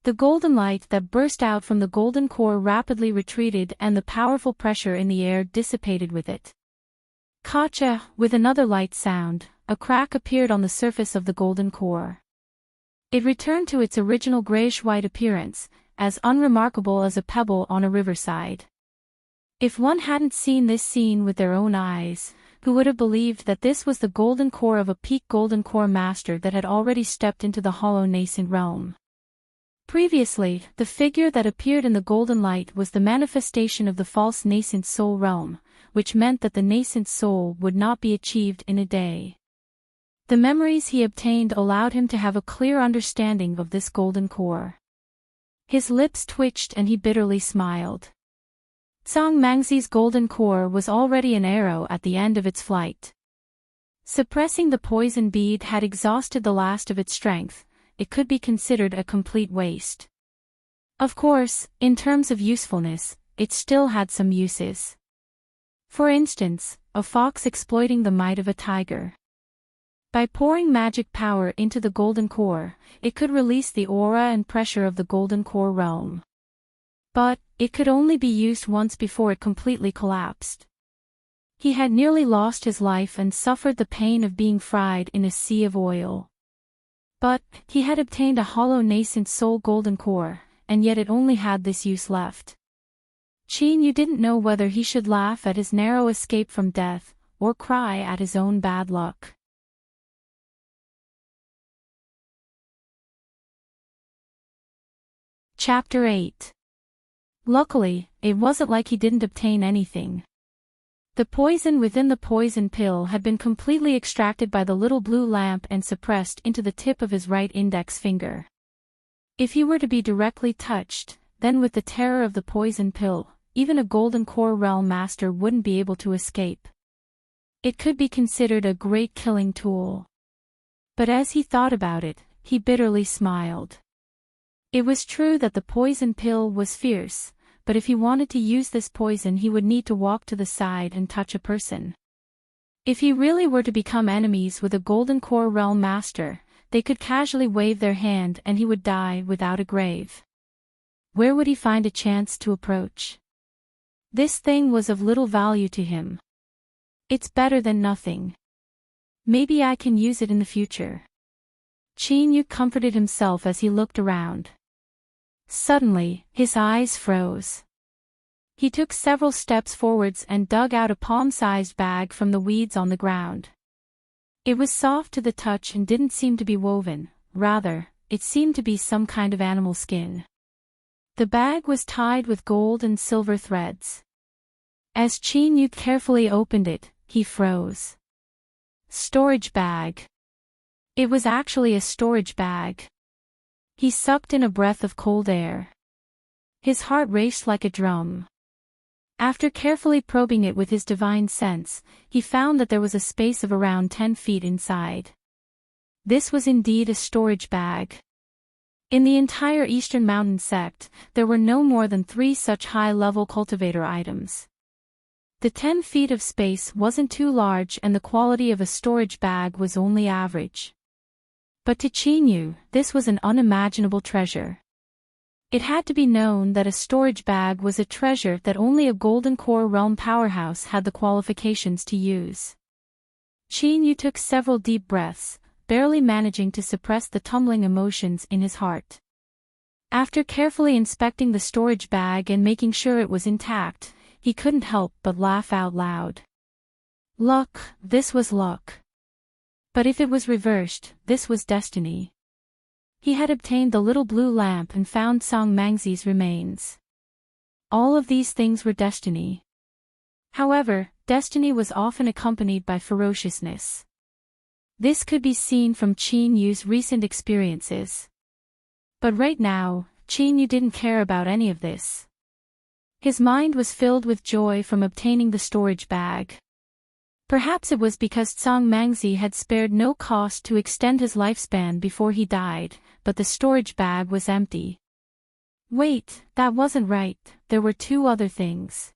The golden light that burst out from the golden core rapidly retreated and the powerful pressure in the air dissipated with it. Kacha, with another light sound, a crack appeared on the surface of the golden core. It returned to its original grayish-white appearance, as unremarkable as a pebble on a riverside. If one hadn't seen this scene with their own eyes, who would have believed that this was the golden core of a peak golden core master that had already stepped into the hollow nascent realm? Previously, the figure that appeared in the golden light was the manifestation of the false nascent soul realm, which meant that the nascent soul would not be achieved in a day. The memories he obtained allowed him to have a clear understanding of this golden core. His lips twitched and he bitterly smiled. Tsang Mangzi's golden core was already an arrow at the end of its flight. Suppressing the poison bead had exhausted the last of its strength. It could be considered a complete waste. Of course, in terms of usefulness, it still had some uses. For instance, a fox exploiting the might of a tiger. By pouring magic power into the golden core, it could release the aura and pressure of the golden core realm. But, it could only be used once before it completely collapsed. He had nearly lost his life and suffered the pain of being fried in a sea of oil. But, he had obtained a hollow nascent soul golden core, and yet it only had this use left. Qin Yu didn't know whether he should laugh at his narrow escape from death, or cry at his own bad luck. Chapter 8. Luckily, it wasn't like he didn't obtain anything. The poison within the poison pill had been completely extracted by the little blue lamp and suppressed into the tip of his right index finger. If he were to be directly touched, then with the terror of the poison pill, even a golden core realm master wouldn't be able to escape. It could be considered a great killing tool. But as he thought about it, he bitterly smiled. It was true that the poison pill was fierce, but if he wanted to use this poison he would need to walk to the side and touch a person. If he really were to become enemies with a golden core realm master, they could casually wave their hand and he would die without a grave. Where would he find a chance to approach? This thing was of little value to him. It's better than nothing. Maybe I can use it in the future. Qin Yu comforted himself as he looked around. Suddenly, his eyes froze. He took several steps forwards and dug out a palm-sized bag from the weeds on the ground. It was soft to the touch and didn't seem to be woven, rather, it seemed to be some kind of animal skin. The bag was tied with gold and silver threads. As Qin Yu carefully opened it, he froze. Storage bag. It was actually a storage bag. He sucked in a breath of cold air. His heart raced like a drum. After carefully probing it with his divine sense, he found that there was a space of around 10 feet inside. This was indeed a storage bag. In the entire Eastern Mountain sect, there were no more than 3 such high-level cultivator items. The 10 feet of space wasn't too large and the quality of a storage bag was only average. But to Qin Yu, this was an unimaginable treasure. It had to be known that a storage bag was a treasure that only a golden core realm powerhouse had the qualifications to use. Qin Yu took several deep breaths, barely managing to suppress the tumbling emotions in his heart. After carefully inspecting the storage bag and making sure it was intact, he couldn't help but laugh out loud. Luck, this was luck. But if it was reversed, this was destiny. He had obtained the little blue lamp and found Tsang Mangzi's remains. All of these things were destiny. However, destiny was often accompanied by ferociousness. This could be seen from Qin Yu's recent experiences. But right now, Qin Yu didn't care about any of this. His mind was filled with joy from obtaining the storage bag. Perhaps it was because Tsang Mangzi had spared no cost to extend his lifespan before he died, but the storage bag was empty. Wait, that wasn't right, there were 2 other things.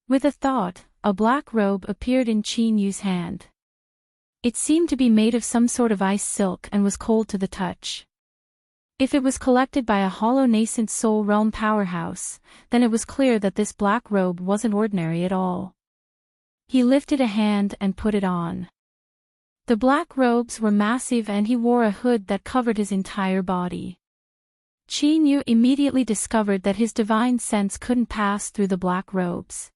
With a thought, a black robe appeared in Qin Yu's hand. It seemed to be made of some sort of ice silk and was cold to the touch. If it was collected by a hollow nascent soul realm powerhouse, then it was clear that this black robe wasn't ordinary at all. He lifted a hand and put it on. The black robes were massive and he wore a hood that covered his entire body. Qin Yu immediately discovered that his divine sense couldn't pass through the black robes.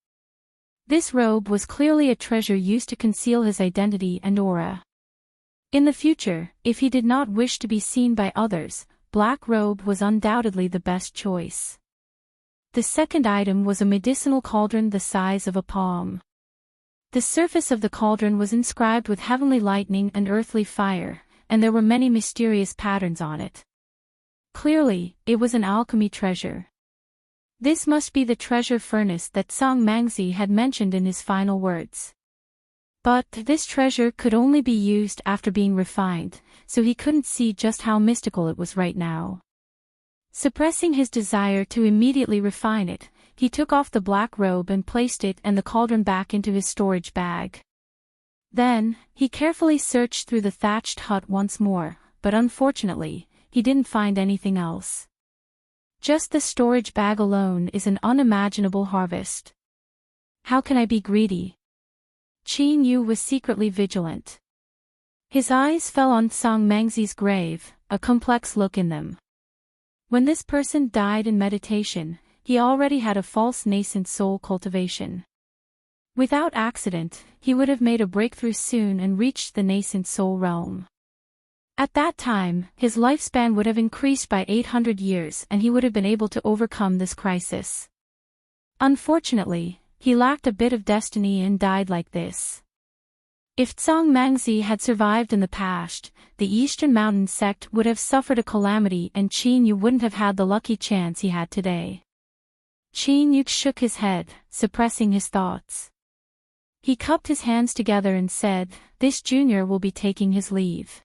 This robe was clearly a treasure used to conceal his identity and aura. In the future, if he did not wish to be seen by others, black robe was undoubtedly the best choice. The second item was a medicinal cauldron the size of a palm. The surface of the cauldron was inscribed with heavenly lightning and earthly fire, and there were many mysterious patterns on it. Clearly, it was an alchemy treasure. This must be the treasure furnace that Song Mangzi had mentioned in his final words. But this treasure could only be used after being refined, so he couldn't see just how mystical it was right now. Suppressing his desire to immediately refine it, he took off the black robe and placed it and the cauldron back into his storage bag. Then, he carefully searched through the thatched hut once more, but unfortunately, he didn't find anything else. Just the storage bag alone is an unimaginable harvest. How can I be greedy? Qin Yu was secretly vigilant. His eyes fell on Song Mangzi's grave, a complex look in them. When this person died in meditation, he already had a false nascent soul cultivation. Without accident, he would have made a breakthrough soon and reached the nascent soul realm. At that time, his lifespan would have increased by 800 years and he would have been able to overcome this crisis. Unfortunately, he lacked a bit of destiny and died like this. If Song Mangzi had survived in the past, the Eastern Mountain sect would have suffered a calamity and Qin Yu wouldn't have had the lucky chance he had today. Qin Yu shook his head, suppressing his thoughts. He cupped his hands together and said, "This junior will be taking his leave."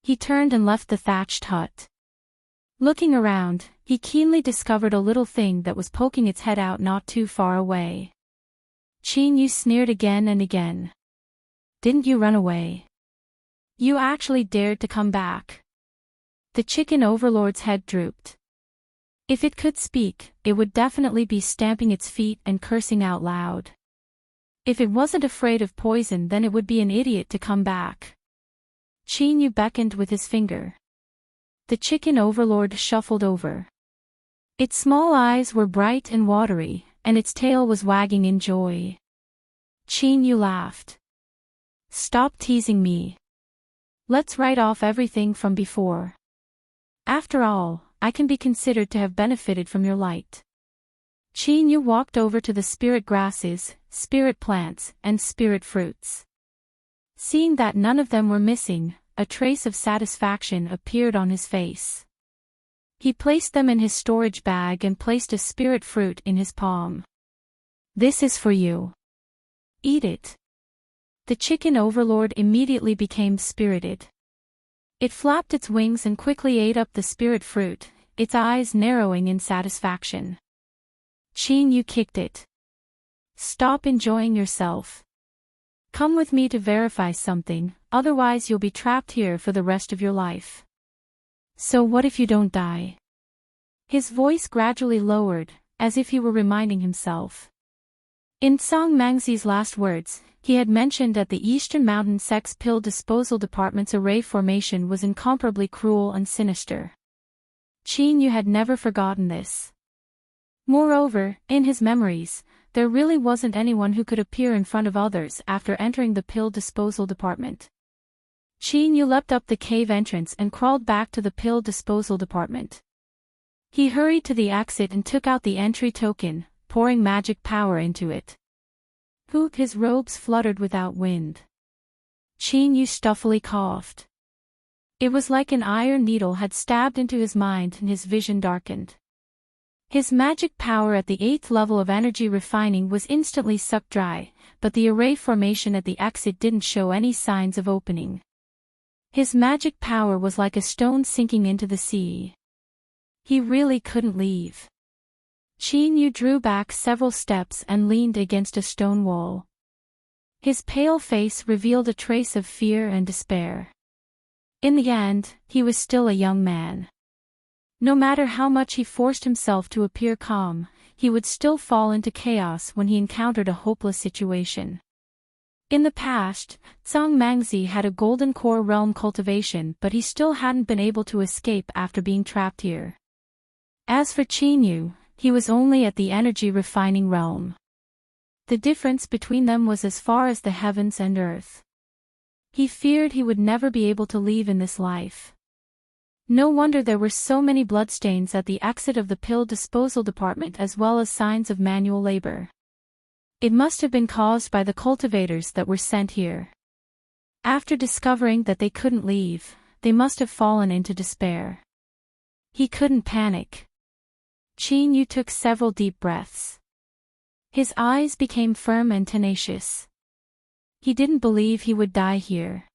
He turned and left the thatched hut. Looking around, he keenly discovered a little thing that was poking its head out not too far away. Qin Yu sneered again and again. "Didn't you run away? You actually dared to come back." The chicken overlord's head drooped. If it could speak, it would definitely be stamping its feet and cursing out loud. If it wasn't afraid of poison, then it would be an idiot to come back. Qin Yu beckoned with his finger. The chicken overlord shuffled over. Its small eyes were bright and watery, and its tail was wagging in joy. Qin Yu laughed. "Stop teasing me. Let's write off everything from before. After all, I can be considered to have benefited from your light." Qin Yu walked over to the spirit grasses, spirit plants, and spirit fruits. Seeing that none of them were missing, a trace of satisfaction appeared on his face. He placed them in his storage bag and placed a spirit fruit in his palm. "This is for you. Eat it." The chicken overlord immediately became spirited. It flapped its wings and quickly ate up the spirit fruit, its eyes narrowing in satisfaction. Qin Yu kicked it. "Stop enjoying yourself. Come with me to verify something, otherwise you'll be trapped here for the rest of your life." "So what if you don't die?" His voice gradually lowered, as if he were reminding himself. In Song Mangzi's last words, he had mentioned that the Eastern Mountain sect's pill disposal department's array formation was incomparably cruel and sinister. Qin Yu had never forgotten this. Moreover, in his memories, there really wasn't anyone who could appear in front of others after entering the pill disposal department. Qin Yu leapt up the cave entrance and crawled back to the pill disposal department. He hurried to the exit and took out the entry token, pouring magic power into it. Poop! His robes fluttered without wind. Qin Yu stuffily coughed. It was like an iron needle had stabbed into his mind and his vision darkened. His magic power at the 8th level of energy refining was instantly sucked dry, but the array formation at the exit didn't show any signs of opening. His magic power was like a stone sinking into the sea. He really couldn't leave. Qin Yu drew back several steps and leaned against a stone wall. His pale face revealed a trace of fear and despair. In the end, he was still a young man. No matter how much he forced himself to appear calm, he would still fall into chaos when he encountered a hopeless situation. In the past, Tsang Mangzi had a golden core realm cultivation, but he still hadn't been able to escape after being trapped here. As for Qinyu, he was only at the energy refining realm. The difference between them was as far as the heavens and earth. He feared he would never be able to leave in this life. No wonder there were so many bloodstains at the exit of the pill disposal department, as well as signs of manual labor. It must have been caused by the cultivators that were sent here. After discovering that they couldn't leave, they must have fallen into despair. He couldn't panic. Qinyu took several deep breaths. His eyes became firm and tenacious. He didn't believe he would die here.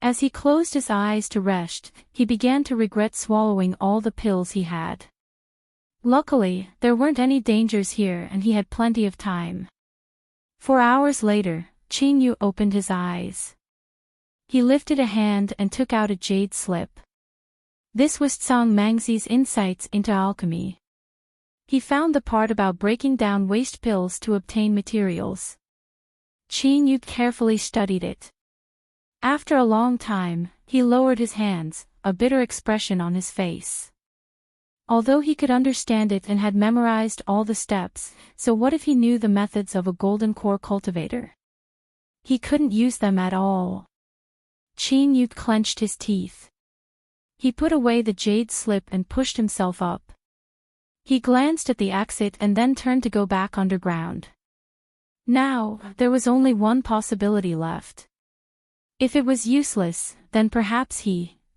As he closed his eyes to rest, he began to regret swallowing all the pills he had. Luckily, there weren't any dangers here and he had plenty of time. 4 hours later, Qinyu opened his eyes. He lifted a hand and took out a jade slip. This was Tsang Mangzi's insights into alchemy. He found the part about breaking down waste pills to obtain materials. Qinyu carefully studied it. After a long time, he lowered his hands, a bitter expression on his face. Although he could understand it and had memorized all the steps, so what if he knew the methods of a golden core cultivator? He couldn't use them at all. Qinyu clenched his teeth. He put away the jade slip and pushed himself up. He glanced at the exit and then turned to go back underground. Now, there was only one possibility left. If it was useless, then perhaps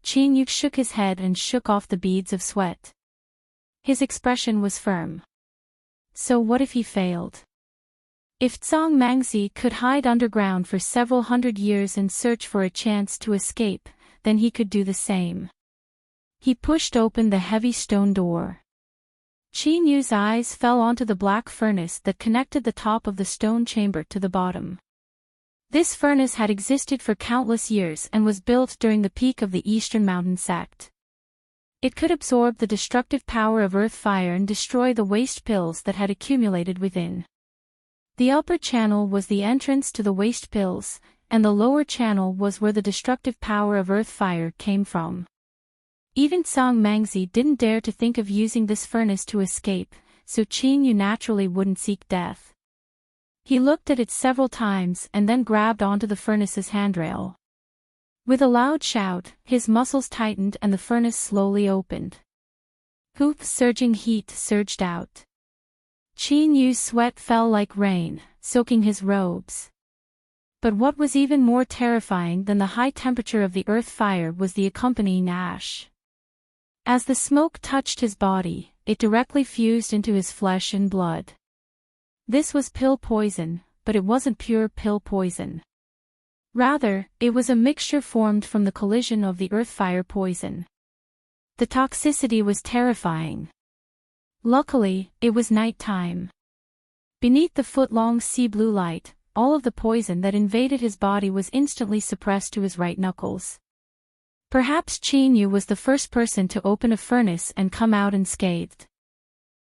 Qinyu shook his head and shook off the beads of sweat. His expression was firm. So what if he failed? If Tsang Mangzi could hide underground for several hundred years and search for a chance to escape, then he could do the same. He pushed open the heavy stone door. Qinyu's eyes fell onto the black furnace that connected the top of the stone chamber to the bottom. This furnace had existed for countless years and was built during the peak of the Eastern Mountain sect. It could absorb the destructive power of earth fire and destroy the waste pills that had accumulated within. The upper channel was the entrance to the waste pills, and the lower channel was where the destructive power of earth fire came from. Even Tsang Mangzi didn't dare to think of using this furnace to escape, so Qinyu naturally wouldn't seek death. He looked at it several times and then grabbed onto the furnace's handrail. With a loud shout, his muscles tightened and the furnace slowly opened. Surging heat surged out. Qinyu's sweat fell like rain, soaking his robes. But what was even more terrifying than the high temperature of the earth fire was the accompanying ash. As the smoke touched his body, it directly fused into his flesh and blood. This was pill poison, but it wasn't pure pill poison. Rather, it was a mixture formed from the collision of the earth fire poison. The toxicity was terrifying. Luckily, it was night time. Beneath the foot-long sea blue light, all of the poison that invaded his body was instantly suppressed to his right knuckles. Perhaps Qinyu was the first person to open a furnace and come out unscathed.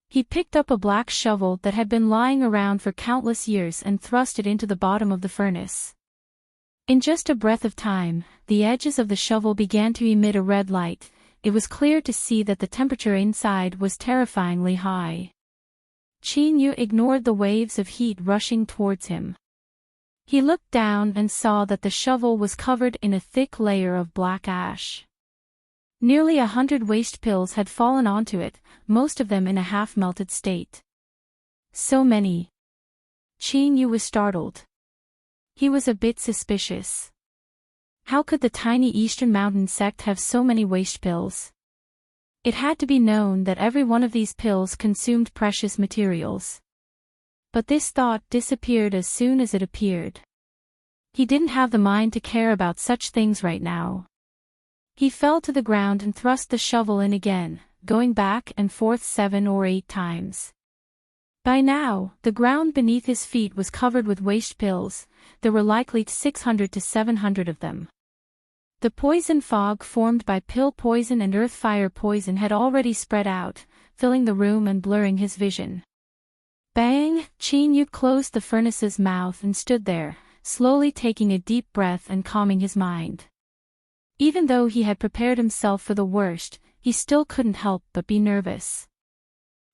He picked up a black shovel that had been lying around for countless years and thrust it into the bottom of the furnace. In just a breath of time, the edges of the shovel began to emit a red light. It was clear to see that the temperature inside was terrifyingly high. Qinyu ignored the waves of heat rushing towards him. He looked down and saw that the shovel was covered in a thick layer of black ash. Nearly 100 waste pills had fallen onto it, most of them in a half-melted state. So many. Qinyu was startled. He was a bit suspicious. How could the tiny Eastern Mountain sect have so many waste pills? It had to be known that every one of these pills consumed precious materials. But this thought disappeared as soon as it appeared. He didn't have the mind to care about such things right now. He fell to the ground and thrust the shovel in again, going back and forth 7 or 8 times. By now, the ground beneath his feet was covered with waste pills. There were likely 600 to 700 of them. The poison fog formed by pill poison and earth fire poison had already spread out, filling the room and blurring his vision. Bang! Qinyu closed the furnace's mouth and stood there, slowly taking a deep breath and calming his mind. Even though he had prepared himself for the worst, he still couldn't help but be nervous.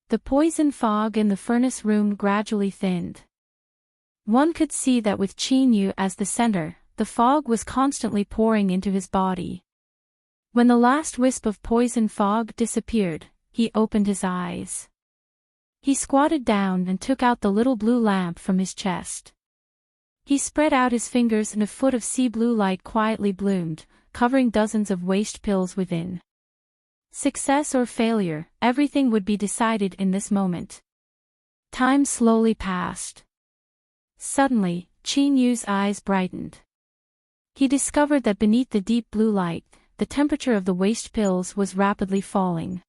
The poison fog in the furnace room gradually thinned. One could see that with Chinyu as the center, the fog was constantly pouring into his body. When the last wisp of poison fog disappeared, he opened his eyes. He squatted down and took out the little blue lamp from his chest. He spread out his fingers and a foot of sea blue light quietly bloomed, covering dozens of waste pills within. Success or failure, everything would be decided in this moment. Time slowly passed. Suddenly, Chinyu's eyes brightened. He discovered that beneath the deep blue light, the temperature of the waste pills was rapidly falling.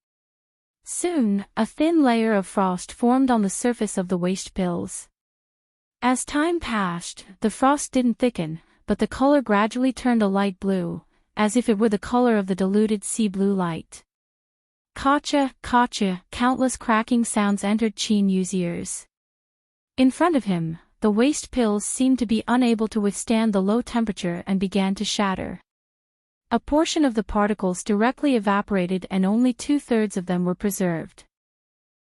Soon, a thin layer of frost formed on the surface of the waste pills. As time passed, the frost didn't thicken, but the color gradually turned a light blue, as if it were the color of the diluted sea blue light. Kacha, kacha, countless cracking sounds entered Chinyu's ears. In front of him, the waste pills seemed to be unable to withstand the low temperature and began to shatter. A portion of the particles directly evaporated and only 2/3 of them were preserved.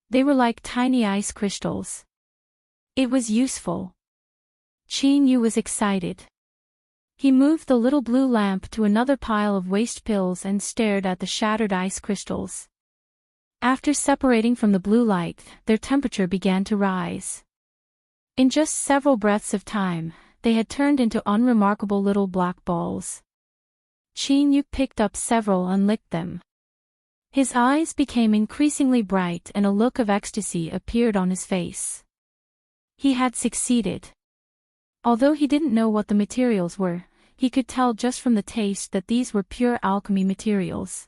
They were like tiny ice crystals. It was useful. Chinyu was excited. He moved the little blue lamp to another pile of waste pills and stared at the shattered ice crystals. After separating from the blue light, their temperature began to rise. In just several breaths of time, they had turned into unremarkable little black balls. Chinyu picked up several and licked them. His eyes became increasingly bright and a look of ecstasy appeared on his face. He had succeeded. Although he didn't know what the materials were, he could tell just from the taste that these were pure alchemy materials.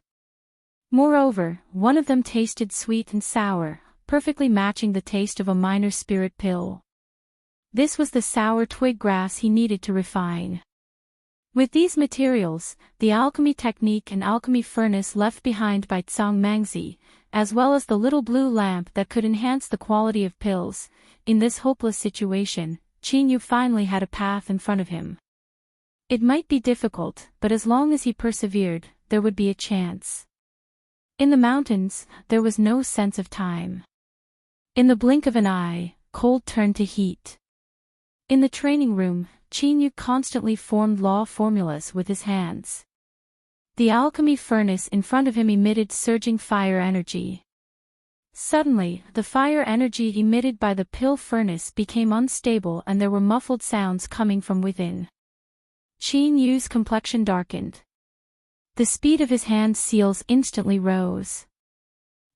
Moreover, one of them tasted sweet and sour, perfectly matching the taste of a minor spirit pill. This was the sour twig grass he needed to refine. With these materials, the alchemy technique and alchemy furnace left behind by Tsang Mangzi, as well as the little blue lamp that could enhance the quality of pills, in this hopeless situation, Chinyu finally had a path in front of him. It might be difficult, but as long as he persevered, there would be a chance. In the mountains, there was no sense of time. In the blink of an eye, cold turned to heat. In the training room, Chinyu constantly formed law formulas with his hands. The alchemy furnace in front of him emitted surging fire energy. Suddenly, the fire energy emitted by the pill furnace became unstable and there were muffled sounds coming from within. Chinyu's complexion darkened. The speed of his hand seals instantly rose.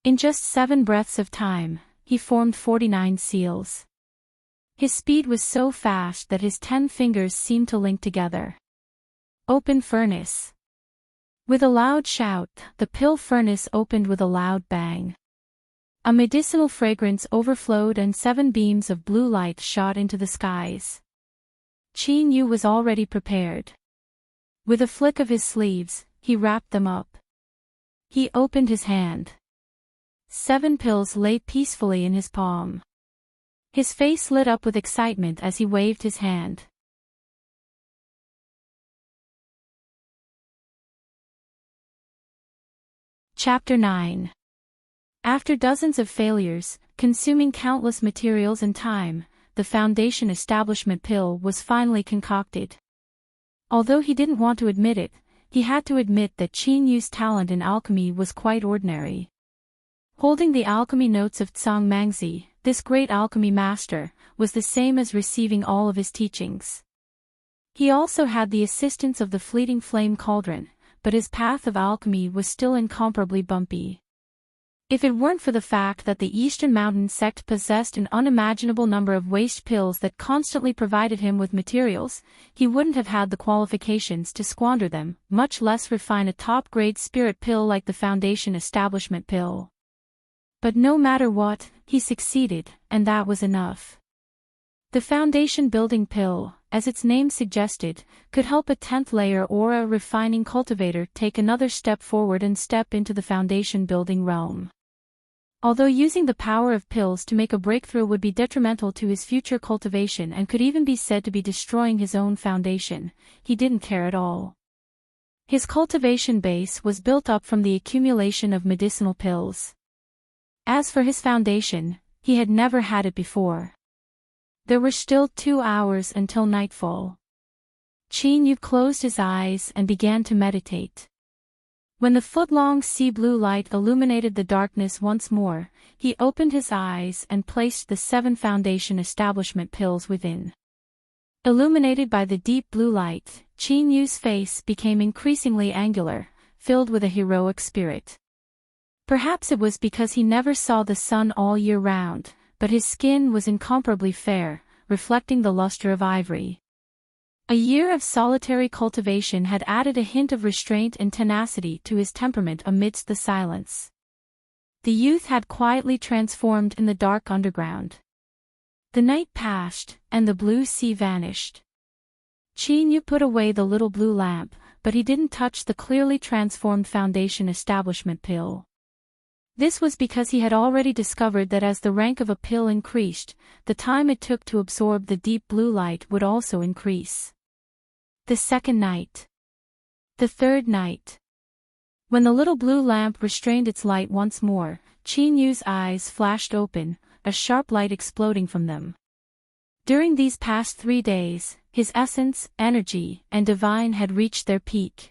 In just 7 breaths of time, he formed 49 seals. His speed was so fast that his 10 fingers seemed to link together. Open furnace. With a loud shout, the pill furnace opened with a loud bang. A medicinal fragrance overflowed and 7 beams of blue light shot into the skies. Chinyu was already prepared. With a flick of his sleeves, he wrapped them up. He opened his hand. 7 pills lay peacefully in his palm. His face lit up with excitement as he waved his hand. Chapter 9. After dozens of failures, consuming countless materials and time, the Foundation Establishment pill was finally concocted. Although he didn't want to admit it, he had to admit that Chinyu's talent in alchemy was quite ordinary. Holding the alchemy notes of Tsang Mangzi, this great alchemy master, was the same as receiving all of his teachings. He also had the assistance of the fleeting flame cauldron, but his path of alchemy was still incomparably bumpy. If it weren't for the fact that the Eastern Mountain sect possessed an unimaginable number of waste pills that constantly provided him with materials, he wouldn't have had the qualifications to squander them, much less refine a top-grade spirit pill like the Foundation Establishment pill. But no matter what, he succeeded, and that was enough. The Foundation Building Pill, as its name suggested, could help a 10th layer aura refining cultivator take another step forward and step into the foundation building realm. Although using the power of pills to make a breakthrough would be detrimental to his future cultivation and could even be said to be destroying his own foundation, he didn't care at all. His cultivation base was built up from the accumulation of medicinal pills. As for his foundation, he had never had it before. There were still 2 hours until nightfall. Chin-Yu closed his eyes and began to meditate. When the foot-long sea blue light illuminated the darkness once more, he opened his eyes and placed the 7 foundation establishment pills within. Illuminated by the deep blue light, Chin-Yu's face became increasingly angular, filled with a heroic spirit. Perhaps it was because he never saw the sun all year round, but his skin was incomparably fair, reflecting the luster of ivory. A year of solitary cultivation had added a hint of restraint and tenacity to his temperament amidst the silence. The youth had quietly transformed in the dark underground. The night passed, and the blue sea vanished. Chin-Yu put away the little blue lamp, but he didn't touch the clearly transformed foundation establishment pill. This was because he had already discovered that as the rank of a pill increased, the time it took to absorb the deep blue light would also increase. The second night. The third night. When the little blue lamp restrained its light once more, Chin-Yu's eyes flashed open, a sharp light exploding from them. During these past 3 days, his essence, energy, and divine had reached their peak.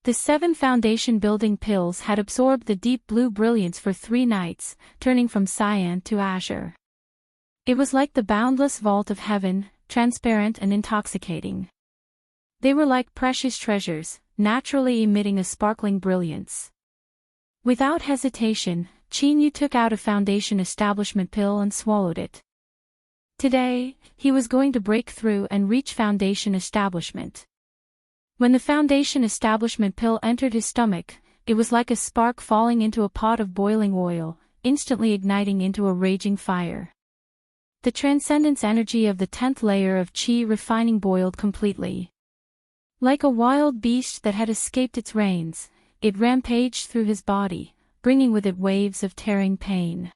The 7 foundation building pills had absorbed the deep blue brilliance for 3 nights, turning from cyan to azure. It was like the boundless vault of heaven, transparent and intoxicating. They were like precious treasures, naturally emitting a sparkling brilliance. Without hesitation, Chin-Yu took out a foundation establishment pill and swallowed it. Today, he was going to break through and reach foundation establishment. When the foundation establishment pill entered his stomach, it was like a spark falling into a pot of boiling oil, instantly igniting into a raging fire. The transcendence energy of the 10th layer of chi refining boiled completely. Like a wild beast that had escaped its reins, it rampaged through his body, bringing with it waves of tearing pain.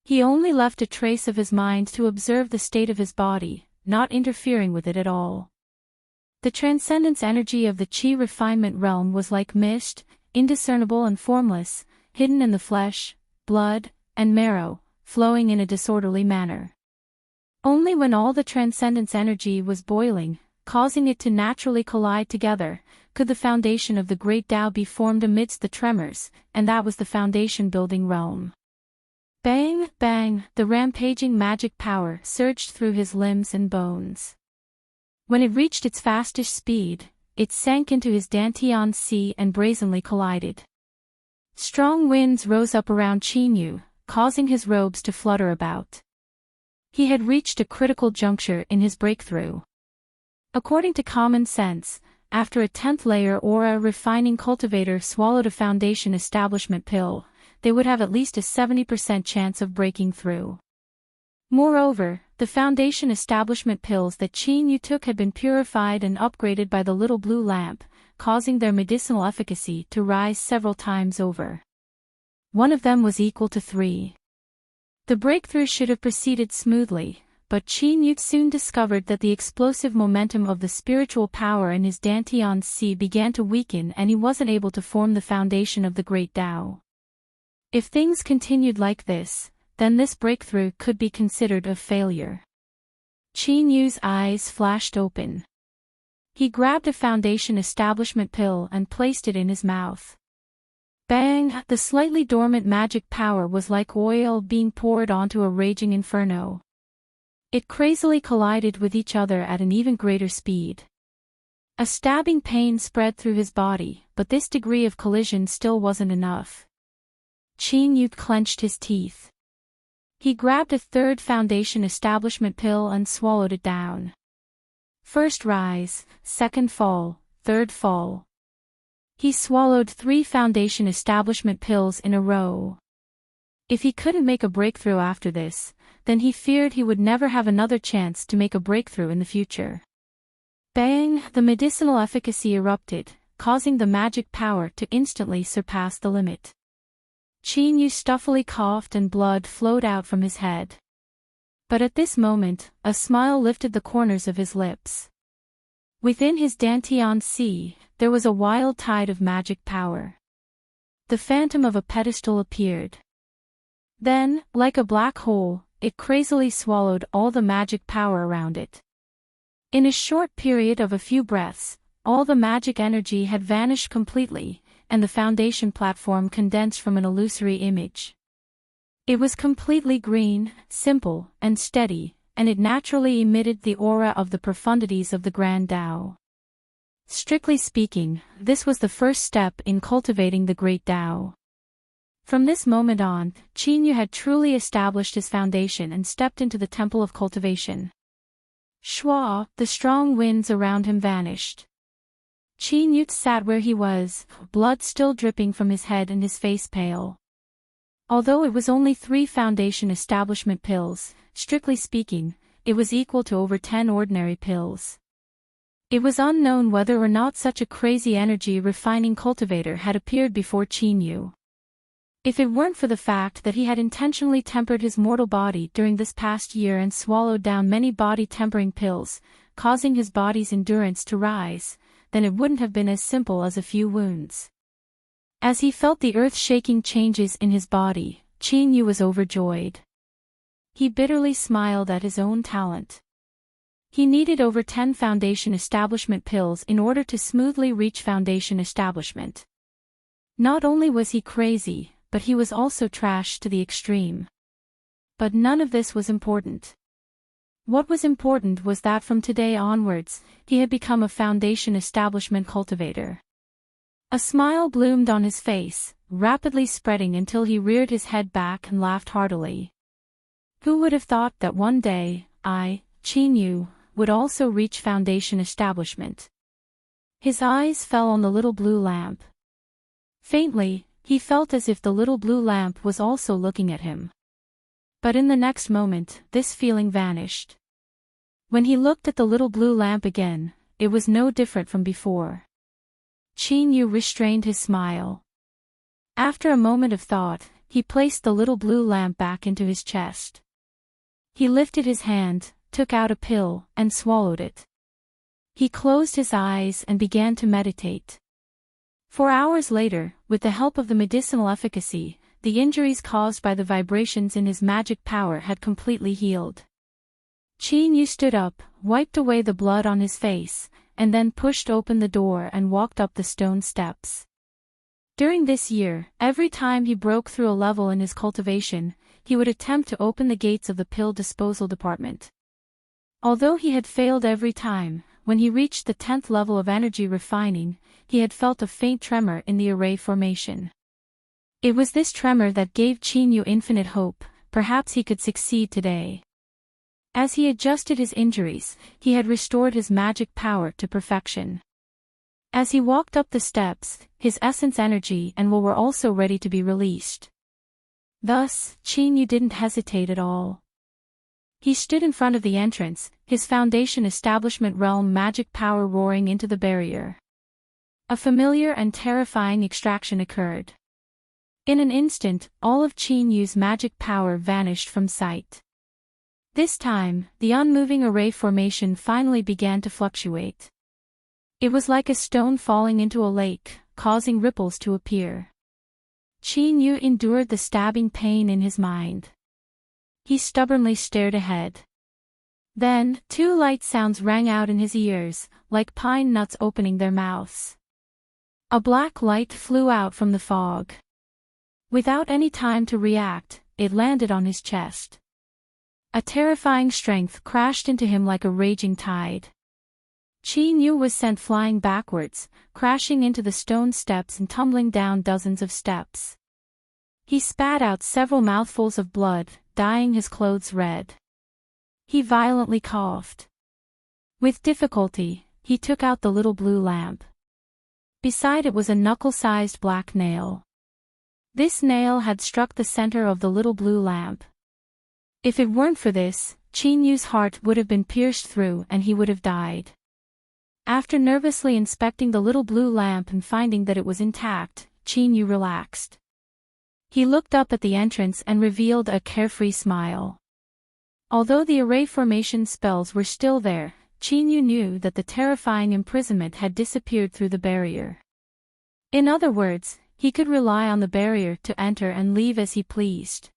He only left a trace of his mind to observe the state of his body, not interfering with it at all. The transcendence energy of the chi refinement realm was like mist, indiscernible and formless, hidden in the flesh, blood, and marrow, flowing in a disorderly manner. Only when all the transcendence energy was boiling, causing it to naturally collide together, could the foundation of the great Tao be formed amidst the tremors, and that was the foundation building realm. Bang, bang, the rampaging magic power surged through his limbs and bones. When it reached its fastest speed, it sank into his Dantian sea and brazenly collided. Strong winds rose up around Chin-Yu, causing his robes to flutter about. He had reached a critical juncture in his breakthrough. According to common sense, after a 10th layer or a refining cultivator swallowed a foundation establishment pill, they would have at least a 70% chance of breaking through. Moreover, the foundation establishment pills that Chin-Yu took had been purified and upgraded by the little blue lamp, causing their medicinal efficacy to rise several times over. One of them was equal to 3. The breakthrough should have proceeded smoothly, but Chin-Yu soon discovered that the explosive momentum of the spiritual power in his Dantian sea began to weaken and he wasn't able to form the foundation of the great Tao. If things continued like this, then this breakthrough could be considered a failure. Chin-Yu's eyes flashed open. He grabbed a foundation establishment pill and placed it in his mouth. Bang! The slightly dormant magic power was like oil being poured onto a raging inferno. It crazily collided with each other at an even greater speed. A stabbing pain spread through his body, but this degree of collision still wasn't enough. Chin-Yu clenched his teeth. He grabbed a 3rd foundation establishment pill and swallowed it down. First rise, second fall, third fall. He swallowed 3 foundation establishment pills in a row. If he couldn't make a breakthrough after this, then he feared he would never have another chance to make a breakthrough in the future. Bang! The medicinal efficacy erupted, causing the magic power to instantly surpass the limit. Yu stuffily coughed and blood flowed out from his head. But at this moment, a smile lifted the corners of his lips. Within his Dantian sea, there was a wild tide of magic power. The phantom of a pedestal appeared. Then, like a black hole, it crazily swallowed all the magic power around it. In a short period of a few breaths, all the magic energy had vanished completely, and the foundation platform condensed from an illusory image. It was completely green, simple, and steady, and it naturally emitted the aura of the profundities of the Grand Tao. Strictly speaking, this was the first step in cultivating the Great Tao. From this moment on, Yu had truly established his foundation and stepped into the temple of cultivation. Shwa, the strong winds around him vanished. Yu sat where he was, blood still dripping from his head and his face pale. Although it was only 3 foundation establishment pills, strictly speaking, it was equal to over 10 ordinary pills. It was unknown whether or not such a crazy energy refining cultivator had appeared before Yu. If it weren't for the fact that he had intentionally tempered his mortal body during this past year and swallowed down many body-tempering pills, causing his body's endurance to rise, then it wouldn't have been as simple as a few wounds. As he felt the earth-shaking changes in his body, Yu was overjoyed. He bitterly smiled at his own talent. He needed over 10 foundation establishment pills in order to smoothly reach foundation establishment. Not only was he crazy, but he was also trash to the extreme. But none of this was important. What was important was that from today onwards, he had become a foundation establishment cultivator. A smile bloomed on his face, rapidly spreading until he reared his head back and laughed heartily. Who would have thought that one day, Yu, would also reach foundation establishment? His eyes fell on the little blue lamp. Faintly, he felt as if the little blue lamp was also looking at him. But in the next moment, this feeling vanished. When he looked at the little blue lamp again, it was no different from before. Yu restrained his smile. After a moment of thought, he placed the little blue lamp back into his chest. He lifted his hand, took out a pill, and swallowed it. He closed his eyes and began to meditate. 4 hours later, with the help of the medicinal efficacy, the injuries caused by the vibrations in his magic power had completely healed. Yu stood up, wiped away the blood on his face, and then pushed open the door and walked up the stone steps. During this year, every time he broke through a level in his cultivation, he would attempt to open the gates of the pill disposal department. Although he had failed every time, when he reached the 10th level of energy refining, he had felt a faint tremor in the array formation. It was this tremor that gave Yu infinite hope, perhaps he could succeed today. As he adjusted his injuries, he had restored his magic power to perfection. As he walked up the steps, his essence energy and will were also ready to be released. Thus, Yu didn't hesitate at all. He stood in front of the entrance, his foundation establishment realm magic power roaring into the barrier. A familiar and terrifying extraction occurred. In an instant, all of Yu's magic power vanished from sight. This time, the unmoving array formation finally began to fluctuate. It was like a stone falling into a lake, causing ripples to appear. Yu endured the stabbing pain in his mind. He stubbornly stared ahead. Then, 2 light sounds rang out in his ears, like pine nuts opening their mouths. A black light flew out from the fog. Without any time to react, it landed on his chest. A terrifying strength crashed into him like a raging tide. Yu was sent flying backwards, crashing into the stone steps and tumbling down dozens of steps. He spat out several mouthfuls of blood, dyeing his clothes red. He violently coughed. With difficulty, he took out the little blue lamp. Beside it was a knuckle-sized black nail. This nail had struck the center of the little blue lamp. If it weren't for this, Yu's heart would have been pierced through and he would have died. After nervously inspecting the little blue lamp and finding that it was intact, Yu relaxed. He looked up at the entrance and revealed a carefree smile. Although the array formation spells were still there, Chinyu knew that the terrifying imprisonment had disappeared through the barrier. In other words, he could rely on the barrier to enter and leave as he pleased.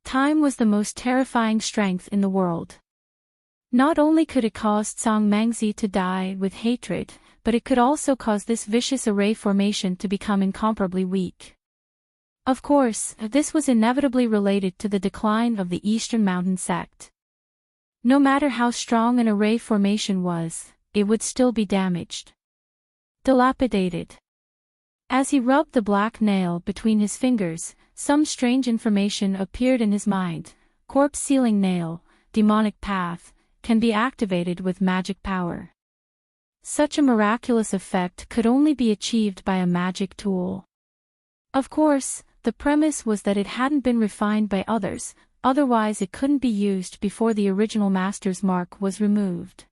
Time was the most terrifying strength in the world. Not only could it cause Tsang Mengzi to die with hatred, but it could also cause this vicious array formation to become incomparably weak. Of course, this was inevitably related to the decline of the Eastern Mountain sect. No matter how strong an array formation was, it would still be damaged. Dilapidated. As he rubbed the black nail between his fingers, some strange information appeared in his mind. Corpse sealing nail, demonic path, can be activated with magic power. Such a miraculous effect could only be achieved by a magic tool. Of course, the premise was that it hadn't been refined by others, otherwise it couldn't be used before the original master's mark was removed.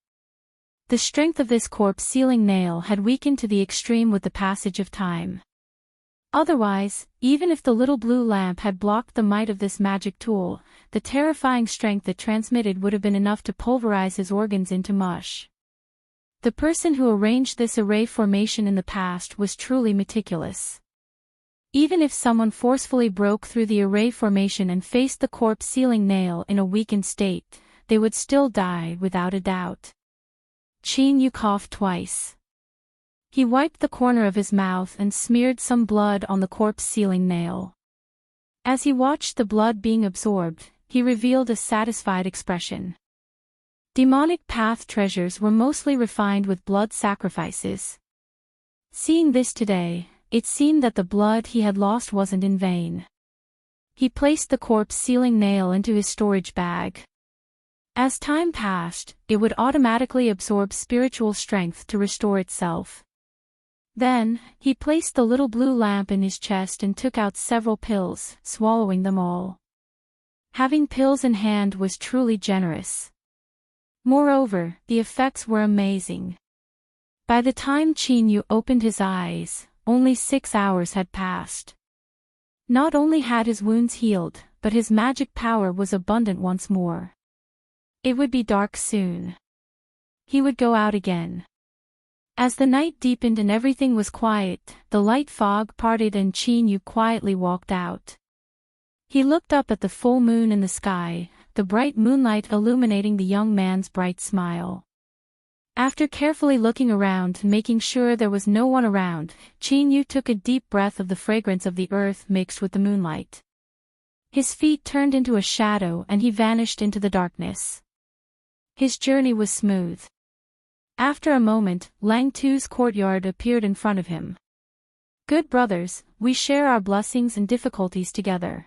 The strength of this corpse sealing nail had weakened to the extreme with the passage of time. Otherwise, even if the little blue lamp had blocked the might of this magic tool, the terrifying strength it transmitted would have been enough to pulverize his organs into mush. The person who arranged this array formation in the past was truly meticulous. Even if someone forcefully broke through the array formation and faced the corpse sealing nail in a weakened state, they would still die without a doubt. Chinyu coughed twice. He wiped the corner of his mouth and smeared some blood on the corpse sealing nail. As he watched the blood being absorbed, he revealed a satisfied expression. Demonic path treasures were mostly refined with blood sacrifices. Seeing this today, it seemed that the blood he had lost wasn't in vain. He placed the corpse sealing nail into his storage bag. As time passed, it would automatically absorb spiritual strength to restore itself. Then, he placed the little blue lamp in his chest and took out several pills, swallowing them all. Having pills in hand was truly generous. Moreover, the effects were amazing. By the time Chinyu opened his eyes, only 6 hours had passed. Not only had his wounds healed, but his magic power was abundant once more. It would be dark soon. He would go out again. As the night deepened and everything was quiet, the light fog parted and Chinyu quietly walked out. He looked up at the full moon in the sky, the bright moonlight illuminating the young man's bright smile. After carefully looking around and making sure there was no one around, Chinyu took a deep breath of the fragrance of the earth mixed with the moonlight. His feet turned into a shadow and he vanished into the darkness. His journey was smooth. After a moment, Lang Tu's courtyard appeared in front of him. Good brothers, we share our blessings and difficulties together.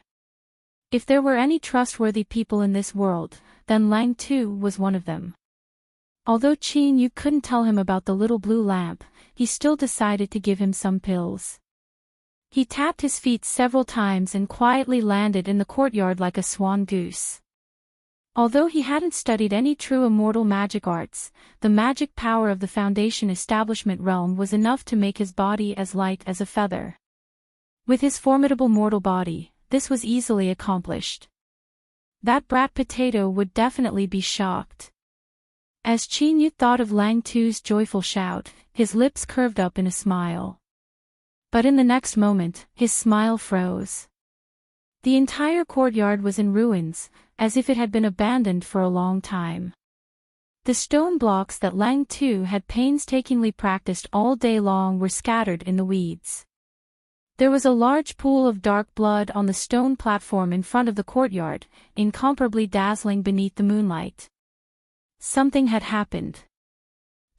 If there were any trustworthy people in this world, then Lang Tu was one of them. Although Chinyu couldn't tell him about the little blue lamp, he still decided to give him some pills. He tapped his feet several times and quietly landed in the courtyard like a swan goose. Although he hadn't studied any true immortal magic arts, the magic power of the Foundation establishment realm was enough to make his body as light as a feather. With his formidable mortal body, this was easily accomplished. That brat potato would definitely be shocked. As Chinyu thought of Lang Tu's joyful shout, his lips curved up in a smile. But in the next moment, his smile froze. The entire courtyard was in ruins, as if it had been abandoned for a long time. The stone blocks that Lang Tu had painstakingly practiced all day long were scattered in the weeds. There was a large pool of dark blood on the stone platform in front of the courtyard, incomparably dazzling beneath the moonlight. Something had happened.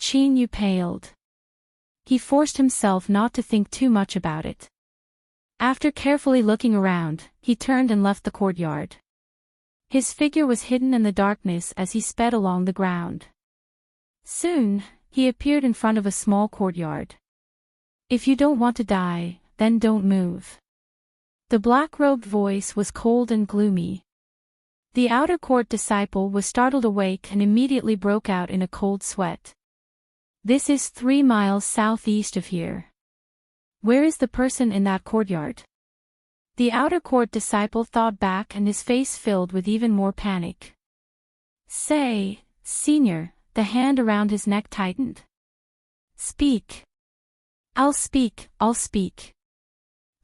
Chinyu paled. He forced himself not to think too much about it. After carefully looking around, he turned and left the courtyard. His figure was hidden in the darkness as he sped along the ground. Soon, he appeared in front of a small courtyard. If you don't want to die, then don't move. The black-robed voice was cold and gloomy. The outer court disciple was startled awake and immediately broke out in a cold sweat. This is 3 miles southeast of here. Where is the person in that courtyard? The outer court disciple thought back and his face filled with even more panic. Say, Senior, the hand around his neck tightened. Speak. I'll speak, I'll speak.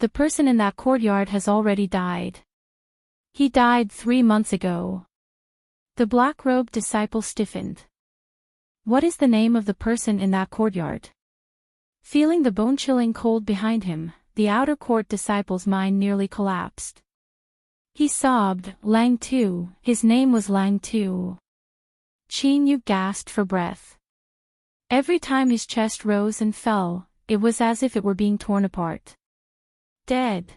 The person in that courtyard has already died. He died 3 months ago. The black-robed disciple stiffened. What is the name of the person in that courtyard? Feeling the bone-chilling cold behind him, the outer court disciple's mind nearly collapsed. He sobbed, Lang Tu, his name was Lang Tu. Qin Yu gasped for breath. Every time his chest rose and fell, it was as if it were being torn apart. Dead.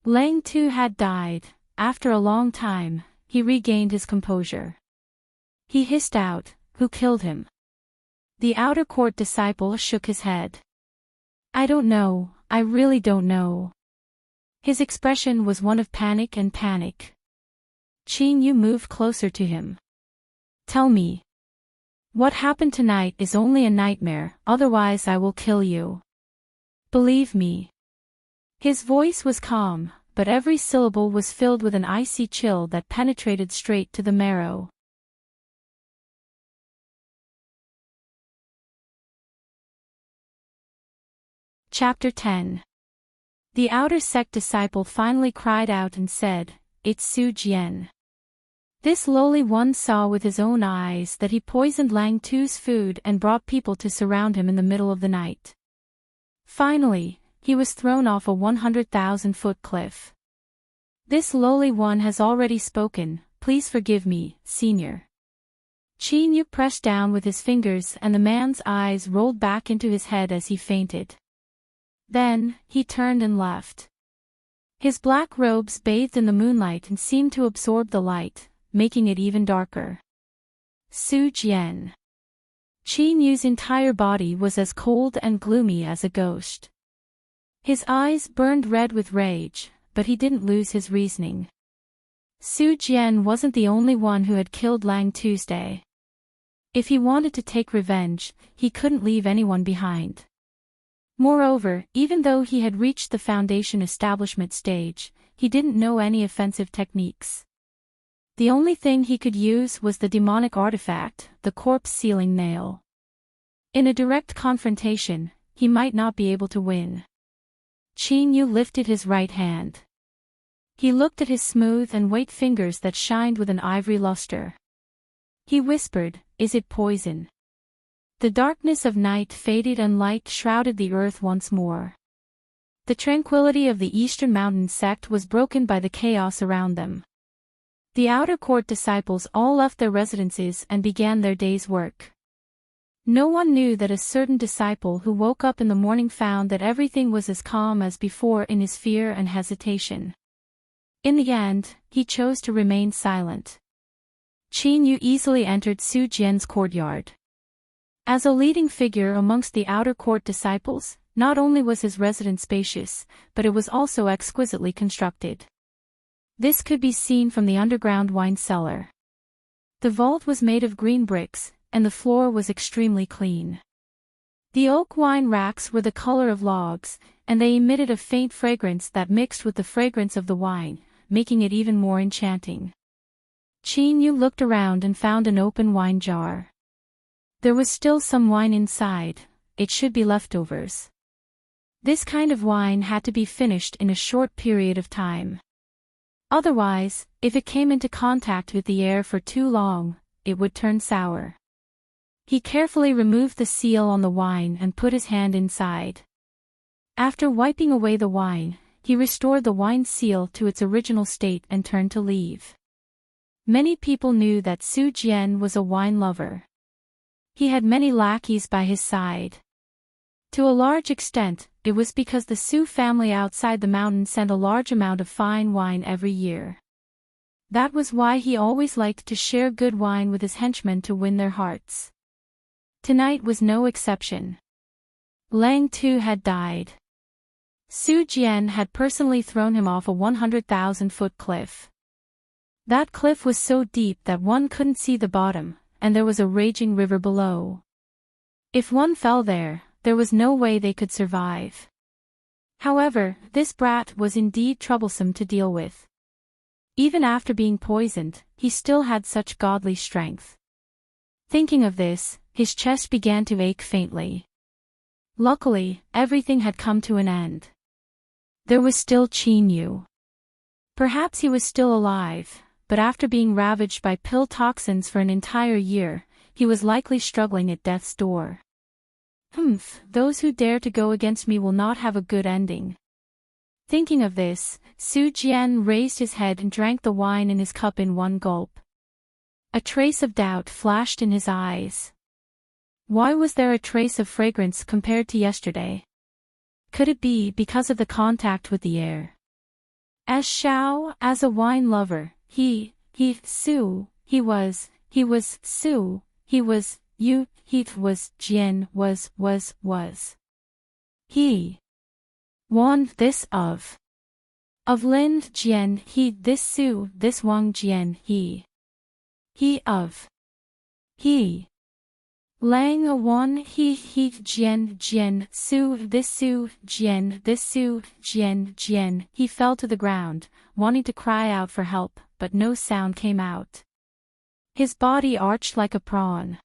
Lang Tu had died. After a long time, he regained his composure. He hissed out, Who killed him? The outer court disciple shook his head. I don't know, I really don't know. His expression was one of panic and panic. Qin Yu moved closer to him. Tell me. What happened tonight is only a nightmare, otherwise I will kill you. Believe me. His voice was calm, but every syllable was filled with an icy chill that penetrated straight to the marrow. Chapter 10. The outer sect disciple finally cried out and said, It's Su Jian. This lowly one saw with his own eyes that he poisoned Lang Tu's food and brought people to surround him in the middle of the night. Finally, he was thrown off a 100,000-foot cliff. This lowly one has already spoken, please forgive me, Senior. Qin Yu pressed down with his fingers and the man's eyes rolled back into his head as he fainted. Then, he turned and left. His black robes bathed in the moonlight and seemed to absorb the light, making it even darker. Su Jian. Qin Yu's entire body was as cold and gloomy as a ghost. His eyes burned red with rage, but he didn't lose his reasoning. Su Jian wasn't the only one who had killed Lang Tuesday. If he wanted to take revenge, he couldn't leave anyone behind. Moreover, even though he had reached the foundation establishment stage, he didn't know any offensive techniques. The only thing he could use was the demonic artifact, the corpse sealing nail. In a direct confrontation, he might not be able to win. Qin Yu lifted his right hand. He looked at his smooth and white fingers that shined with an ivory luster. He whispered, Is it poison? The darkness of night faded and light shrouded the earth once more. The tranquility of the Eastern Mountain sect was broken by the chaos around them. The outer court disciples all left their residences and began their day's work. No one knew that a certain disciple who woke up in the morning found that everything was as calm as before in his fear and hesitation. In the end, he chose to remain silent. Qin Yu easily entered Su Jian's courtyard. As a leading figure amongst the outer court disciples, not only was his residence spacious, but it was also exquisitely constructed. This could be seen from the underground wine cellar. The vault was made of green bricks, and the floor was extremely clean. The oak wine racks were the color of logs, and they emitted a faint fragrance that mixed with the fragrance of the wine, making it even more enchanting. Qin Yu looked around and found an open wine jar. There was still some wine inside, it should be leftovers. This kind of wine had to be finished in a short period of time. Otherwise, if it came into contact with the air for too long, it would turn sour. He carefully removed the seal on the wine and put his hand inside. After wiping away the wine, he restored the wine seal to its original state and turned to leave. Many people knew that Su Jian was a wine lover. He had many lackeys by his side. To a large extent, it was because the Su family outside the mountain sent a large amount of fine wine every year. That was why he always liked to share good wine with his henchmen to win their hearts. Tonight was no exception. Lang Tu had died. Su Jian had personally thrown him off a 100,000-foot cliff. That cliff was so deep that one couldn't see the bottom, and there was a raging river below. If one fell there, there was no way they could survive. However, this brat was indeed troublesome to deal with. Even after being poisoned, he still had such godly strength. Thinking of this, his chest began to ache faintly. Luckily, everything had come to an end. There was still Chinyu. Perhaps he was still alive, but after being ravaged by pill toxins for an entire year, he was likely struggling at death's door. Those who dare to go against me will not have a good ending. Thinking of this, Su Jian raised his head and drank the wine in his cup in one gulp. A trace of doubt flashed in his eyes. Why was there a trace of fragrance compared to yesterday? Could it be because of the contact with the air? As a wine lover, he was Jian was. He won this of Lin Jian this Wang Jian he Lang a won Jian Su Jian. He fell to the ground, wanting to cry out for help, but no sound came out. His body arched like a prawn.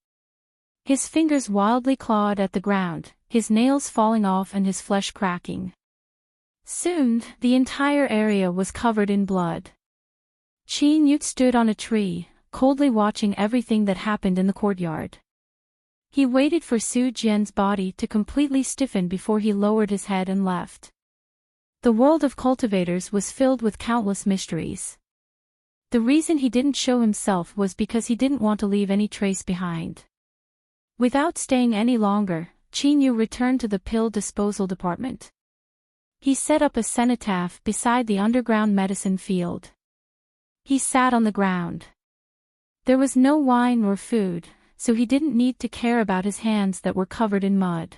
His fingers wildly clawed at the ground, his nails falling off and his flesh cracking. Soon, the entire area was covered in blood. Qin Yu stood on a tree, coldly watching everything that happened in the courtyard. He waited for Su Jian's body to completely stiffen before he lowered his head and left. The world of cultivators was filled with countless mysteries. The reason he didn't show himself was because he didn't want to leave any trace behind. Without staying any longer, Qin Yu returned to the pill disposal department. He set up a cenotaph beside the underground medicine field. He sat on the ground. There was no wine or food, so he didn't need to care about his hands that were covered in mud.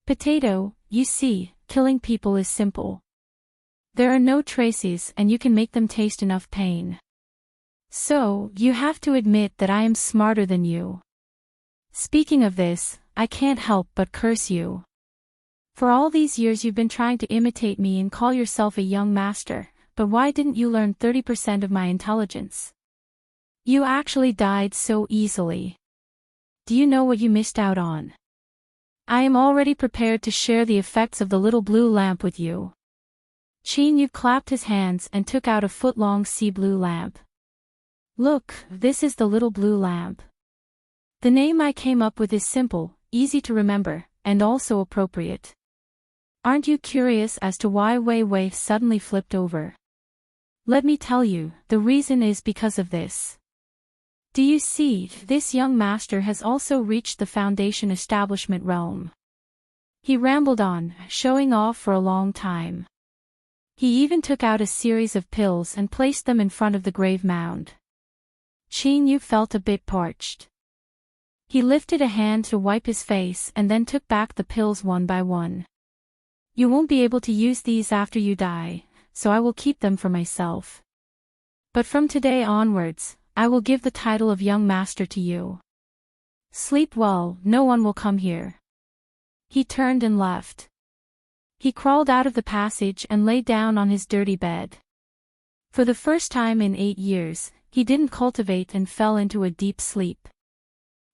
Potato, you see, killing people is simple. There are no traces and you can make them taste enough pain. So, you have to admit that I am smarter than you. Speaking of this, I can't help but curse you. For all these years you've been trying to imitate me and call yourself a young master, but why didn't you learn 30% of my intelligence? You actually died so easily. Do you know what you missed out on? I am already prepared to share the effects of the little blue lamp with you. Qin Yu clapped his hands and took out a foot-long sea blue lamp. Look, this is the little blue lamp. The name I came up with is simple, easy to remember, and also appropriate. Aren't you curious as to why Wei Wei suddenly flipped over? Let me tell you, the reason is because of this. Do you see, this young master has also reached the Foundation establishment realm. He rambled on, showing off for a long time. He even took out a series of pills and placed them in front of the grave mound. Qin Yu felt a bit parched. He lifted a hand to wipe his face and then took back the pills one by one. You won't be able to use these after you die, so I will keep them for myself. But from today onwards, I will give the title of young master to you. Sleep well, no one will come here. He turned and left. He crawled out of the passage and lay down on his dirty bed. For the first time in 8 years, he didn't cultivate and fell into a deep sleep.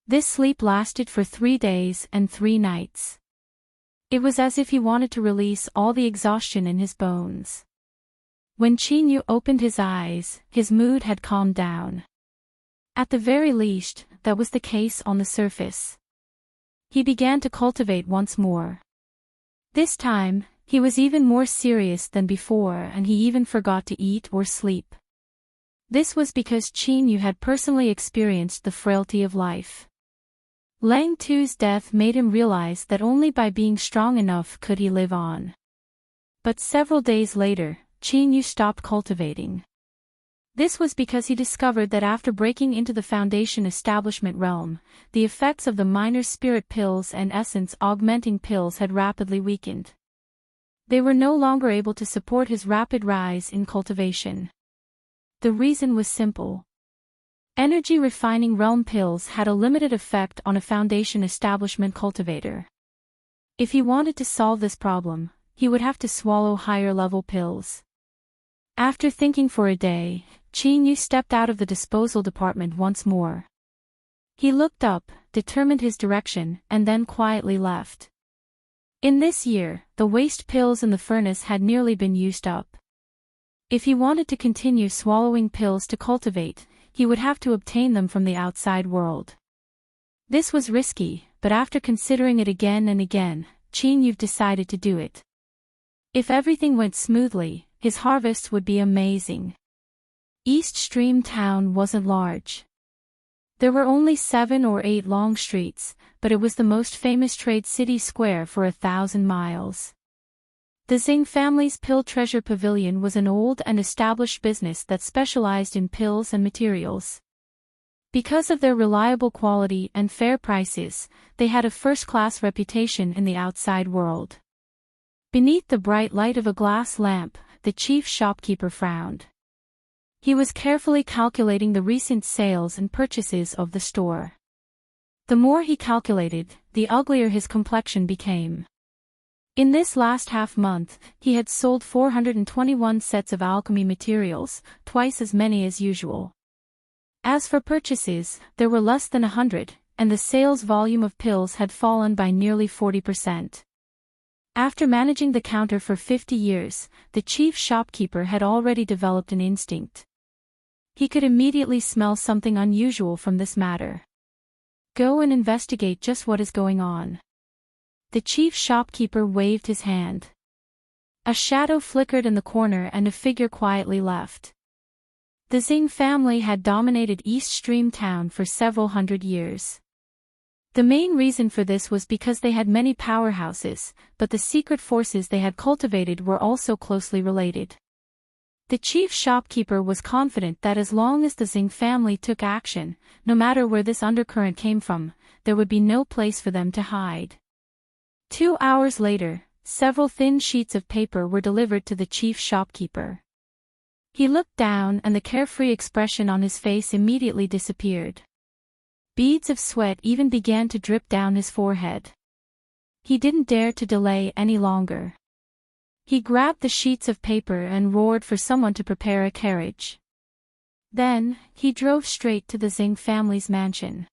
This sleep lasted for 3 days and 3 nights. It was as if he wanted to release all the exhaustion in his bones. When Qin Yu opened his eyes, his mood had calmed down. At the very least, that was the case on the surface. He began to cultivate once more. This time, he was even more serious than before and he even forgot to eat or sleep. This was because Qin Yu had personally experienced the frailty of life. Lang Tu's death made him realize that only by being strong enough could he live on. But several days later, Qin Yu stopped cultivating. This was because he discovered that after breaking into the Foundation establishment realm, the effects of the minor spirit pills and essence augmenting pills had rapidly weakened. They were no longer able to support his rapid rise in cultivation. The reason was simple. Energy refining realm pills had a limited effect on a Foundation establishment cultivator. If he wanted to solve this problem, he would have to swallow higher-level pills. After thinking for a day, Qin stepped out of the disposal department once more. He looked up, determined his direction, and then quietly left. In this year, the waste pills in the furnace had nearly been used up. If he wanted to continue swallowing pills to cultivate, he would have to obtain them from the outside world. This was risky, but after considering it again and again, Qin decided to do it. If everything went smoothly, his harvests would be amazing. East Stream Town wasn't large. There were only 7 or 8 long streets, but it was the most famous trade city square for 1,000 miles. The Xing family's Pill Treasure Pavilion was an old and established business that specialized in pills and materials. Because of their reliable quality and fair prices, they had a first-class reputation in the outside world. Beneath the bright light of a glass lamp, the chief shopkeeper frowned. He was carefully calculating the recent sales and purchases of the store. The more he calculated, the uglier his complexion became. In this last half-month, he had sold 421 sets of alchemy materials, twice as many as usual. As for purchases, there were less than 100, and the sales volume of pills had fallen by nearly 40%. After managing the counter for 50 years, the chief shopkeeper had already developed an instinct. He could immediately smell something unusual from this matter. Go and investigate just what is going on. The chief shopkeeper waved his hand. A shadow flickered in the corner and a figure quietly left. The Xing family had dominated East Stream Town for several hundred years. The main reason for this was because they had many powerhouses, but the secret forces they had cultivated were also closely related. The chief shopkeeper was confident that as long as the Xing family took action, no matter where this undercurrent came from, there would be no place for them to hide. 2 hours later, several thin sheets of paper were delivered to the chief shopkeeper. He looked down and the carefree expression on his face immediately disappeared. Beads of sweat even began to drip down his forehead. He didn't dare to delay any longer. He grabbed the sheets of paper and roared for someone to prepare a carriage. Then, he drove straight to the Xing family's mansion.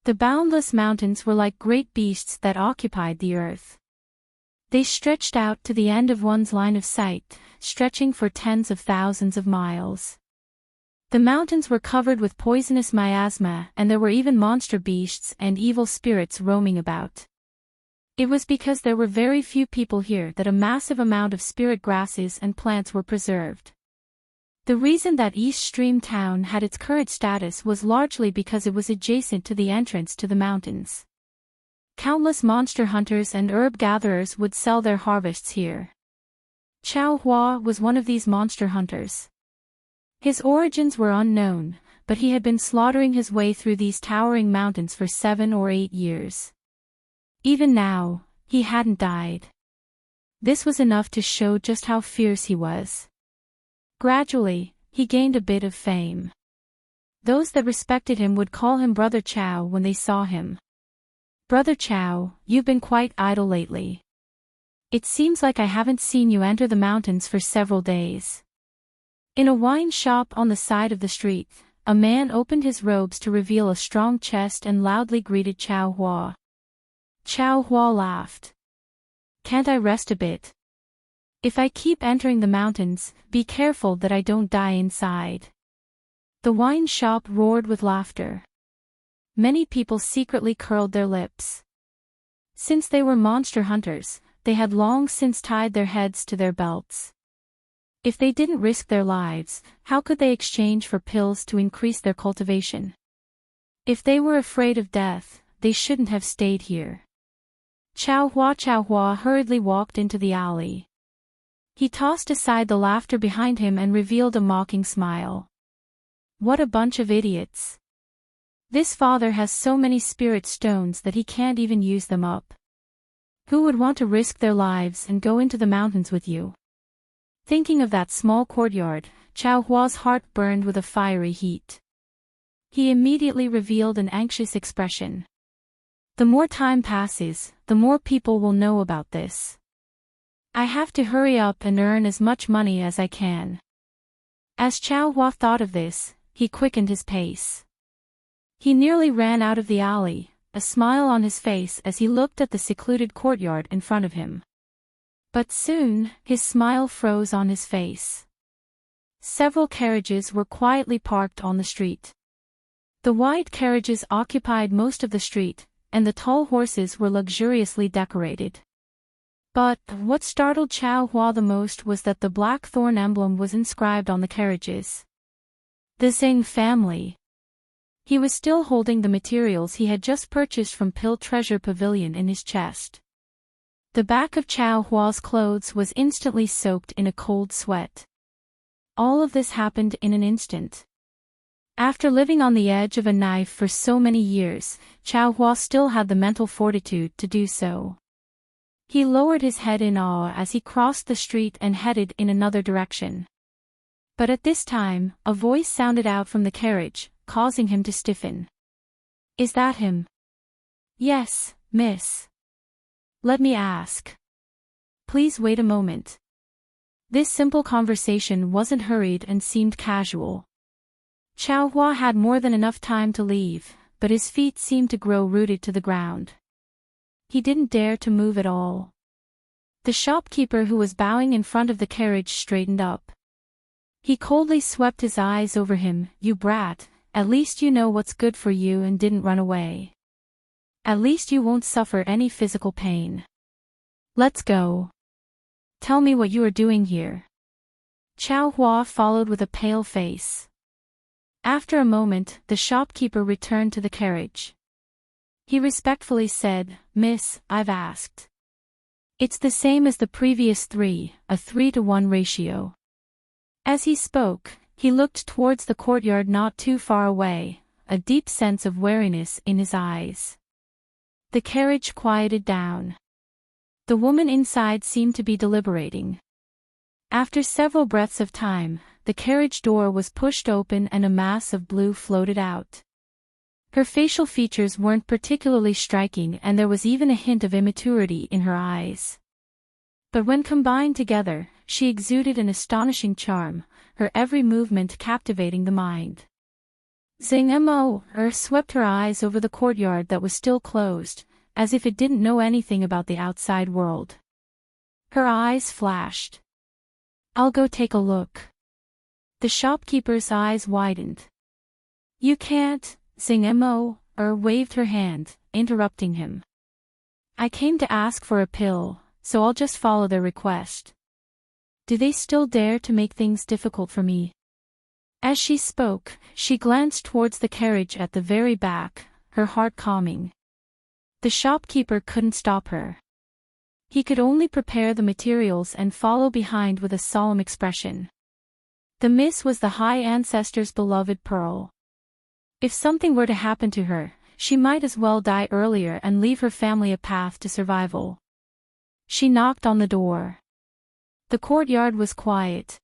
The boundless mountains were like great beasts that occupied the earth. They stretched out to the end of one's line of sight, stretching for tens of thousands of miles. The mountains were covered with poisonous miasma, and there were even monster beasts and evil spirits roaming about. It was because there were very few people here that a massive amount of spirit grasses and plants were preserved. The reason that East Stream Town had its current status was largely because it was adjacent to the entrance to the mountains. Countless monster hunters and herb gatherers would sell their harvests here. Chao Hua was one of these monster hunters. His origins were unknown, but he had been slaughtering his way through these towering mountains for 7 or 8 years. Even now, he hadn't died. This was enough to show just how fierce he was. Gradually, he gained a bit of fame. Those that respected him would call him Brother Chao when they saw him. Brother Chao, you've been quite idle lately. It seems like I haven't seen you enter the mountains for several days. In a wine shop on the side of the street, a man opened his robes to reveal a strong chest and loudly greeted Chao Hua. Chao Hua laughed. Can't I rest a bit? If I keep entering the mountains, be careful that I don't die inside. The wine shop roared with laughter. Many people secretly curled their lips. Since they were monster hunters, they had long since tied their heads to their belts. If they didn't risk their lives, how could they exchange for pills to increase their cultivation? If they were afraid of death, they shouldn't have stayed here. Chao Hua hurriedly walked into the alley. He tossed aside the laughter behind him and revealed a mocking smile. What a bunch of idiots. This father has so many spirit stones that he can't even use them up. Who would want to risk their lives and go into the mountains with you? Thinking of that small courtyard, Chao Hua's heart burned with a fiery heat. He immediately revealed an anxious expression. The more time passes, the more people will know about this. I have to hurry up and earn as much money as I can. As Chao Hua thought of this, he quickened his pace. He nearly ran out of the alley, a smile on his face as he looked at the secluded courtyard in front of him. But soon, his smile froze on his face. Several carriages were quietly parked on the street. The wide carriages occupied most of the street, and the tall horses were luxuriously decorated. But what startled Chao Hua the most was that the black thorn emblem was inscribed on the carriages. The Xing family. He was still holding the materials he had just purchased from Pill Treasure Pavilion in his chest. The back of Chao Hua's clothes was instantly soaked in a cold sweat. All of this happened in an instant. After living on the edge of a knife for so many years, Chao Hua still had the mental fortitude to do so. He lowered his head in awe as he crossed the street and headed in another direction. But at this time, a voice sounded out from the carriage, causing him to stiffen. Is that him? Yes, miss. Let me ask. Please wait a moment. This simple conversation wasn't hurried and seemed casual. Chao Hua had more than enough time to leave, but his feet seemed to grow rooted to the ground. He didn't dare to move at all. The shopkeeper who was bowing in front of the carriage straightened up. He coldly swept his eyes over him. You brat, at least you know what's good for you and didn't run away. At least you won't suffer any physical pain. Let's go. Tell me what you are doing here. Chao Hua followed with a pale face. After a moment, the shopkeeper returned to the carriage. He respectfully said, Miss, I've asked. It's the same as the previous 3, a 3-to-1 ratio. As he spoke, he looked towards the courtyard not too far away, a deep sense of wariness in his eyes. The carriage quieted down. The woman inside seemed to be deliberating. After several breaths of time, the carriage door was pushed open and a mass of blue floated out. Her facial features weren't particularly striking and there was even a hint of immaturity in her eyes. But when combined together, she exuded an astonishing charm, her every movement captivating the mind. Xing swept her eyes over the courtyard that was still closed, as if it didn't know anything about the outside world. Her eyes flashed. I'll go take a look. The shopkeeper's eyes widened. You can't, Xing waved her hand, interrupting him. I came to ask for a pill, so I'll just follow their request. Do they still dare to make things difficult for me? As she spoke, she glanced towards the carriage at the very back, her heart calming. The shopkeeper couldn't stop her. He could only prepare the materials and follow behind with a solemn expression. The miss was the High Ancestor's beloved pearl. If something were to happen to her, she might as well die earlier and leave her family a path to survival. She knocked on the door. The courtyard was quiet.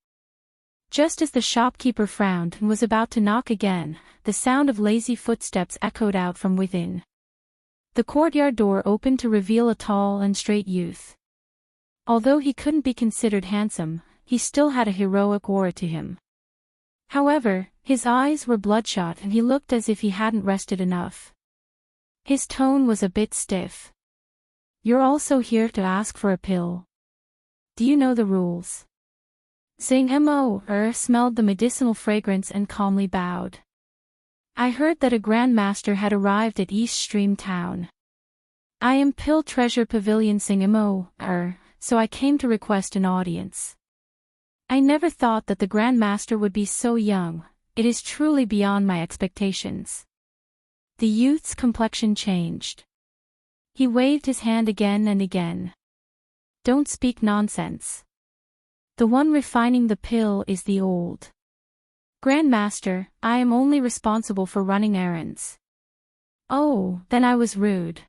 Just as the shopkeeper frowned and was about to knock again, the sound of lazy footsteps echoed out from within. The courtyard door opened to reveal a tall and straight youth. Although he couldn't be considered handsome, he still had a heroic aura to him. However, his eyes were bloodshot and he looked as if he hadn't rested enough. His tone was a bit stiff. You're also here to ask for a pill. Do you know the rules? Xing smelled the medicinal fragrance and calmly bowed. I heard that a Grand Master had arrived at East Stream Town. I am Pill Treasure Pavilion Xing so I came to request an audience. I never thought that the Grand Master would be so young, it is truly beyond my expectations. The youth's complexion changed. He waved his hand again and again. Don't speak nonsense. The one refining the pill is the old Grand Master. I am only responsible for running errands. Oh, then I was rude.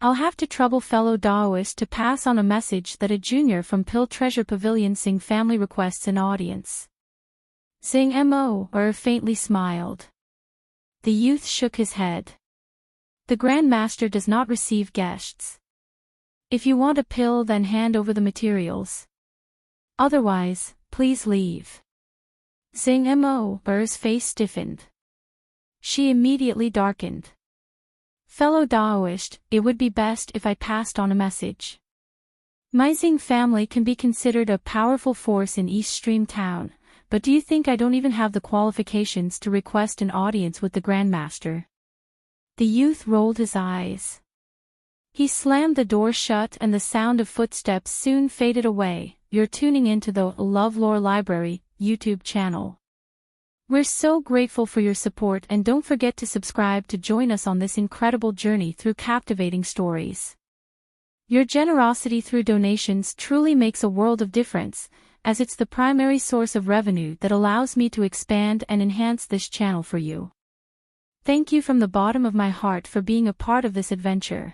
I'll have to trouble fellow Daoist to pass on a message that a junior from Pill Treasure Pavilion Xing family requests an audience. Xing faintly smiled. The youth shook his head. The Grand Master does not receive guests. If you want a pill, then hand over the materials. Otherwise, please leave. Zing mo. Burr's face stiffened. She immediately darkened. Fellow Daoist, it would be best if I passed on a message. My Zing family can be considered a powerful force in East Stream Town, but do you think I don't even have the qualifications to request an audience with the Grandmaster? The youth rolled his eyes. He slammed the door shut and the sound of footsteps soon faded away. You're tuning into the LoveLore Library YouTube channel. We're so grateful for your support, and don't forget to subscribe to join us on this incredible journey through captivating stories. Your generosity through donations truly makes a world of difference, as it's the primary source of revenue that allows me to expand and enhance this channel for you. Thank you from the bottom of my heart for being a part of this adventure.